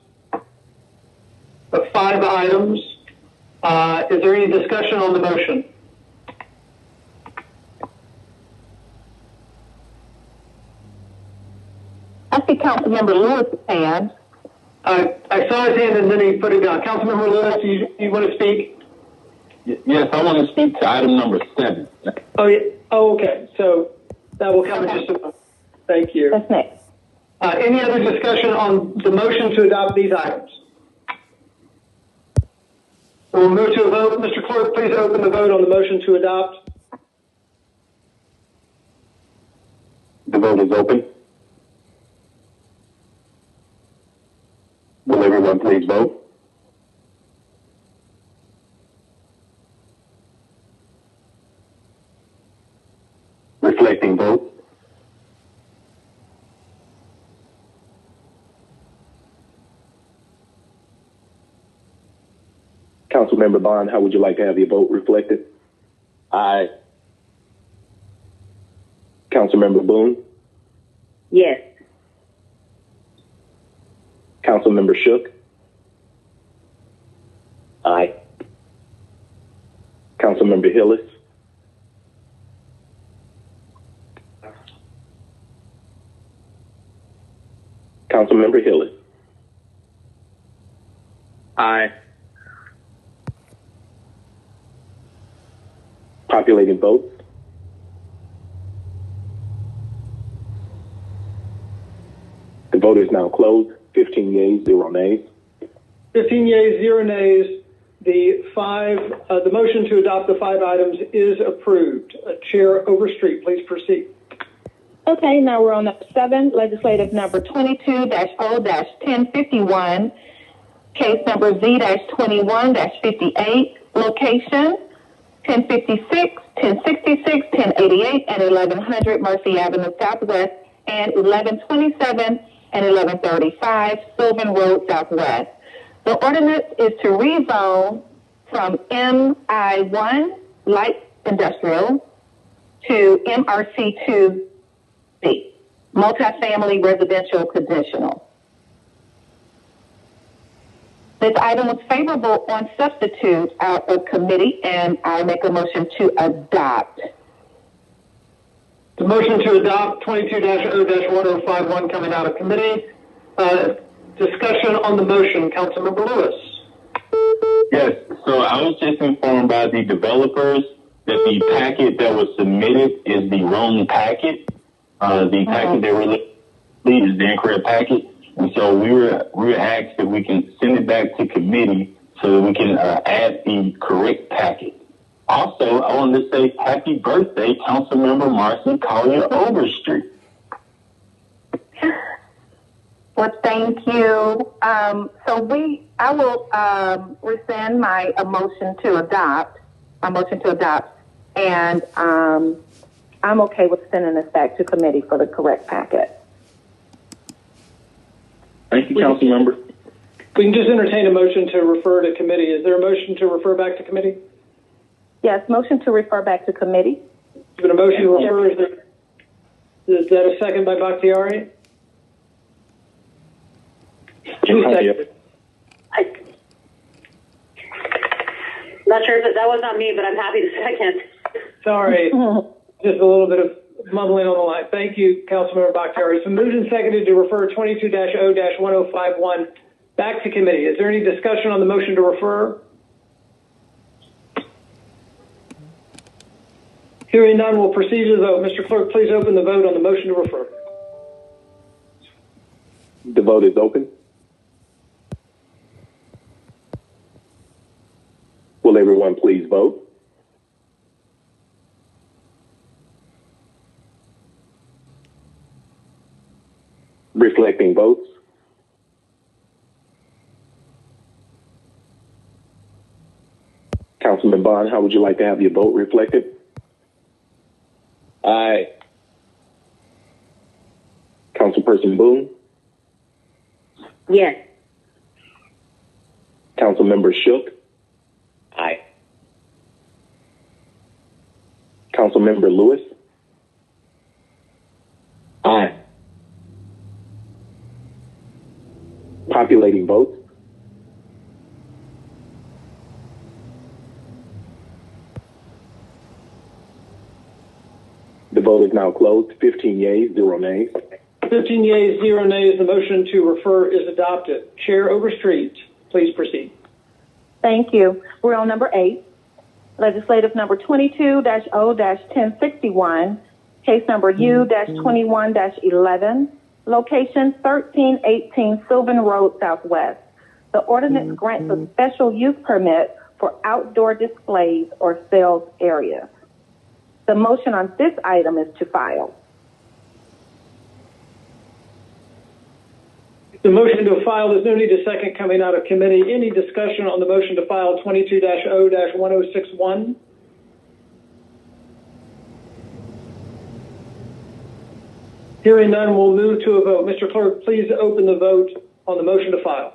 the 5 items. Is there any discussion on the motion? I see Councilmember Lewis' hand. I saw his hand and then he put it down. Councilmember Lewis, you want to speak? Yes, I want to speak to item number 7. Oh, yeah. Oh, okay. So that will come in just a moment. Thank you. That's next. Any other discussion on the motion to adopt these items? So we'll move to a vote. Mr. Clerk, please open the vote on the motion to adopt. The vote is open. Will everyone everyone please vote? Reflecting votes. Councilmember Bond, how would you like to have your vote reflected? Aye. Councilmember Boone? Yes. Councilmember Shook? Aye. Councilmember Hillis? Councilmember Hillis? Aye. Populating votes? The vote is now closed. 15 yeas, 0 nays. 15 yeas, 0 nays. The motion to adopt the 5 items is approved. Chair Overstreet, please proceed. Okay, now we're on number 7, legislative number 22-0-1051, case number Z-21-58, location 1056, 1066, 1088, and 1100 Murphy Avenue Southwest, and 1127 and 1135 Sylvan Road Southwest. The ordinance is to rezone from MI1 light industrial to MRC2B, multifamily residential conditional. This item was favorable on substitute out of committee, and I make a motion to adopt. The motion to adopt 22-0-1051 coming out of committee. Discussion on the motion, Councilmember Lewis. Yes, so I was just informed by the developers that the packet that was submitted is the wrong packet. The packet they released is the incorrect packet. And so we were asked that we can send it back to committee so that we can add the correct packet. Also, I wanted to say happy birthday, Councilmember Marcy Collier Overstreet. Well, thank you. I will rescind my motion to adopt, and I'm okay with sending this back to committee for the correct packet. Thank you, Councilmember. We can just entertain a motion to refer to committee. Is there a motion to refer back to committee? Yes, motion to refer back to committee. Is there a motion to refer? Is that a second by Bakhtiari? Not sure if that was on me, but I'm happy to second. Sorry, just a little bit of mumbling on the line. Thank you, Councilmember Bakhtiari. So moved and seconded to refer 22-0-1051 back to committee. Is there any discussion on the motion to refer? Hearing none, we'll proceed to the vote. Mr. Clerk, please open the vote on the motion to refer. The vote is open. Will everyone please vote? Reflecting votes. Councilman Bond, how would you like to have your vote reflected? Aye. Councilperson Boone? Yes. Councilmember Shook? Aye. Councilmember Lewis? Aye. Populating votes. The vote is now closed. 15 yeas, 0 nays. 15 yeas, 0 nays. The motion to refer is adopted. Chair Overstreet, please proceed. Thank you. We're on number 8, legislative number 22-0-1061, case number U-21-11, location 1318 Sylvan Road Southwest. The ordinance grants a special use permit for outdoor displays or sales areas. The motion on this item is to file. The motion to file, there's no need to second coming out of committee. Any discussion on the motion to file 22-0-1061? Hearing none, we'll move to a vote. Mr. Clerk, please open the vote on the motion to file.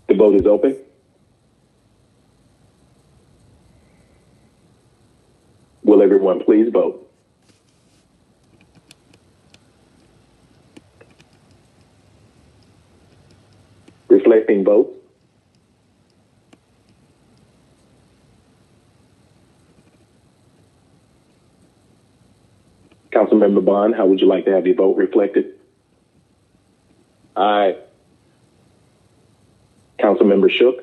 The vote is open. Will everyone please vote? Reflecting votes. Councilmember Bond, how would you like to have your vote reflected? Aye. Councilmember Shook?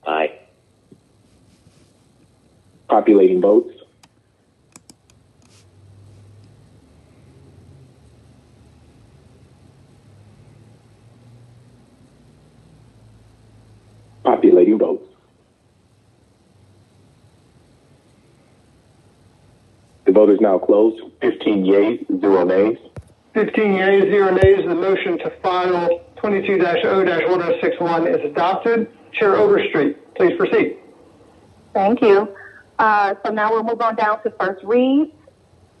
Aye. Populating votes. Populating votes. The vote is now closed. 15 yeas, 0 nays. 15 yeas, 0 nays. The motion to file 22-0-1061 is adopted. Chair Overstreet, please proceed. Thank you. So now we'll move on down to first reads.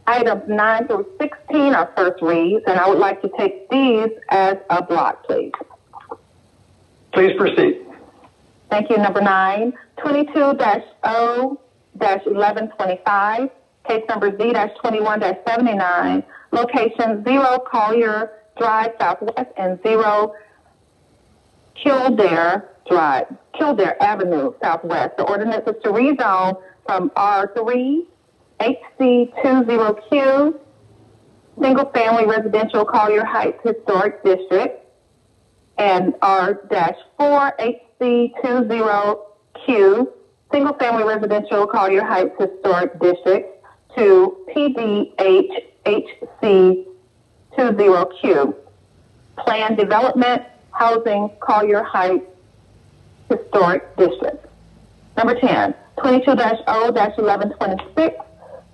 Items 9 through 16 are first reads, and I would like to take these as a block, please. Please proceed. Thank you. Number 9, 22-0-1125, case number Z-21-79, location 0 Collier Drive Southwest and 0 Kildare Avenue Southwest. The ordinance is to rezone from R3 HC20Q single family residential Collier Heights Historic District and R-4 HC20Q single family residential Collier Heights Historic District to PDH HC20Q Planned Development Housing Collier Heights Historic District. Number 10, 22-0-1126,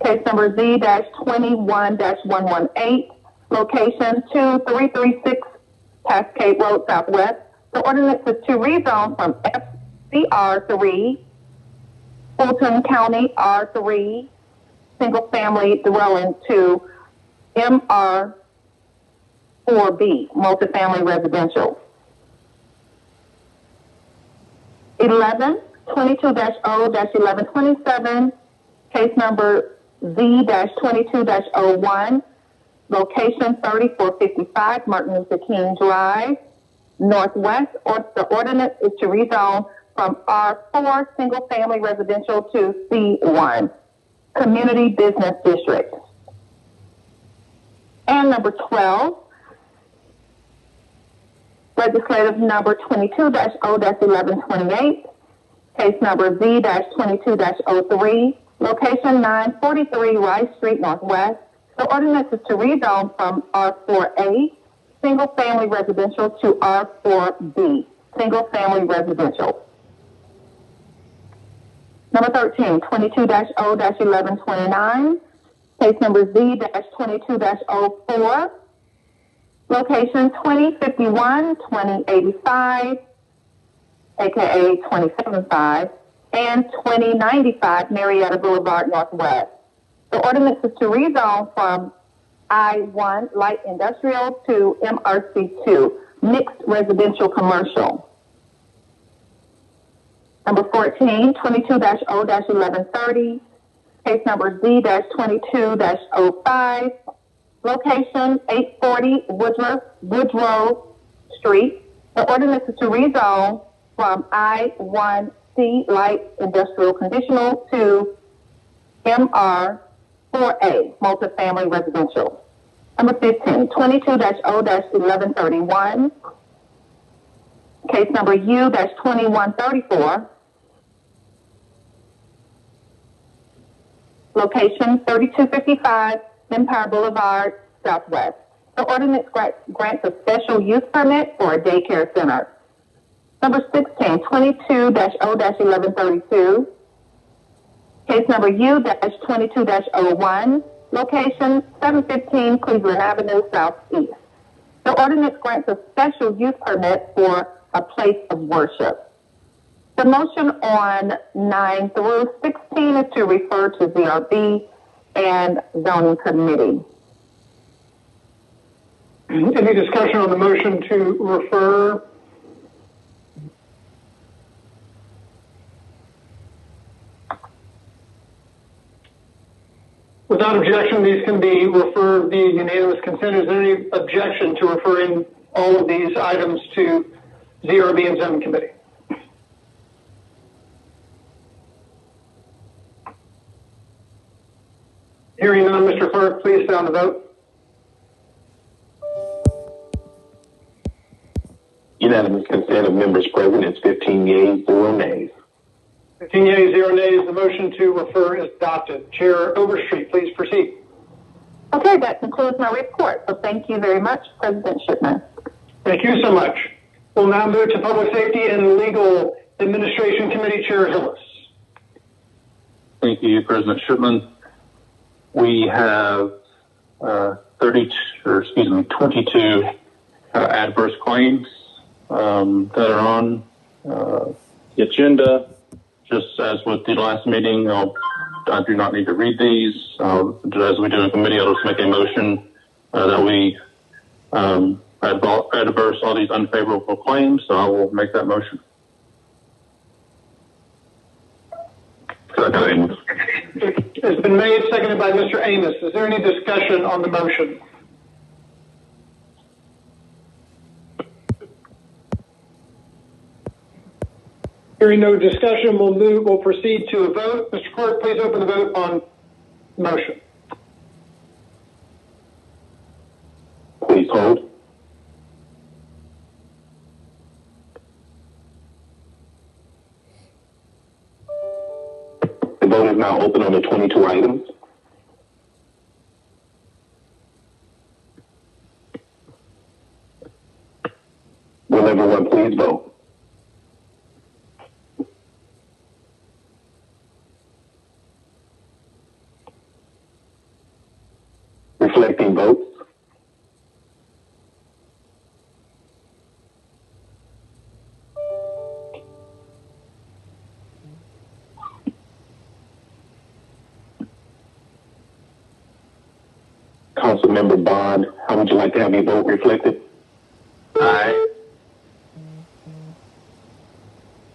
case number Z-21-118, location 2336 Cascade Road Southwest. The ordinance is to rezone from FCR3, Fulton County R3, single family dwelling to MR4B, multifamily residential. 11, 22-0-1127, case number Z-22-01, location 3455 Martin Luther King Drive, Northwest. The ordinance is to rezone from R4 single family residential to C1, Community Business District. And number 12, legislative number 22-0-1128, case number Z-22-03, location 943 Rice Street Northwest. The ordinance is to rezone from R4A, single family residential, to R4B, single family residential. Number 13, 22-0-1129, case number Z-22-04, location 2051, 2085, aka 275, and 2095 Marietta Boulevard Northwest. The ordinance is to rezone from I-1 light industrial to MRC2, mixed residential commercial. Number 14, 22-0-1130, case number Z-22-05, location 840 Woodrow Street. The ordinance is to rezone from I-1C light industrial conditional to MR4A, multifamily residential. Number 15, 22-0-1131, case number U-2134, location 3255 Empire Boulevard Southwest. The ordinance grants a special use permit for a daycare center. Number 16, 22-0-1132, case number U-22-01, location 715 Cleveland Avenue Southeast. The ordinance grants a special use permit for a place of worship. The motion on 9 through 16 is to refer to ZRB and zoning committee. Any discussion on the motion to refer? Without objection, these can be referred via unanimous consent. Is there any objection to referring all of these items to ZRB and zoning committee? Hearing none, Mr. Clerk, please sound the vote. Unanimous consent of members present is 15 yeas, 0 nays. 15 yeas, 0 nays. The motion to refer is adopted. Chair Overstreet, please proceed. Okay, that concludes my report. So thank you very much, President Shipman. Thank you so much. We'll now move to Public Safety and Legal Administration Committee Chair Hillis. Thank you, President Shipman. We have 22 adverse claims that are on the agenda. Just as with the last meeting, I do not need to read these. As we do in committee, I'll just make a motion that we adverse all these unfavorable claims. So I will make that motion. It's been made, seconded by Mr. Amos. Is there any discussion on the motion? Hearing no discussion, we'll proceed to a vote. Mr. Clerk, please open the vote on the motion. Please hold. The vote is now open on the 22 items. Will everyone please vote? Reflecting votes. Councilmember Bond, how would you like to have your vote reflected? Aye.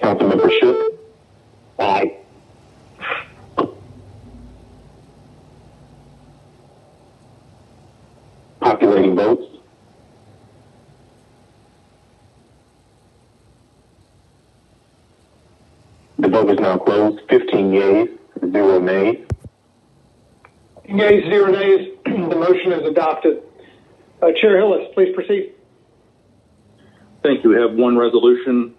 Councilmember Shook? Aye. Populating votes. The vote is now closed. 15 yeas, 0 nays. Yeas, 0 nays. The motion is adopted. Chair Hillis, please proceed. Thank you. We have one resolution.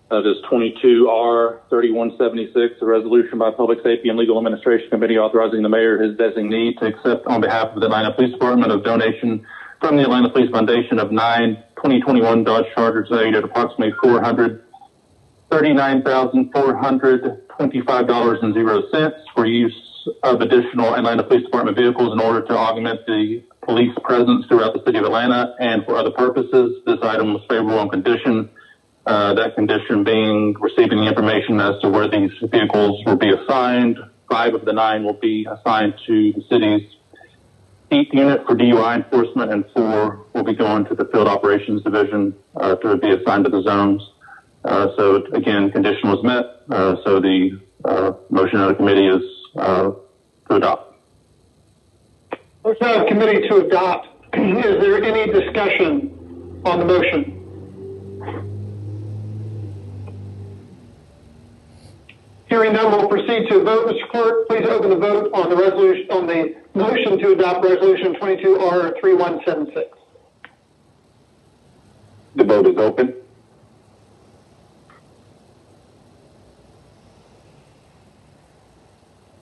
That is 22R3176, a resolution by Public Safety and Legal Administration Committee authorizing the mayor or his designee to accept on behalf of the Atlanta Police Department a donation from the Atlanta Police Foundation of 9 2021 Dodge Chargers valued at approximately $439,425.00 for use of additional Atlanta Police Department vehicles in order to augment the police presence throughout the city of Atlanta and for other purposes. This item was favorable on condition. That condition being receiving the information as to where these vehicles will be assigned. 5 of the 9 will be assigned to the city's heat unit for DUI enforcement, and 4 will be going to the field operations division to be assigned to the zones. So again, condition was met. So the motion of the committee is to adopt. Motion of the committee to adopt. Is there any discussion on the motion? Hearing none, we'll proceed to a vote. Mr. Clerk, please open the vote on the resolution, on the motion to adopt resolution 22R3176. The vote is open.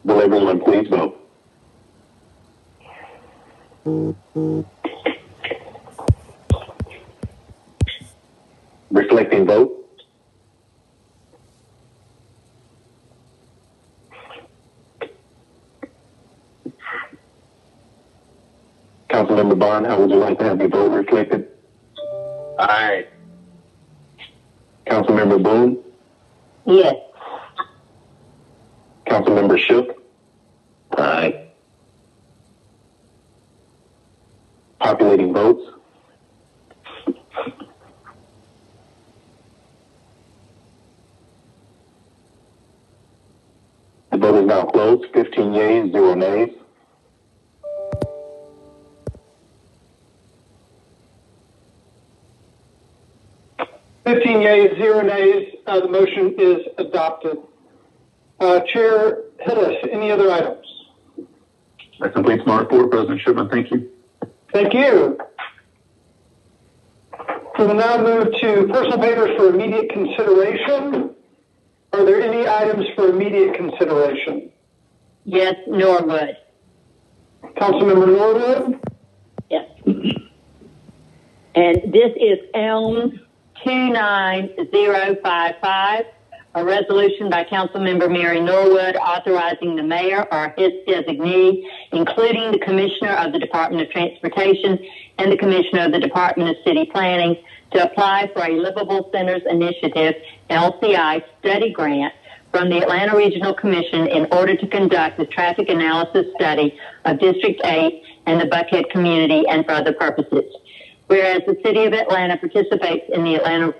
Will everyone please vote? Reflecting vote. Councilmember Bond, how would you like to have your vote reflected? Aye. Councilmember Boone? Yes. Councilmember Shook? Aye. Populating votes? The vote is now closed. 15 yeas, 0 nays. Yeas, 0 nays. The motion is adopted. Chair Hillis, any other items? That completes my report, President Shipman. Thank you. Thank you. We will now move to personal papers for immediate consideration. Are there any items for immediate consideration? Yes, Norwood. Councilmember Norwood? Yes. And this is Elm 29055, a resolution by Councilmember Mary Norwood authorizing the mayor or his designee, including the Commissioner of the Department of Transportation and the Commissioner of the Department of City Planning, to apply for a Livable Centers Initiative, LCI, study grant from the Atlanta Regional Commission in order to conduct a traffic analysis study of District 8 and the Buckhead community and for other purposes. Whereas the City of Atlanta participates in the Atlanta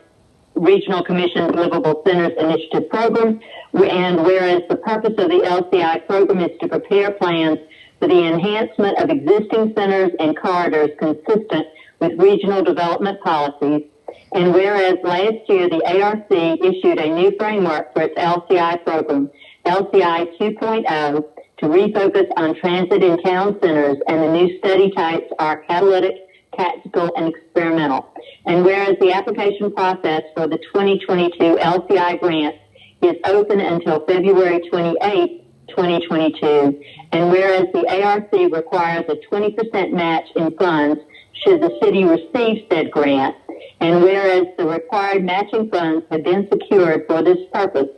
Regional Commission's Livable Centers Initiative program, and whereas the purpose of the LCI program is to prepare plans for the enhancement of existing centers and corridors consistent with regional development policies, and whereas last year the ARC issued a new framework for its LCI program, LCI 2.0, to refocus on transit in town centers, and the new study types are catalytic, tactical, and experimental. And whereas the application process for the 2022 LCI grant is open until February 28, 2022, and whereas the ARC requires a 20% match in funds should the city receive said grant, and whereas the required matching funds have been secured for this purpose,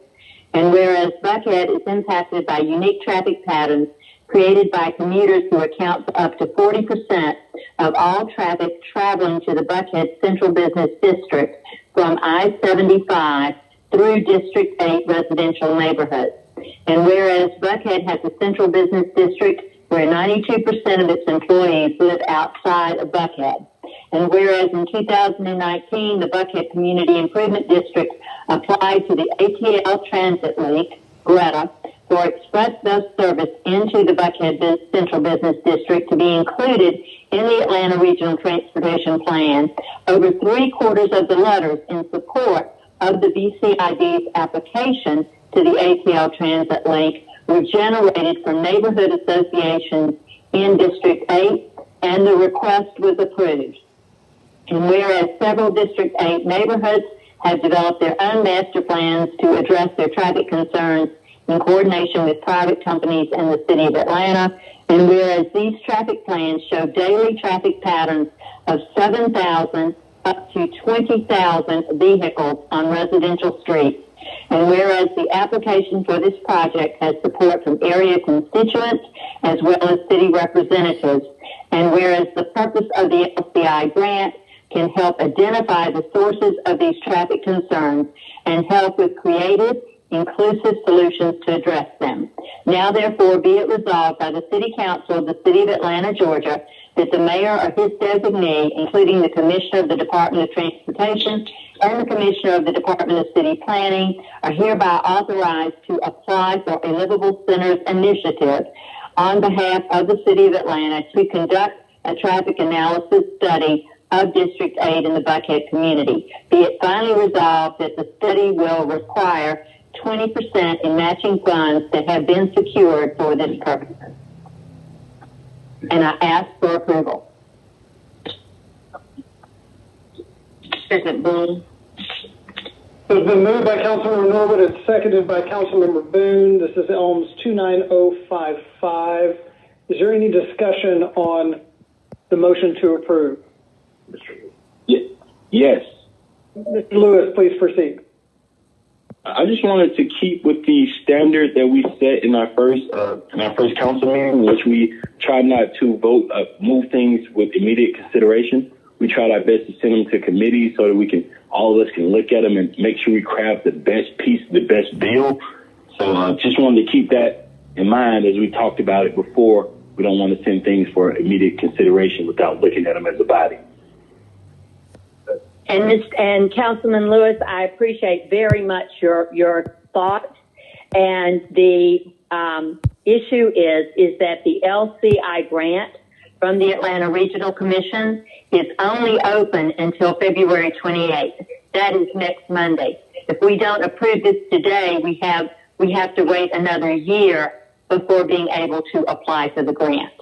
and whereas Buckhead is impacted by unique traffic patterns created by commuters who account for up to 40% of all traffic traveling to the Buckhead Central Business District from I-75 through District 8 residential neighborhoods. And whereas Buckhead has a central business district where 92% of its employees live outside of Buckhead. And whereas in 2019, the Buckhead Community Improvement District applied to the ATL Transit Link, GRETA, for express bus service into the Buckhead Central Business District to be included in the Atlanta Regional Transportation Plan, over 3/4 of the letters in support of the BCID's application to the ATL Transit Link were generated from neighborhood associations in District 8, and the request was approved. And whereas several District 8 neighborhoods have developed their own master plans to address their traffic concerns in coordination with private companies and the City of Atlanta, and whereas these traffic plans show daily traffic patterns of 7,000 up to 20,000 vehicles on residential streets, and whereas the application for this project has support from area constituents as well as city representatives, and whereas the purpose of the LCI grant can help identify the sources of these traffic concerns and help with creative, inclusive solutions to address them. Now, therefore, be it resolved by the City Council of the City of Atlanta, Georgia, that the mayor or his designee, including the Commissioner of the Department of Transportation and the Commissioner of the Department of City Planning, are hereby authorized to apply for a Livable Centers Initiative on behalf of the City of Atlanta to conduct a traffic analysis study of District 8 in the Buckhead community. Be it finally resolved that the study will require 20% in matching funds that have been secured for this purpose. And I ask for approval. President Boone. It's been moved by Councilmember Norwood and seconded by Councilmember Boone. This is Elms 29055. Is there any discussion on the motion to approve? Yes. Mr. Lewis, please proceed. I just wanted to keep with the standard that we set in our first council meeting, which we try not to move things with immediate consideration. We tried our best to send them to committees so that all of us can look at them and make sure we craft the best piece, the best bill. So just wanted to keep that in mind as we talked about it before. We don't want to send things for immediate consideration without looking at them as a body. And Councilman Lewis, I appreciate very much your thoughts. And the issue is that the LCI grant from the Atlanta Regional Commission is only open until February 28th. That is next Monday. If we don't approve this today, we have to wait another year before being able to apply for the grant.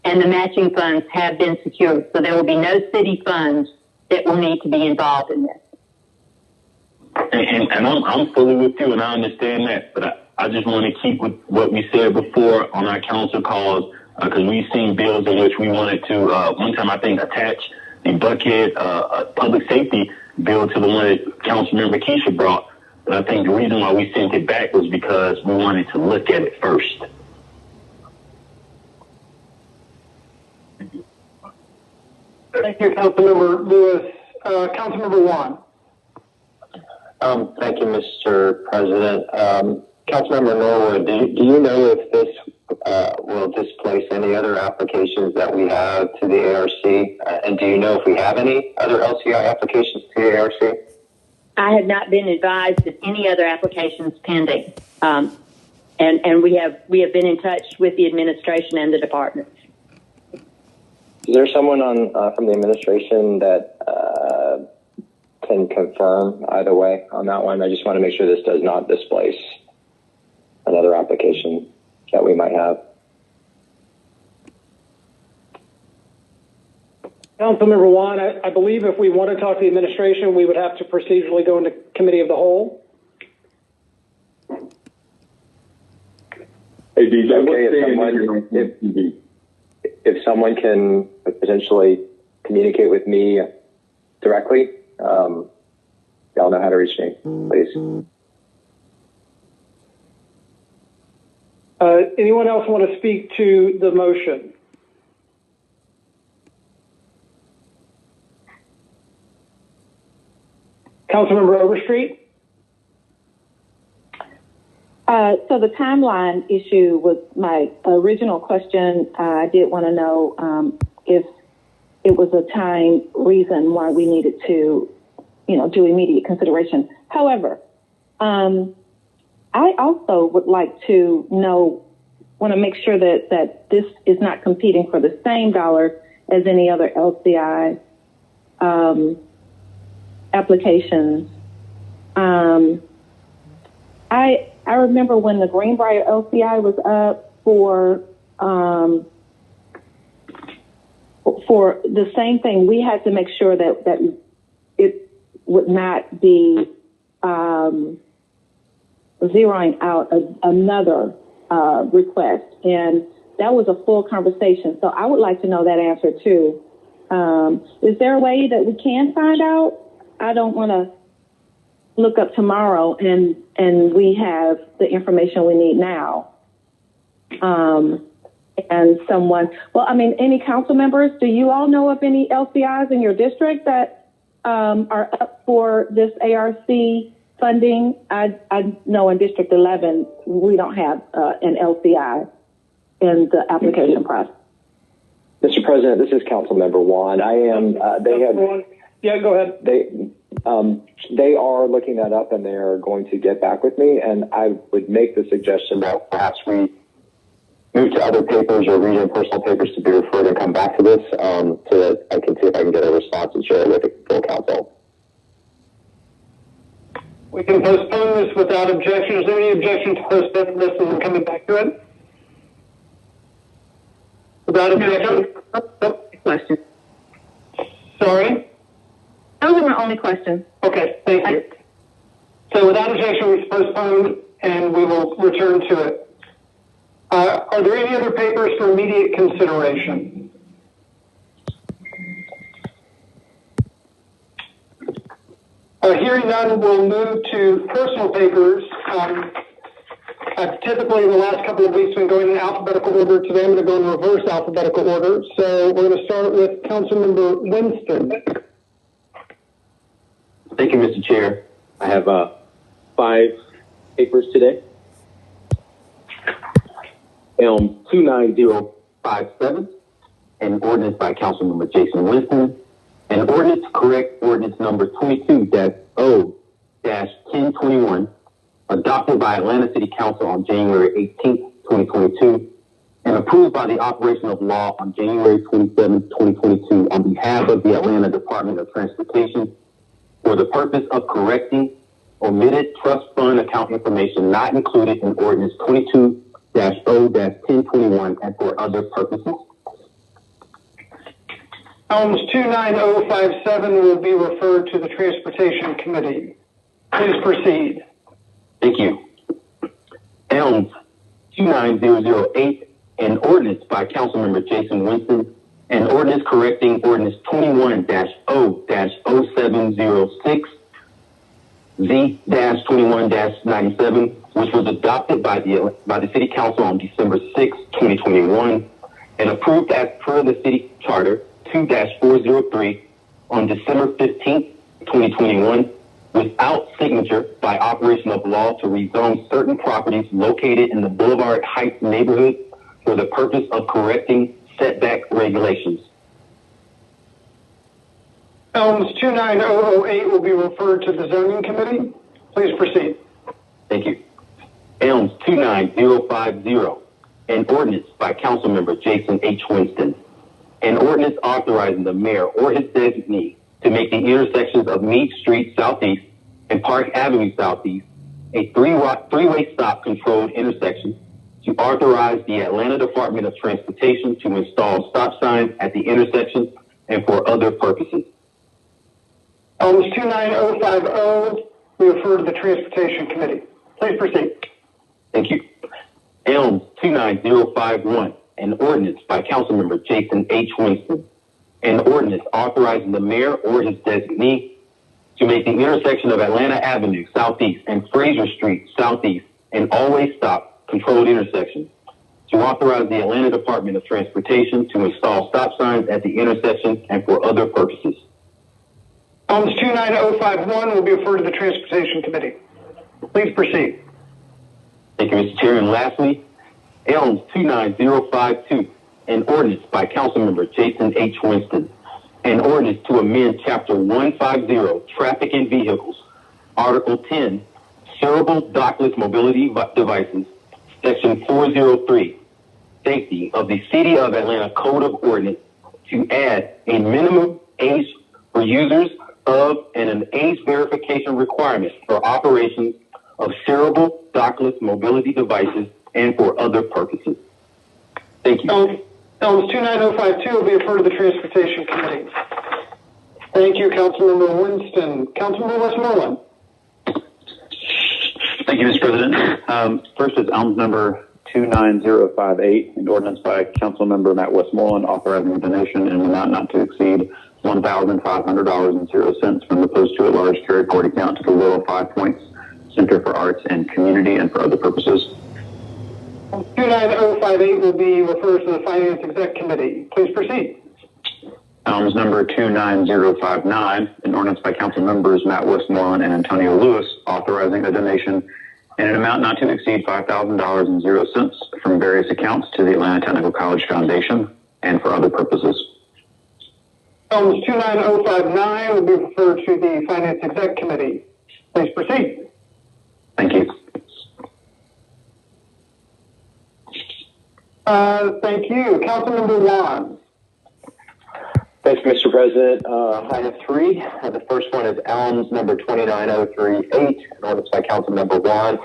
And the matching funds have been secured, so there will be no city funds that will need to be involved in this. And I'm fully with you, and I understand that, but I just want to keep with what we said before on our council calls, because we've seen bills in which we wanted to, one time I think, attach the Buckhead public safety bill to the one that Councilmember Keisha brought. But I think the reason why we sent it back was because we wanted to look at it first. Thank you, Councilmember Lewis. Councilmember Juan. Thank you, Mr. President. Councilmember Norwood, do you know if this will displace any other applications that we have to the ARC? And do you know if we have any other LCI applications to the ARC? I have not been advised of any other applications pending. And we have been in touch with the administration and the department. Is there someone from the administration that can confirm either way on that one? I just want to make sure this does not displace another application that we might have. Councilmember Juan, I believe if we want to talk to the administration, we would have to procedurally go into committee of the whole. Hey, DJ, okay, if someone can potentially communicate with me directly, y'all know how to reach me, please. Anyone else want to speak to the motion? Councilmember Overstreet? So the timeline issue was my original question. I did want to know if it was a time reason why we needed to, do immediate consideration. However, I also would like to want to make sure that this is not competing for the same dollars as any other LCI applications. I remember when the Greenbrier LCI was up for the same thing, we had to make sure that it would not be zeroing out another request. And that was a full conversation. So I would like to know that answer too. Is there a way that we can find out? I don't want to look up tomorrow and we have the information we need now. And any council members, do you all know of any LCIs in your district that are up for this ARC funding? I know in District 11, we don't have an LCI in the application process. Mr. President, this is Councilmember Juan. Yeah, go ahead. They are looking that up and they are going to get back with me. And I would make the suggestion that perhaps we move to other papers or read in personal papers to be referred and come back to this so that I can see if I can get a response and share it with the full council. We can postpone this without objection. Is there any objection to postponing this and coming back to it? Without objection? Question. Sorry? That was my only question. Okay, thank you. So without objection, we postpone and we will return to it. Are there any other papers for immediate consideration? Hearing none, we'll move to personal papers. I've typically in the last couple of weeks been going in alphabetical order. Today I'm going to go in reverse alphabetical order. So we're going to start with Councilmember Winston. Thank you, Mr. Chair. I have 5 papers today. Elm 29057, an ordinance by Councilmember Jason Winston, an ordinance to correct ordinance number 22-0-1021, adopted by Atlanta City Council on January 18th, 2022, and approved by the operation of law on January 27th, 2022, on behalf of the Atlanta Department of Transportation, for the purpose of correcting omitted trust fund account information not included in ordinance 22-0-1021 and for other purposes. Elms 29057 will be referred to the Transportation Committee. Please proceed. Thank you. Elms 29008, an ordinance by Councilmember Jason Winston, an ordinance correcting ordinance 21-0-0706, Z-21-97, which was adopted by the City Council on December 6, 2021, and approved as per the City Charter 2-403 on December 15, 2021, without signature by operation of law to rezone certain properties located in the Boulevard Heights neighborhood for the purpose of correcting setback regulations. Elms 29008 will be referred to the Zoning Committee. Please proceed. Thank you. Elms 29050, an ordinance by Councilmember Jason H. Winston, an ordinance authorizing the mayor or his designee to make the intersections of Meade Street Southeast and Park Avenue Southeast a three-way stop controlled intersection, to authorize the Atlanta Department of Transportation to install stop signs at the intersection and for other purposes. Elms 29050 we refer to the Transportation Committee. Please proceed. Thank you. Elms 29051, an ordinance by Councilmember Jason H. Winston, an ordinance authorizing the mayor or his designee to make the intersection of Atlanta Avenue Southeast and Fraser Street Southeast an always stop controlled intersection, to authorize the Atlanta Department of Transportation to install stop signs at the intersection and for other purposes. Elms 29051 will be referred to the Transportation Committee. Please proceed. Thank you, Mr. Chair. And lastly, Elms 29052, an ordinance by Councilmember Jason H. Winston, an ordinance to amend Chapter 150, Traffic and Vehicles, Article 10, Cerebral Dockless Mobility Devices, Section 403, Safety of the City of Atlanta Code of Ordinance, to add a minimum age for users of and an age verification requirement for operations of cerebral dockless mobility devices and for other purposes. Thank you. Elms 29052 will be referred to the Transportation Committee. Thank you, Councilmember Winston. Councilmember Westmoreland. Thank you, Mr. President. First is Elms number 29058, an ordinance by Councilmember Matt Westmoreland authorizing a donation in an amount not to exceed $1,500.00 from the Post to at Large carry forward account to the Willow 5 Points Center for Arts and Community and for other purposes. 29058 will be referred to the Finance Exec Committee. Please proceed. Elms number 29059, an ordinance by Council members Matt Westmoreland and Antonio Lewis authorizing a donation in an amount not to exceed $5,000.00 from various accounts to the Atlanta Technical College Foundation and for other purposes. Elms 29059 will be referred to the Finance Exec Committee. Please proceed. Thank you. Thank you. Councilmember Juan. Thanks, Mr. President. I have 3. The first one is Elms number 29038, an ordinance by Councilmember Juan.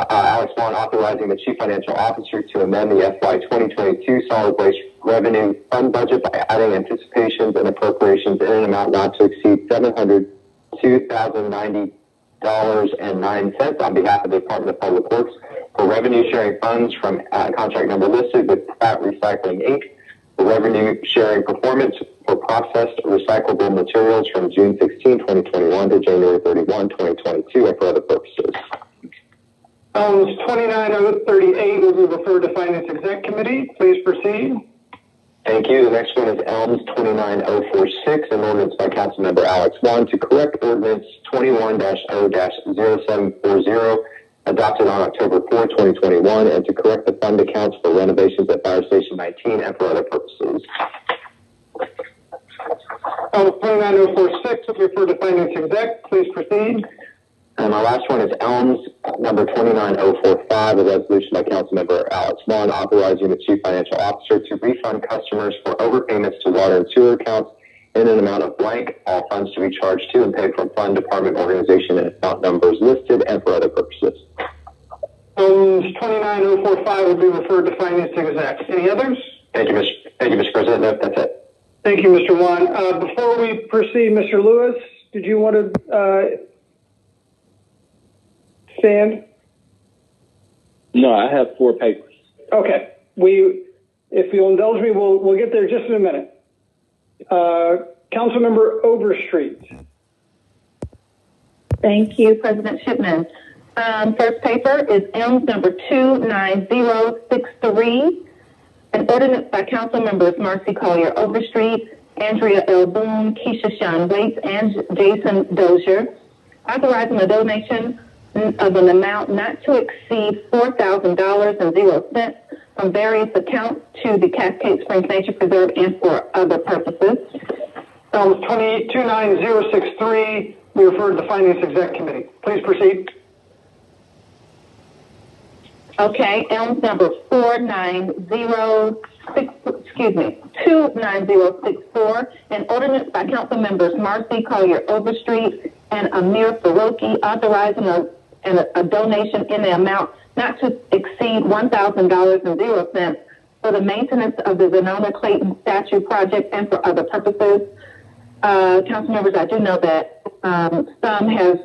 Alex Juan authorizing the Chief Financial Officer to amend the FY 2022 solid waste revenue fund budget by adding anticipations and appropriations in an amount not to exceed $702,090.09 on behalf of the Department of Public Works for revenue sharing funds from contract number listed with Pratt Recycling Inc. for revenue sharing performance for processed recyclable materials from June 16, 2021 to January 31, 2022 and for other purposes. Items 29038 will be referred to Finance Exec Committee. Please proceed. Thank you. The next one is Elms 29046, an ordinance by Councilmember Alex Vaughn to correct Ordinance 21-0-0740, adopted on October 4, 2021, and to correct the fund accounts for renovations at Fire Station 19 and for other purposes. Elms 29046 will be referred to Finance Exec. Please proceed. And my last one is Elms number 29045, a resolution by Councilmember Alex Vaughn authorizing the Chief Financial Officer to refund customers for overpayments to water and sewer accounts in an amount of blank, all funds to be charged to and paid from fund, department, organization, and account numbers listed and for other purposes. Elms 29045 will be referred to Finance Exec. Any others? Thank you, Mr. President. No, that's it. Thank you, Mr. Vaughn. Before we proceed, Mr. Lewis, did you want to stand? No, I have 4 papers. Okay. If you'll indulge me, we'll get there just in a minute. Councilmember Overstreet. Thank you, President Shipman. First paper is Elms number 29063, an ordinance by council members Marcy Collier Overstreet, Andrea L. Boone, Keisha Sean Waits, and Jason Dozier, authorizing a donation of an amount not to exceed $4,000.00 from various accounts to the Cascade Springs Nature Preserve and for other purposes. Elms 29063, we refer to the Finance Exec Committee. Please proceed. Okay, Elms number 29064, an ordinance by council members Marcy Collier Overstreet and Amir Faroki authorizing a donation in the amount not to exceed $1,000.00 for the maintenance of the Venona Clayton statue project and for other purposes. Council members, I do know that some have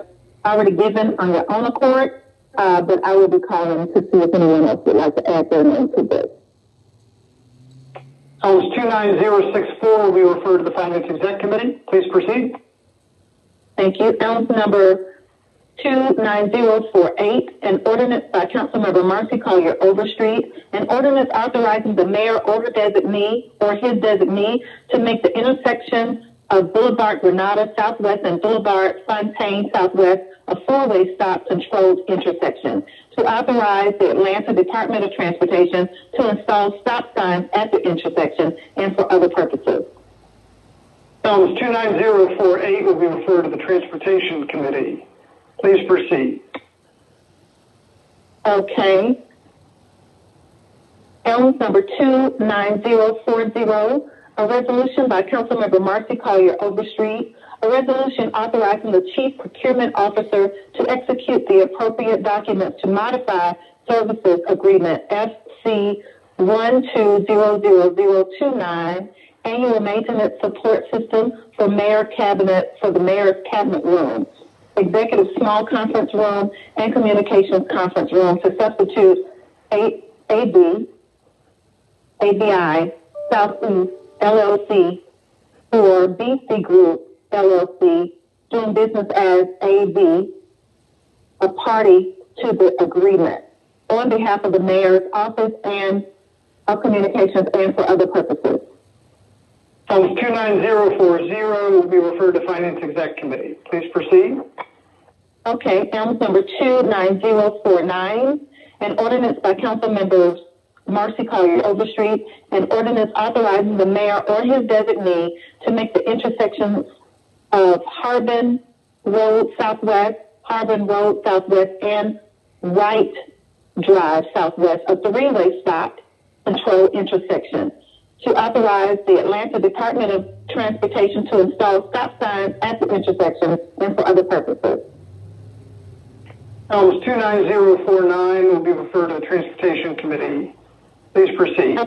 already given on their own accord, but I will be calling to see if anyone else would like to add their name to this. Elms 29064 will be referred to the Finance Exec Committee. Please proceed. Thank you. Elms number 29048, an ordinance by Councilmember Marcy Collier Overstreet, an ordinance authorizing the mayor or her designee or his designee to make the intersection of Boulevard Granada Southwest and Boulevard Fontaine Southwest a four-way stop controlled intersection, to authorize the Atlanta Department of Transportation to install stop signs at the intersection and for other purposes. Elms 29048 will be referred to the Transportation Committee. Please proceed. Okay. Elms number 29040, a resolution by Councilmember Marcy Collier Overstreet, a resolution authorizing the Chief Procurement Officer to execute the appropriate documents to modify services agreement FC 1200029, annual maintenance support system for the mayor's cabinet room, executive small conference room, and communications conference room to substitute ABI Southeast LLC for BC Group LLC, doing business as AB, a party to the agreement, on behalf of the mayor's office and of communications and for other purposes. Elms 29040 will be referred to Finance Exec Committee. Please proceed. Okay, Elms number 29049, an ordinance by council members Marcy Collier Overstreet, an ordinance authorizing the mayor or his designee to make the intersections of Harbin Road Southwest, and Wright Drive Southwest a three-way stop control intersection, to authorize the Atlanta Department of Transportation to install stop signs at the intersection and for other purposes. Elms 29049 will be referred to the Transportation Committee. Please proceed.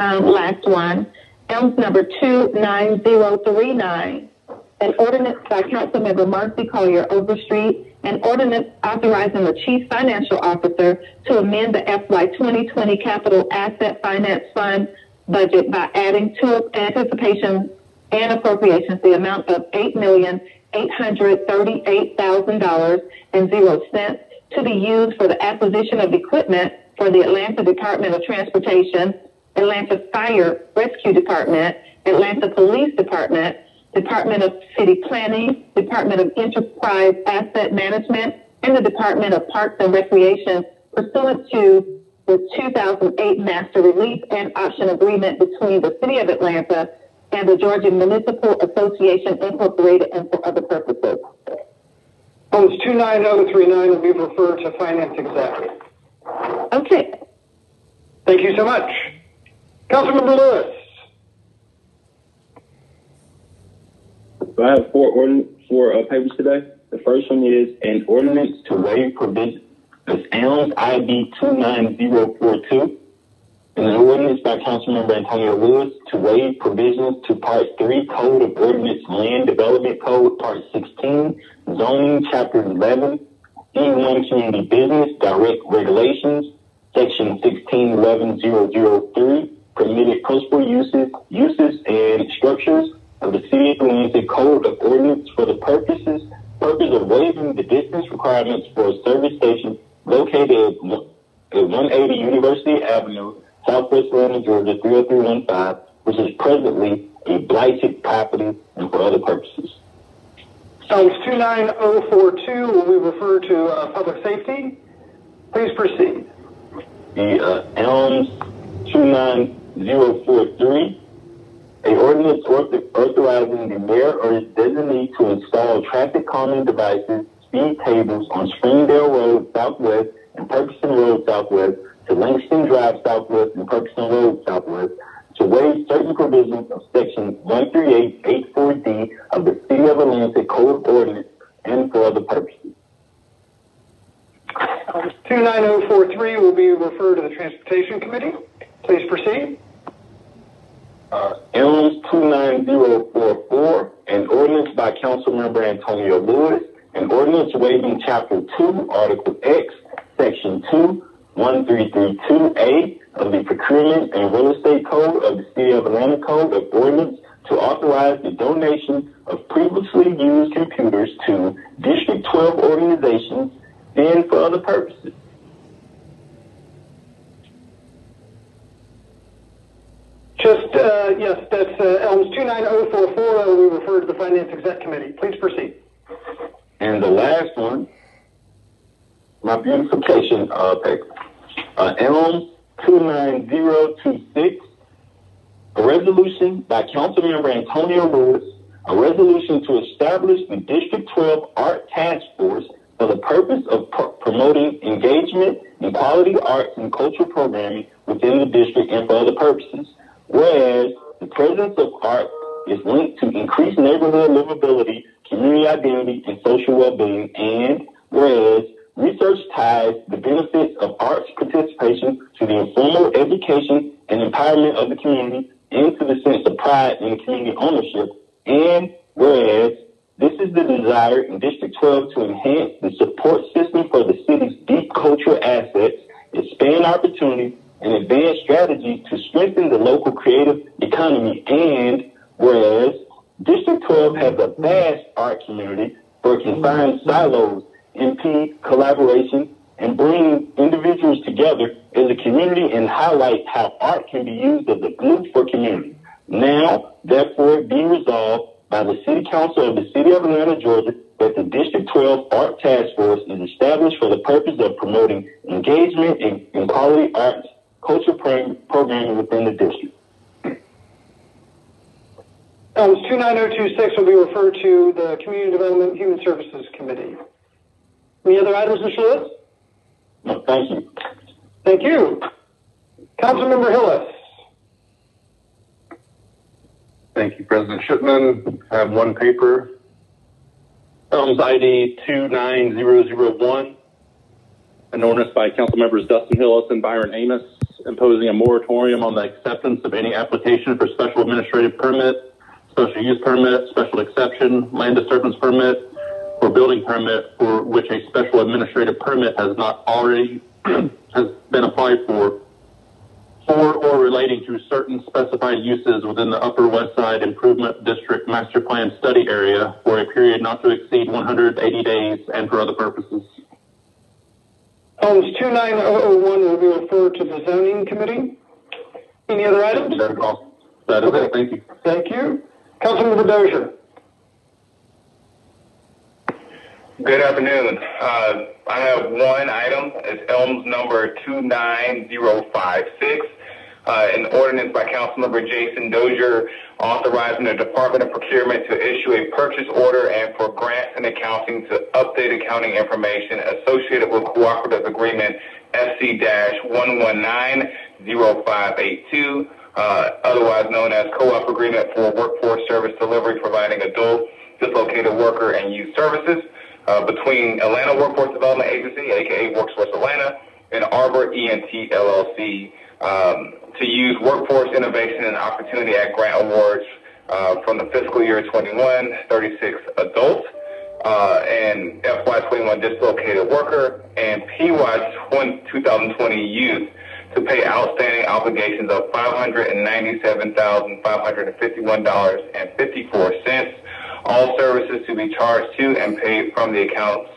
Last one. Elms number 29039, an ordinance by Councilmember Marcy Collier Overstreet, an ordinance authorizing the Chief Financial Officer to amend the FY 2020 Capital Asset Finance Fund budget by adding to anticipation and appropriations the amount of $8,838,000.00 to be used for the acquisition of equipment for the Atlanta Department of Transportation, Atlanta Fire Rescue Department, Atlanta Police Department, Department of City Planning, Department of Enterprise Asset Management, and the Department of Parks and Recreation pursuant to the 2008 Master Release and Option Agreement between the City of Atlanta and the Georgia Municipal Association Incorporated, and for other purposes. Owns 29039 will be referred to Finance Exec. Okay. Thank you so much. Councilmember Lewis. I have four papers today. The first one is an ordinance to waive provision. It's Allen's ID 29042. And an ordinance by Councilmember Antonio Lewis to waive provisions to Part 3 Code of Ordinance Land Development Code, Part 16, Zoning, Chapter 11, E1 Community Business, Direct Regulations, Section 1611.003, Permitted Principal Uses, and Structures of the City of Atlanta Code of Ordinance for the purpose of waiving the distance requirements for a service station located at 180 University Avenue, Southwest Atlanta, Georgia 30315, which is presently a blighted property and for other purposes. Owns 29042 will be referred to Public Safety. Please proceed. The Elms 29043, a ordinance authorizing the mayor or his designee to install traffic calming devices, speed tables on Springdale Road Southwest and Purchasing Road Southwest, to Langston Drive Southwest and Purchasing Road Southwest, to waive certain provisions of Section 13884D of the City of Atlanta Code of Ordinance and for other purposes. 29043 will be referred to the Transportation Committee. Please proceed. Elms 29044, an ordinance by Councilmember Antonio Lewis, an ordinance waiving Chapter 2, Article X, Section 21332A of the Procurement and Real Estate Code of the City of Atlanta Code of Ordinance to authorize the donation of previously used computers to District 12 organizations and for other purposes. Yes, that's Elms 29044 that will be referred to the Finance Exec Committee. Please proceed. And the last one, my beautification paper. Elms 29026, a resolution by Councilmember Antonio Lewis, a resolution to establish the District 12 Art Task Force for the purpose of promoting engagement in quality arts and cultural programming within the district and for other purposes. Whereas the presence of art is linked to increased neighborhood livability, community identity, and social well-being, and whereas research ties the benefits of arts participation to the informal education and empowerment of the community and to the sense of pride in community ownership, and whereas this is the desire in District 12 to enhance the support system for the city's deep cultural assets, expand opportunities, and advance strategies to strengthen the local creative economy, and whereas District 12 has a vast art community where confined silos impede collaboration and bring individuals together as a community and highlight how art can be used as a glue for community. Now, therefore, be resolved by the City Council of the City of Atlanta, Georgia, that the District 12 Art Task Force is established for the purpose of promoting engagement in quality arts culture programming within the district. Elms 29026 will be referred to the Community Development and Human Services Committee. Any other items, Mr. Lewis? No, thank you. Thank you. Councilmember Hillis. Thank you, President Shipman. I have one paper. Elms ID 29001. An ordinance by Council Members Dustin Hillis and Byron Amos imposing a moratorium on the acceptance of any application for special administrative permit, special use permit, special exception, land disturbance permit, or building permit for which a special administrative permit has not already has been applied for or relating to certain specified uses within the Upper West Side Improvement District Master Plan Study Area for a period not to exceed 180 days and for other purposes. Items 29001 will be referred to the zoning committee. Any other items? That is it. Thank you. Thank you. Councilmember Dozier. Good afternoon. I have one item. It's ELMS number 29056. An ordinance by Councilmember Jason Dozier authorizing the Department of Procurement to issue a purchase order and for grants and accounting to update accounting information associated with Cooperative Agreement FC-119-0582, otherwise known as Co-op Agreement for Workforce Service Delivery, providing adult, dislocated worker, and youth services between Atlanta Workforce Development Agency, aka Workforce Atlanta, and Arbor ENT LLC, to use Workforce Innovation and Opportunity Act grant awards from the fiscal year 21, 36 adult, and FY21 dislocated worker, and PY 2020 youth to pay outstanding obligations of $597,551.54. All services to be charged to and paid from the accounts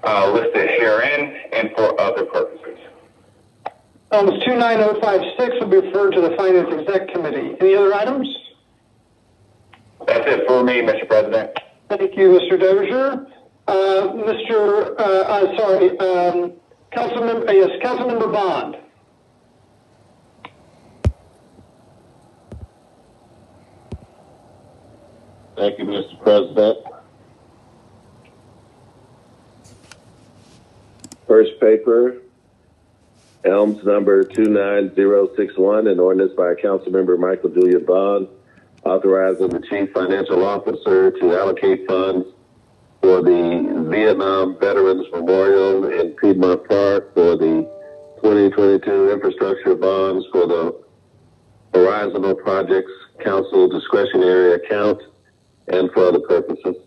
listed herein and for other purposes. Items 29056 will be referred to the Finance Exec Committee. Any other items? That's it for me, Mr. President. Thank you, Mr. Dozier. Councilmember Bond. Thank you, Mr. President. First paper, ELMS number 29061, an ordinance by Councilmember Michael Julian Bond, authorizing the Chief Financial Officer to allocate funds for the Vietnam Veterans Memorial in Piedmont Park for the 2022 infrastructure bonds for the Horizontal Projects Council discretionary account and for other purposes.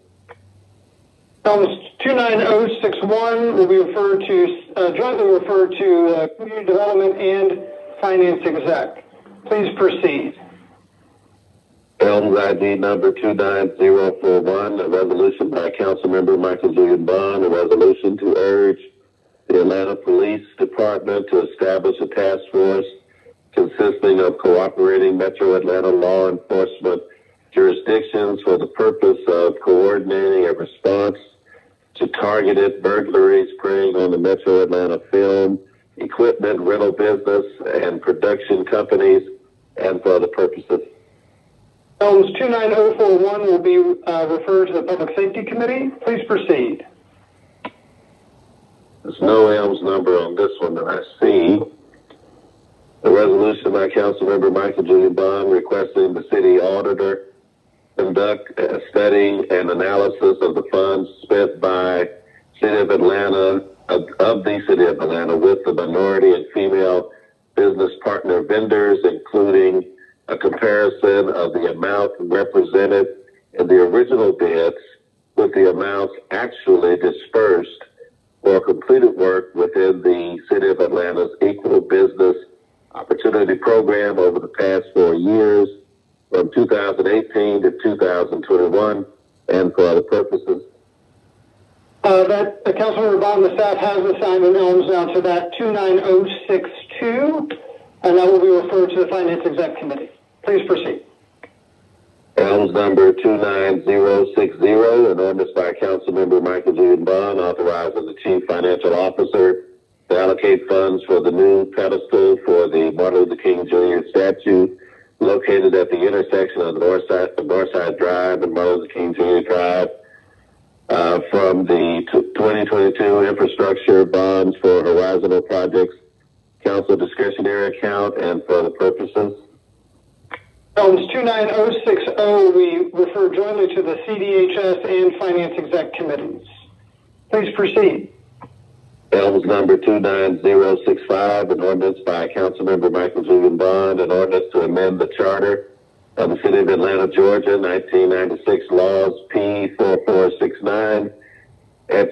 Items 29061 will be referred to, jointly referred to Community Development and Finance Exec. Please proceed. ELMS ID number 29041, a resolution by Councilmember Michael Julian Bond, a resolution to urge the Atlanta Police Department to establish a task force consisting of cooperating Metro Atlanta law enforcement jurisdictions for the purpose of coordinating a response to targeted burglaries preying on the Metro Atlanta film, equipment rental business, and production companies, and for other purposes. Items 29041 will be referred to the Public Safety Committee. Please proceed. There's no ELMS number on this one that I see. The resolution by Councilmember Michael Julian Bond requesting the city auditor conduct a study and analysis of the funds spent by City of Atlanta, of the City of Atlanta with the minority and female business partner vendors, including a comparison of the amount represented in the original bids with the amounts actually dispersed for completed work within the City of Atlanta's Equal Business Opportunity Program over the past 4 years, from 2018 to 2021, and for other purposes. Councilmember Bond, the staff has assigned an ELMS now to that 29062, and that will be referred to the Finance Exec Committee. Please proceed. ELMS number 29060, an ordinance by Councilmember Michael Julian Bond, authorizing the Chief Financial Officer to allocate funds for the new pedestal for the Martin Luther King Jr. statue located at the intersection of Northside Drive and Martin Luther King Jr. Drive from the 2022 infrastructure bonds for Horizontal Projects Council discretionary account and for other purposes. ELMS 29060 will be referred jointly to the CDHS and Finance Exec Committees. Please proceed. ELMS number 29065, an ordinance by Councilmember Michael Julian Bond, an ordinance to amend the charter of the City of Atlanta, Georgia, 1996 laws P4469, and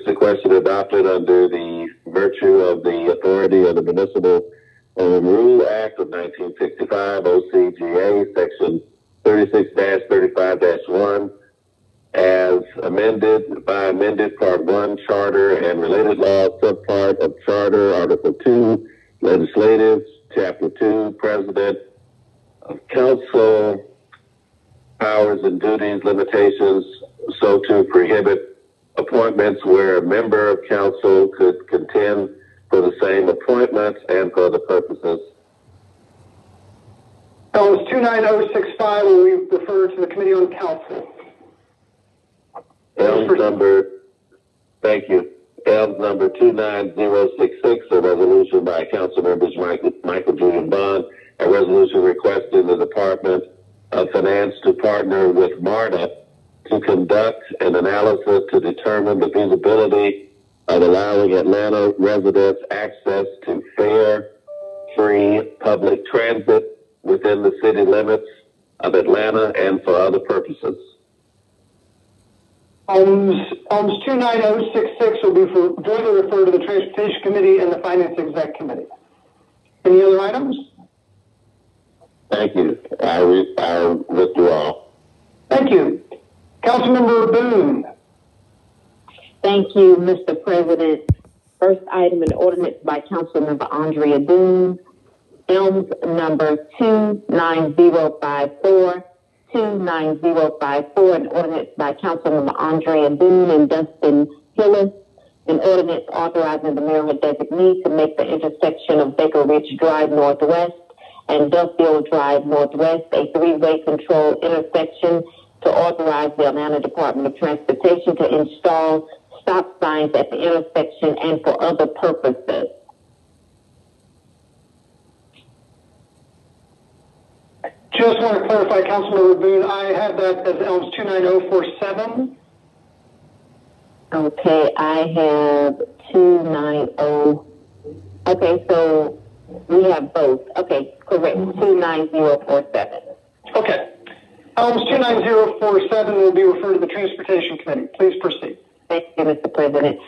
sequestered adopted under the virtue of the authority of the Municipal Rule Act of 1965, OCGA, Section 36-35-1, as amended Part 1, Charter and Related Laws, Subpart of Charter, Article 2, Legislative, Chapter 2, President of Council, Powers and Duties, Limitations, so to prohibit appointments where a member of council could contend for the same appointment and for other purposes. Elms 29065 will be referred to the Committee on Council. Elms number 29066, a resolution by Council Members Michael Julian Bond, a resolution requesting the Department of Finance to partner with MARTA to conduct an analysis to determine the feasibility of allowing Atlanta residents access to fair, free public transit within the city limits of Atlanta and for other purposes. Elms 29066 will be jointly referred to the Transportation Committee and the Finance Exec Committee. Any other items? Thank you. I withdraw. Thank you. Councilmember Boone. Thank you, Mr. President. First item, an ordinance by Councilmember Andrea Boone. Elms number 29054. 29054, an ordinance by Councilmember Andrea Boone and Dustin Hillis. An ordinance authorizing the mayor and designee to make the intersection of Baker Ridge Drive Northwest and Duffield Drive Northwest a three-way control intersection, to authorize the Atlanta Department of Transportation to install stop signs at the intersection and for other purposes. Just want to clarify, Councilmember Boone, I have that as Elms 29047. Okay, I have 290. Okay, so we have both. Okay, correct. 29047. Okay. Elms 29047 will be referred to the Transportation Committee. Please proceed. Thank you, Mr. President.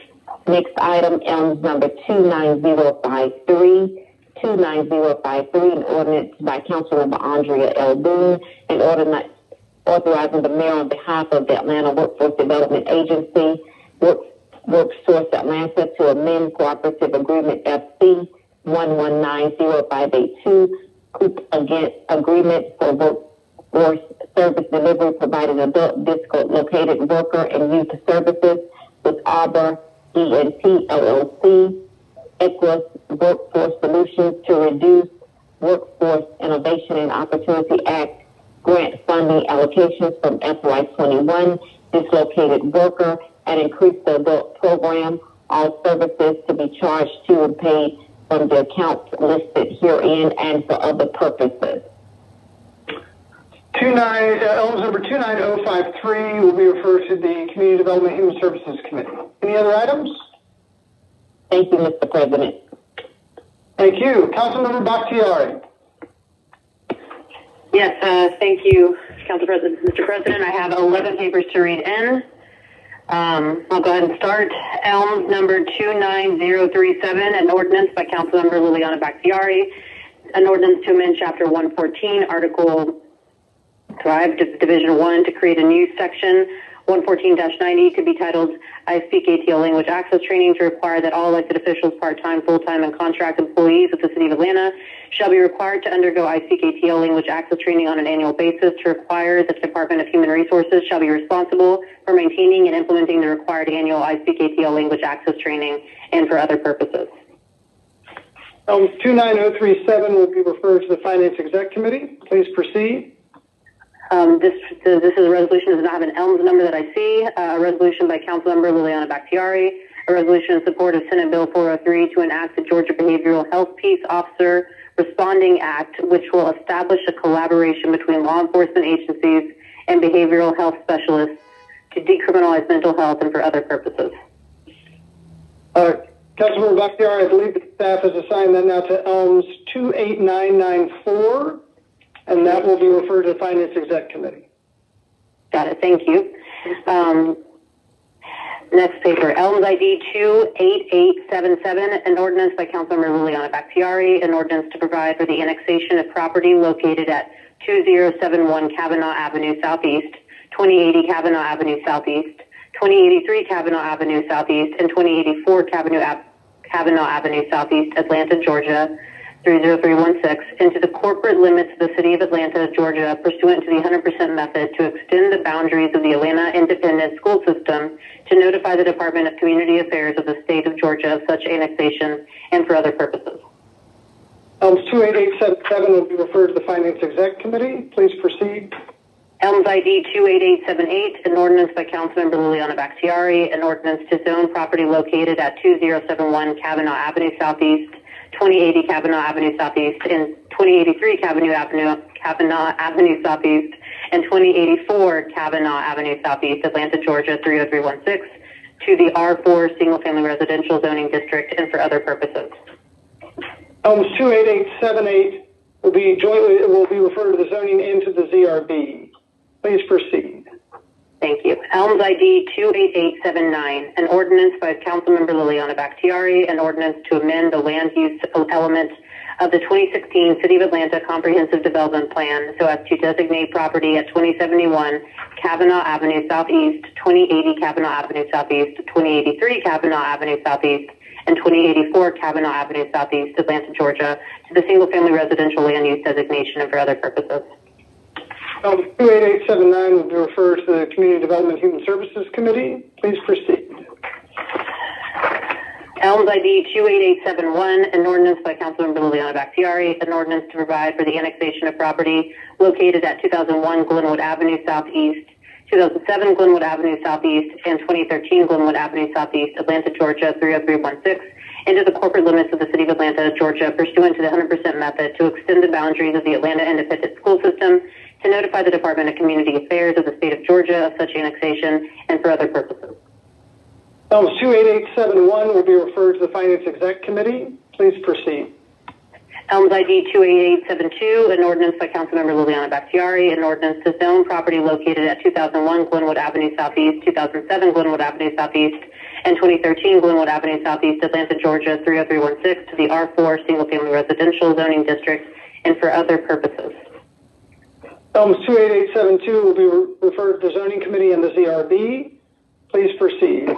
Next item, Elms number 29053. 29053, an ordinance by Councilmember Andrea L. Boone, an ordinance authorizing the mayor on behalf of the Atlanta Workforce Development Agency, Workforce Atlanta, to amend Cooperative Agreement FC 1190582, agreement for workforce service delivery providing adult dislocated worker and youth services with Arbor ENT LLC, Equus Workforce Solutions to reduce Workforce Innovation and Opportunity Act grant funding allocations from FY21 dislocated worker and increase the adult program. All services to be charged to and paid from the accounts listed herein and for other purposes. Elms number 29053 will be referred to the Community Development and Human Services Committee. Any other items? Thank you, Mr. President. Thank you. Councilmember Bakhtiari. Yes, thank you, Council President. Mr. President, I have 11 papers to read in. I'll go ahead and start. Elms number 29037, an ordinance by Councilmember Liliana Bakhtiari, an ordinance to amend Chapter 114, Article 5, Division 1, to create a new section 114-90 to be titled I Speak ATL Language Access Training, to require that all elected officials, part-time, full-time, and contract employees of the City of Atlanta shall be required to undergo I Speak ATL Language Access Training on an annual basis, to require that the Department of Human Resources shall be responsible for maintaining and implementing the required annual I Speak ATL Language Access Training, and for other purposes. 29037 will be referred to the Finance Exec Committee. Please proceed. This is a resolution that does not have an Elms number that I see. A resolution by Councilmember Liliana Bakhtiari, a resolution in support of Senate Bill 403 to enact the Georgia Behavioral Health Peace Officer Responding Act, which will establish a collaboration between law enforcement agencies and behavioral health specialists to decriminalize mental health and for other purposes. Councilmember Bakhtiari, I believe the staff has assigned that now to Elms 28994. And that will be referred to the Finance Exec Committee. Got it. Thank you. Next paper, Elms ID 28877, an ordinance by Councilmember Liliana Bakhtiari, an ordinance to provide for the annexation of property located at 2071 Kavanaugh Avenue Southeast 2080 Kavanaugh Avenue Southeast, 2083 Kavanaugh Avenue Southeast, and 2084 Kavanaugh Avenue Southeast, Atlanta, Georgia, 30316, into the corporate limits of the City of Atlanta, Georgia, pursuant to the 100% method, to extend the boundaries of the Atlanta Independent School System, to notify the Department of Community Affairs of the State of Georgia of such annexation, and for other purposes. Elms 28877 will be referred to the Finance Exec Committee. Please proceed. Elms ID 28878, an ordinance by Councilmember Liliana Bakhtiari, an ordinance to zone property located at 2071 Kavanaugh Avenue Southeast, 2080 Kavanaugh Avenue Southeast, and 2083 Kavanaugh Avenue Southeast, and 2084 Kavanaugh Avenue Southeast, Atlanta, Georgia, 30316, to the R4 Single Family Residential Zoning District, and for other purposes. Elms 28878 will be referred to the zoning and to the ZRB. Please proceed. Thank you. Elms ID 28879, an ordinance by Councilmember Liliana Bakhtiari, an ordinance to amend the land use element of the 2016 City of Atlanta Comprehensive Development Plan so as to designate property at 2071 Kavanaugh Avenue Southeast, 2080 Kavanaugh Avenue Southeast, 2083 Kavanaugh Avenue Southeast, and 2084 Kavanaugh Avenue Southeast, Atlanta, Georgia, to the single-family residential land use designation and for other purposes. 28879 will be referred to the Community Development Human Services Committee. Please proceed. Elms ID 28871, an ordinance by Councilmember Liliana Bakhtiari, an ordinance to provide for the annexation of property located at 2001 Glenwood Avenue Southeast, 2007 Glenwood Avenue Southeast, and 2013 Glenwood Avenue Southeast, Atlanta, Georgia, 30316, into the corporate limits of the City of Atlanta, Georgia, pursuant to the 100% method, to extend the boundaries of the Atlanta Independent School System, to notify the Department of Community Affairs of the State of Georgia of such annexation, and for other purposes. Elms 28871 will be referred to the Finance Exec Committee. Please proceed. Elms ID 28872, an ordinance by Councilmember Liliana Bakhtiari, an ordinance to zone property located at 2001 Glenwood Avenue Southeast, 2007 Glenwood Avenue Southeast, and 2013 Glenwood Avenue Southeast, Atlanta, Georgia, 30316, to the R4 Single Family Residential Zoning District, and for other purposes. Elms 28872 will be referred to the Zoning Committee and the ZRB. Please proceed.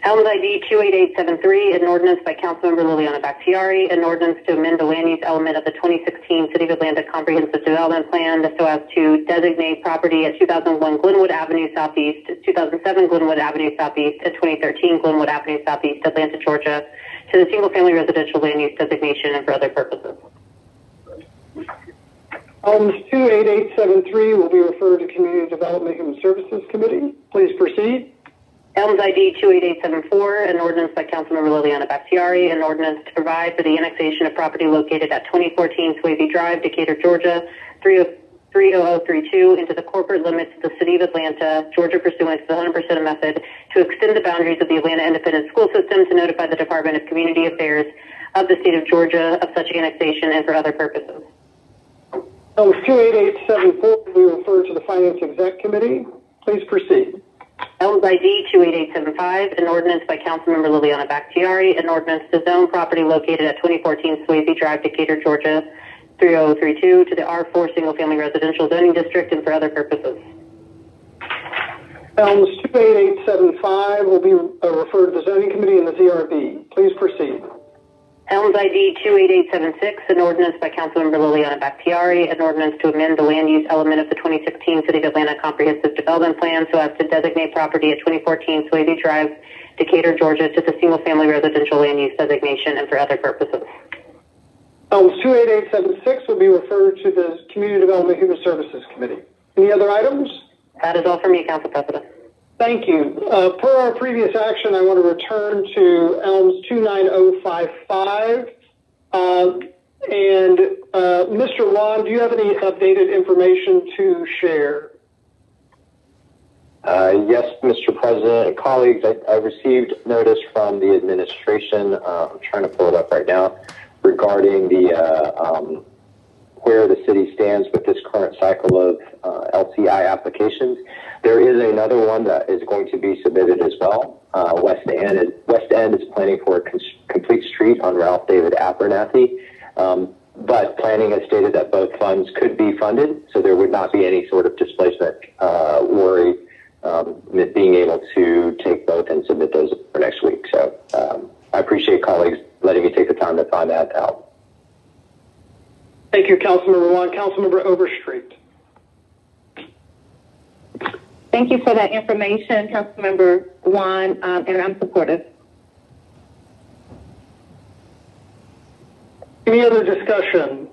Elms ID 28873, an ordinance by Councilmember Liliana Bakhtiari, an ordinance to amend the land use element of the 2016 City of Atlanta Comprehensive Development Plan so as to designate property at 2001 Glenwood Avenue Southeast, 2007 Glenwood Avenue Southeast, and 2013 Glenwood Avenue Southeast, Atlanta, Georgia, to the single-family residential land use designation and for other purposes. Elms 28873 will be referred to Community Development Human Services Committee. Please proceed. Elms ID 28874, an ordinance by Councilmember Liliana Bakhtiari, an ordinance to provide for the annexation of property located at 2014 Swavey Drive, Decatur, Georgia, 30032, into the corporate limits of the City of Atlanta, Georgia, pursuant to the 100% method, to extend the boundaries of the Atlanta Independent School System, to notify the Department of Community Affairs of the State of Georgia of such annexation and for other purposes. Elms 28874 will be referred to the Finance Exec Committee. Please proceed. Elms ID 28875, an ordinance by Councilmember Liliana Bakhtiari, an ordinance to zone property located at 2014 Swavey Drive, Decatur, Georgia, 30032, to the R4 Single Family Residential Zoning District and for other purposes. Elms 28875 will be referred to the Zoning Committee and the ZRB. Please proceed. Elms ID 28876, an ordinance by Councilmember Liliana Bakhtiari, an ordinance to amend the land use element of the 2016 City of Atlanta Comprehensive Development Plan so as to designate property at 2014 Swavey Drive, Decatur, Georgia, to the single-family residential land use designation and for other purposes. Elms 28876 will be referred to the Community Development Human Services Committee. Any other items? That is all for me, Council President. Thank you. Per our previous action, I want to return to Elms 29055. Mr. Wan, do you have any updated information to share? Yes, Mr. President and colleagues, I received notice from the administration. I'm trying to pull it up right now regarding the where the city stands with this current cycle of LCI applications. There is another one that is going to be submitted as well. West End is planning for a complete street on Ralph David Abernathy. but planning has stated that both funds could be funded, so there would not be any sort of displacement worry with being able to take both and submit those for next week. So I appreciate colleagues letting me take the time to find that out. Thank you, Councilmember Juan. Councilmember Overstreet. Thank you for that information, Councilmember Juan, and I'm supportive. Any other discussion?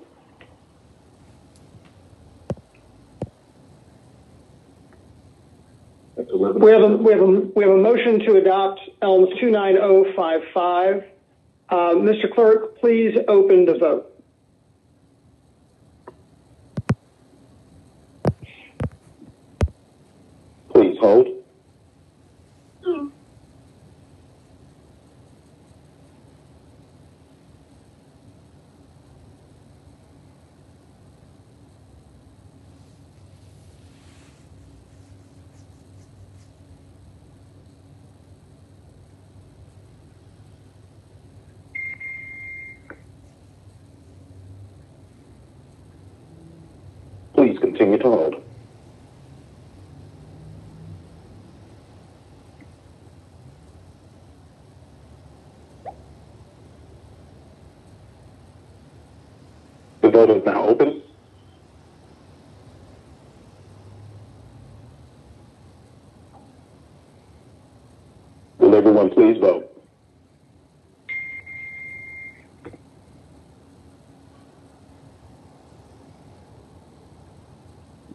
We have a motion to adopt ELMS 29055. Mr. Clerk, please open the vote. Please hold. Please continue to hold. The vote is now open. Will everyone please vote?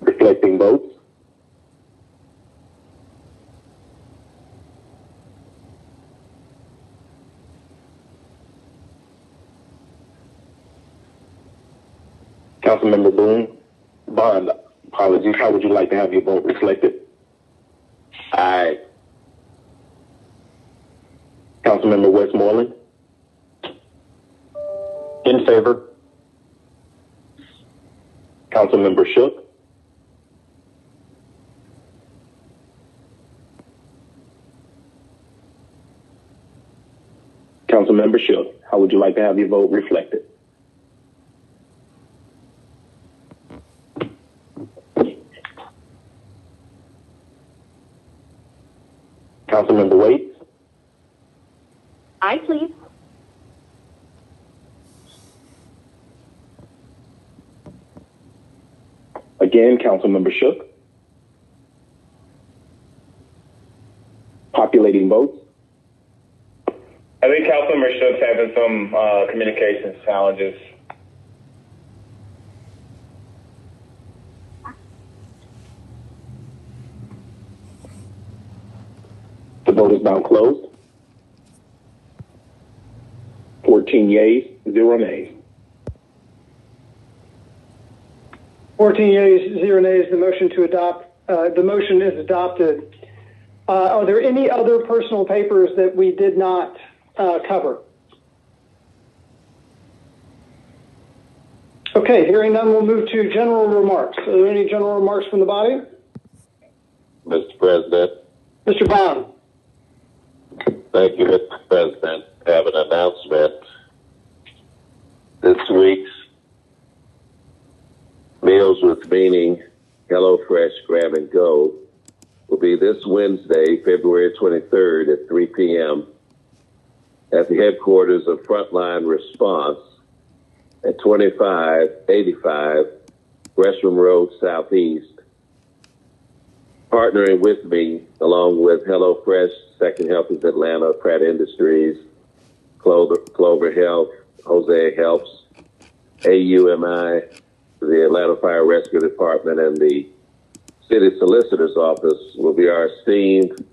Reflecting votes. Councilmember Boone, Bond, apologies. How would you like to have your vote reflected? Aye. Councilmember Westmoreland? In favor. Councilmember Shook? Councilmember Shook, how would you like to have your vote reflected? Councilmember Waits? Aye, please. Again, Councilmember Shook. Populating votes. I think Councilmember Shook's having some communications challenges. The vote is now closed. 14 yeas, 0 nays. 14 yeas, 0 nays. The motion to adopt. The motion is adopted. Are there any other personal papers that we did not cover? Okay, hearing none, we'll move to general remarks. Are there any general remarks from the body? Mr. President. Mr. Bond. Thank you, Mr. President. I have an announcement. This week's Meals with Meaning HelloFresh Grab and Go will be this Wednesday, February 23rd at 3 p.m. at the headquarters of Frontline Response at 2585 Gresham Road Southeast. Partnering with me, along with HelloFresh, Second Health is Atlanta, Pratt Industries, Clover Health, Jose Helps, AUMI, the Atlanta Fire Rescue Department, and the City Solicitor's Office will be our esteemed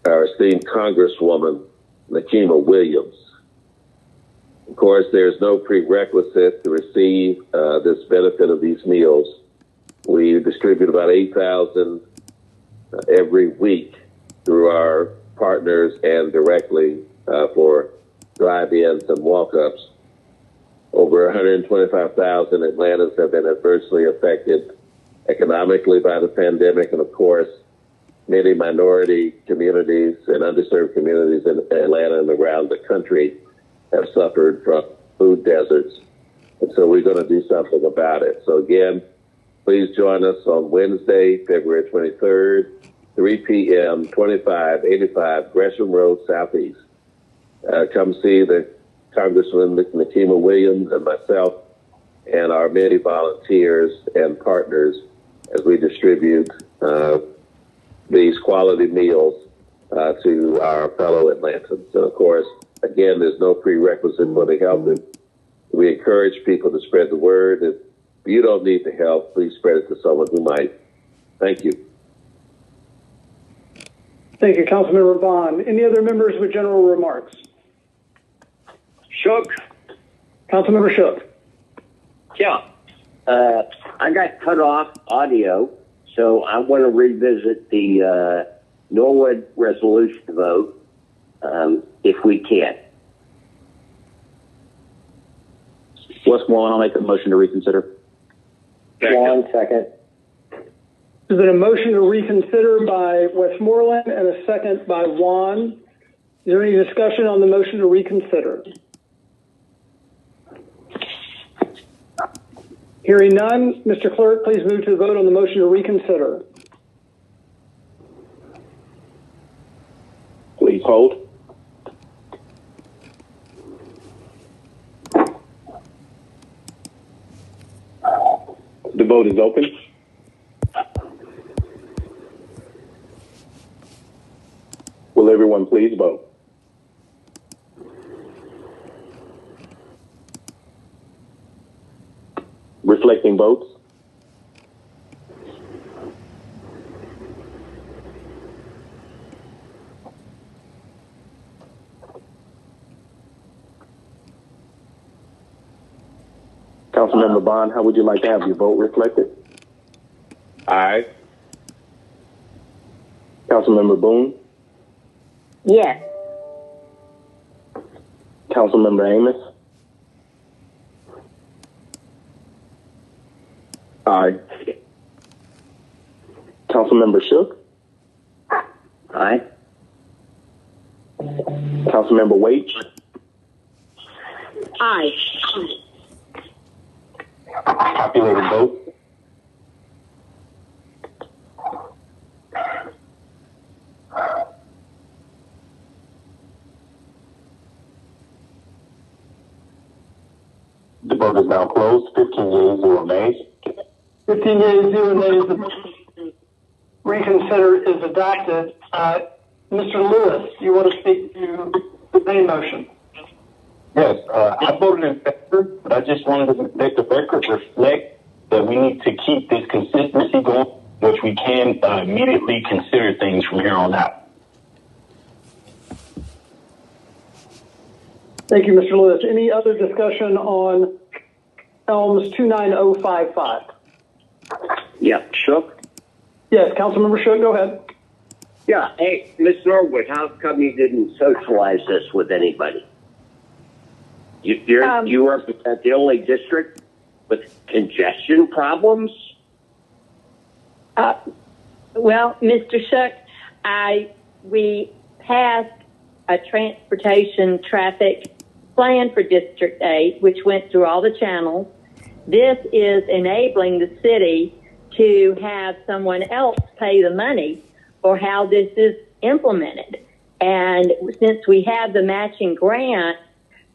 Congresswoman, Nakima Williams. Of course, there's no prerequisite to receive this benefit of these meals. We distribute about 8,000 every week through our partners and directly for drive-ins and walk-ups. Over 125,000 Atlantans have been adversely affected economically by the pandemic, and of course, many minority communities and underserved communities in Atlanta and around the country have suffered from food deserts. And so we're going to do something about it. So again, please join us on Wednesday, February 23rd, 3 p.m., 2585 Gresham Road, Southeast. Come see the Congressman Nakima Williams and myself and our many volunteers and partners as we distribute these quality meals to our fellow Atlantans. And of course, again, there's no prerequisite for the help. We encourage people to spread the word. If you don't need the help, please spread it to someone who might. Thank you. Thank you, Councilmember Bond. Any other members with general remarks? Shook. Councilmember Shook. Yeah. I got cut off audio, so I want to revisit the Norwood resolution vote if we can. Westmoreland, I'll make a motion to reconsider. One second. There's been a motion to reconsider by Westmoreland and a second by Juan. Is there any discussion on the motion to reconsider? Hearing none, Mr. Clerk, please move to the vote on the motion to reconsider. Please hold. The vote is open. Will everyone please vote? Reflecting votes. Councilmember Bond, how would you like to have your vote reflected? Aye. Councilmember Boone? Yes. Councilmember Amos? Aye. Councilmember Shook? Aye. Councilmember Waite? Aye. Populated vote. The vote is now closed. 15 yeas, 0 nays. 15 yeas, 0 nays. The reconsider is adopted. Mr. Lewis, you want to speak to the main motion? Yes, I voted in favor, but I just wanted to make the record reflect that we need to keep this consistency going, which we can immediately consider things from here on out. Thank you, Mr. Lewis. Any other discussion on Elms 29055? Yeah, Shook? Yes, Councilmember Shook, go ahead. Yeah, hey, Ms. Norwood, how come you didn't socialize this with anybody? You represent the only district with congestion problems? Well, Mr. Shook, we passed a transportation traffic plan for District 8, which went through all the channels. This is enabling the city to have someone else pay the money for how this is implemented. And since we have the matching grant,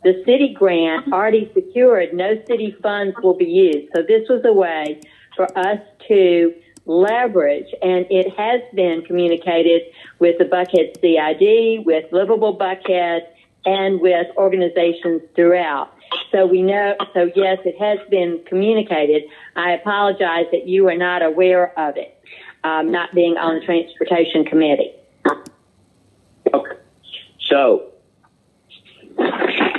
the city grant already secured, no city funds will be used. So this was a way for us to leverage, and it has been communicated with the Buckhead CID, with Livable Buckhead, and with organizations throughout. So we know, so yes, it has been communicated. I apologize that you are not aware of it, not being on the Transportation Committee. Okay. So,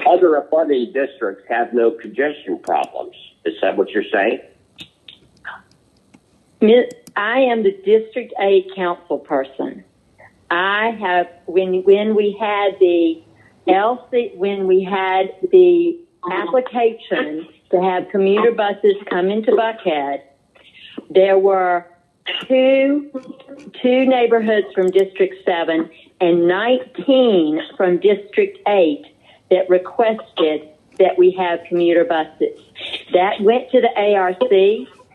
other abutting districts have no congestion problems. Is that what you're saying? I am the District 8 council person. I have, when we had the application to have commuter buses come into Buckhead, there were two neighborhoods from District 7 and 19 from District 8 that requested that we have commuter buses. That went to the ARC,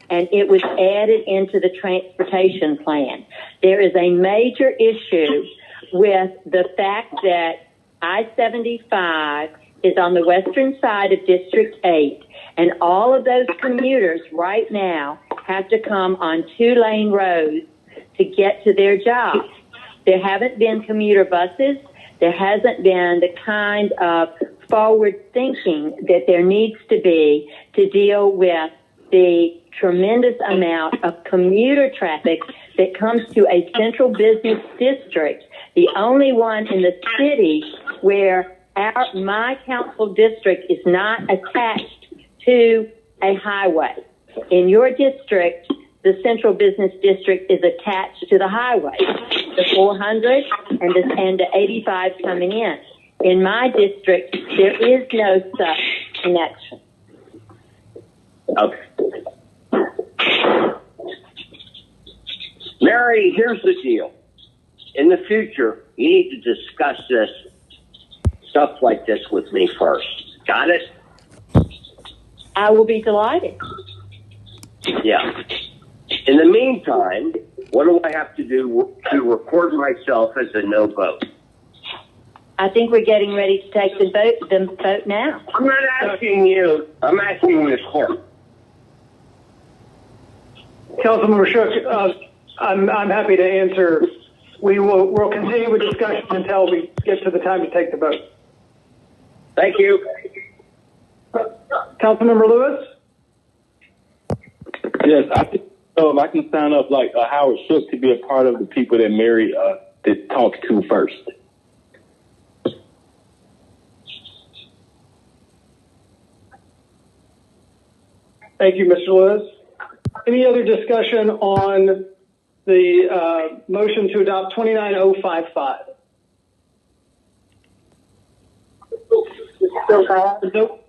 and it was added into the transportation plan. There is a major issue with the fact that I-75 is on the western side of District 8, and all of those commuters right now have to come on 2-lane roads to get to their jobs. There haven't been commuter buses. There hasn't been the kind of forward thinking that there needs to be to deal with the tremendous amount of commuter traffic that comes to a central business district, the only one in the city where my council district is not attached to a highway. In your district, the central business district is attached to the highway, the 400 and the 85 coming in. In my district, there is no such connection. Okay. Mary, here's the deal. In the future, you need to discuss this stuff like this with me first. Got it? I will be delighted. Yeah. In the meantime, what do I have to do to record myself as a no vote? I think we're getting ready to take the vote now. I'm not asking you. I'm asking the court. Councilmember Shook, I'm happy to answer. We'll continue with discussion until we get to the time to take the vote. Thank you. Councilmember Lewis? Yes, I think so. If I can sign up like Howard Shook to be a part of the people that Mary did talk to first. Thank you, Mr. Lewis. Any other discussion on the motion to adopt 29055?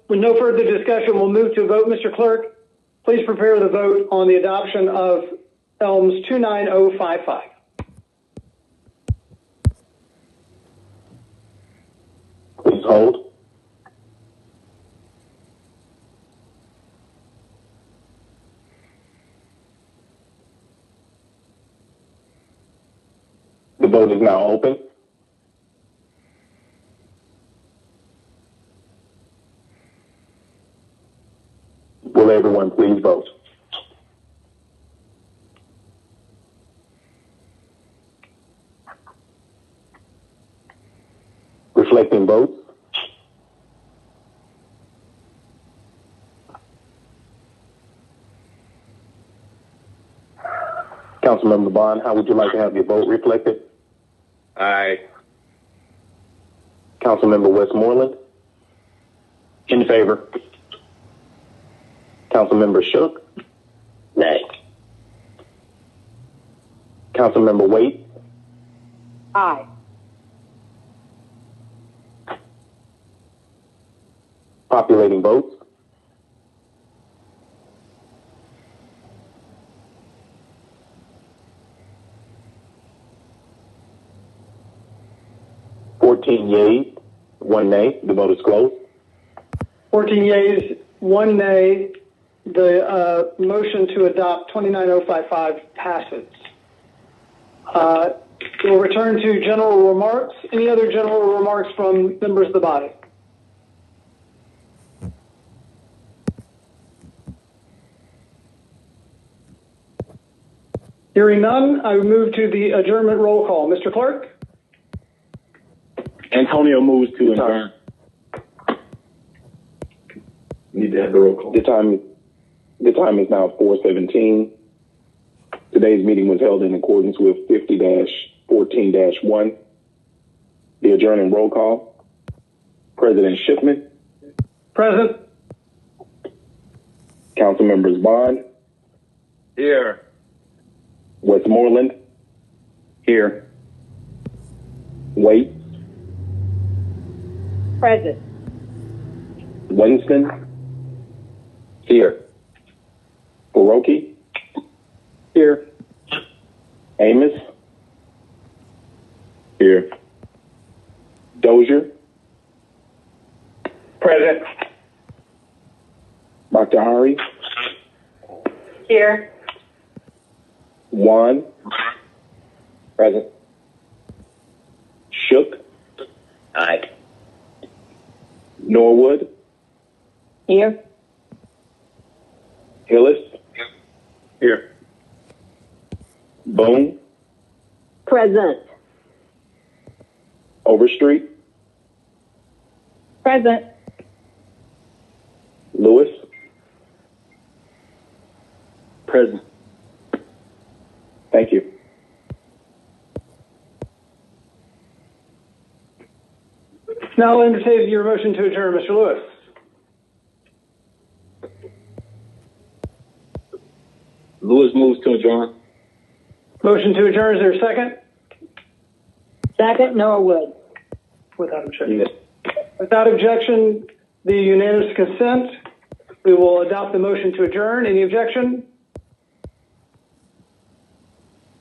With no further discussion, we'll move to a vote. Mr. Clerk, please prepare the vote on the adoption of ELMS 29055. Please hold. The vote is now open. Will everyone please vote? Reflecting votes. Councilmember Bond, how would you like to have your vote reflected? Aye. Councilmember Westmoreland? In favor. Councilmember Shook? Nay. Councilmember Waite? Aye. Populating votes. Yeas, 1 nay. The vote is closed. 14 yeas, 1 nay. The motion to adopt 29055 passes. We'll return to general remarks. Any other general remarks from members of the body? Hearing none, I will move to the adjournment roll call. Mr. Clerk? Antonio moves to adjourn. Need to have the roll call. The time is now 4:17. Today's meeting was held in accordance with 50-14-1. The adjourning roll call. President Shipman. Present. Council members Bond. Here. Westmoreland. Here. Waite. Present. Winston. Here. Oroki. Here. Amos. Here. Dozier. Present. Dr. Hari? Here. Juan? Present. Shook? Aye. Norwood? Here. Hillis? Here. Boone? Present. Overstreet? Present. Lewis? Present. Thank you. Now I'll entertain your motion to adjourn, Mr. Lewis. Lewis moves to adjourn. Motion to adjourn, is there a second? Second, Norwood. Without objection. Without objection, the unanimous consent. We will adopt the motion to adjourn. Any objection?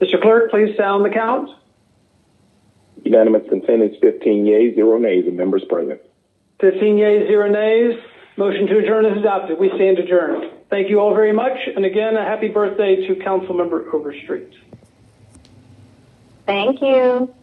Mr. Clerk, please sound the count. Unanimous consent is 15 yeas, 0 nays, and members present. 15 yeas, 0 nays. Motion to adjourn is adopted. We stand adjourned. Thank you all very much. And again, a happy birthday to Councilmember Overstreet. Thank you.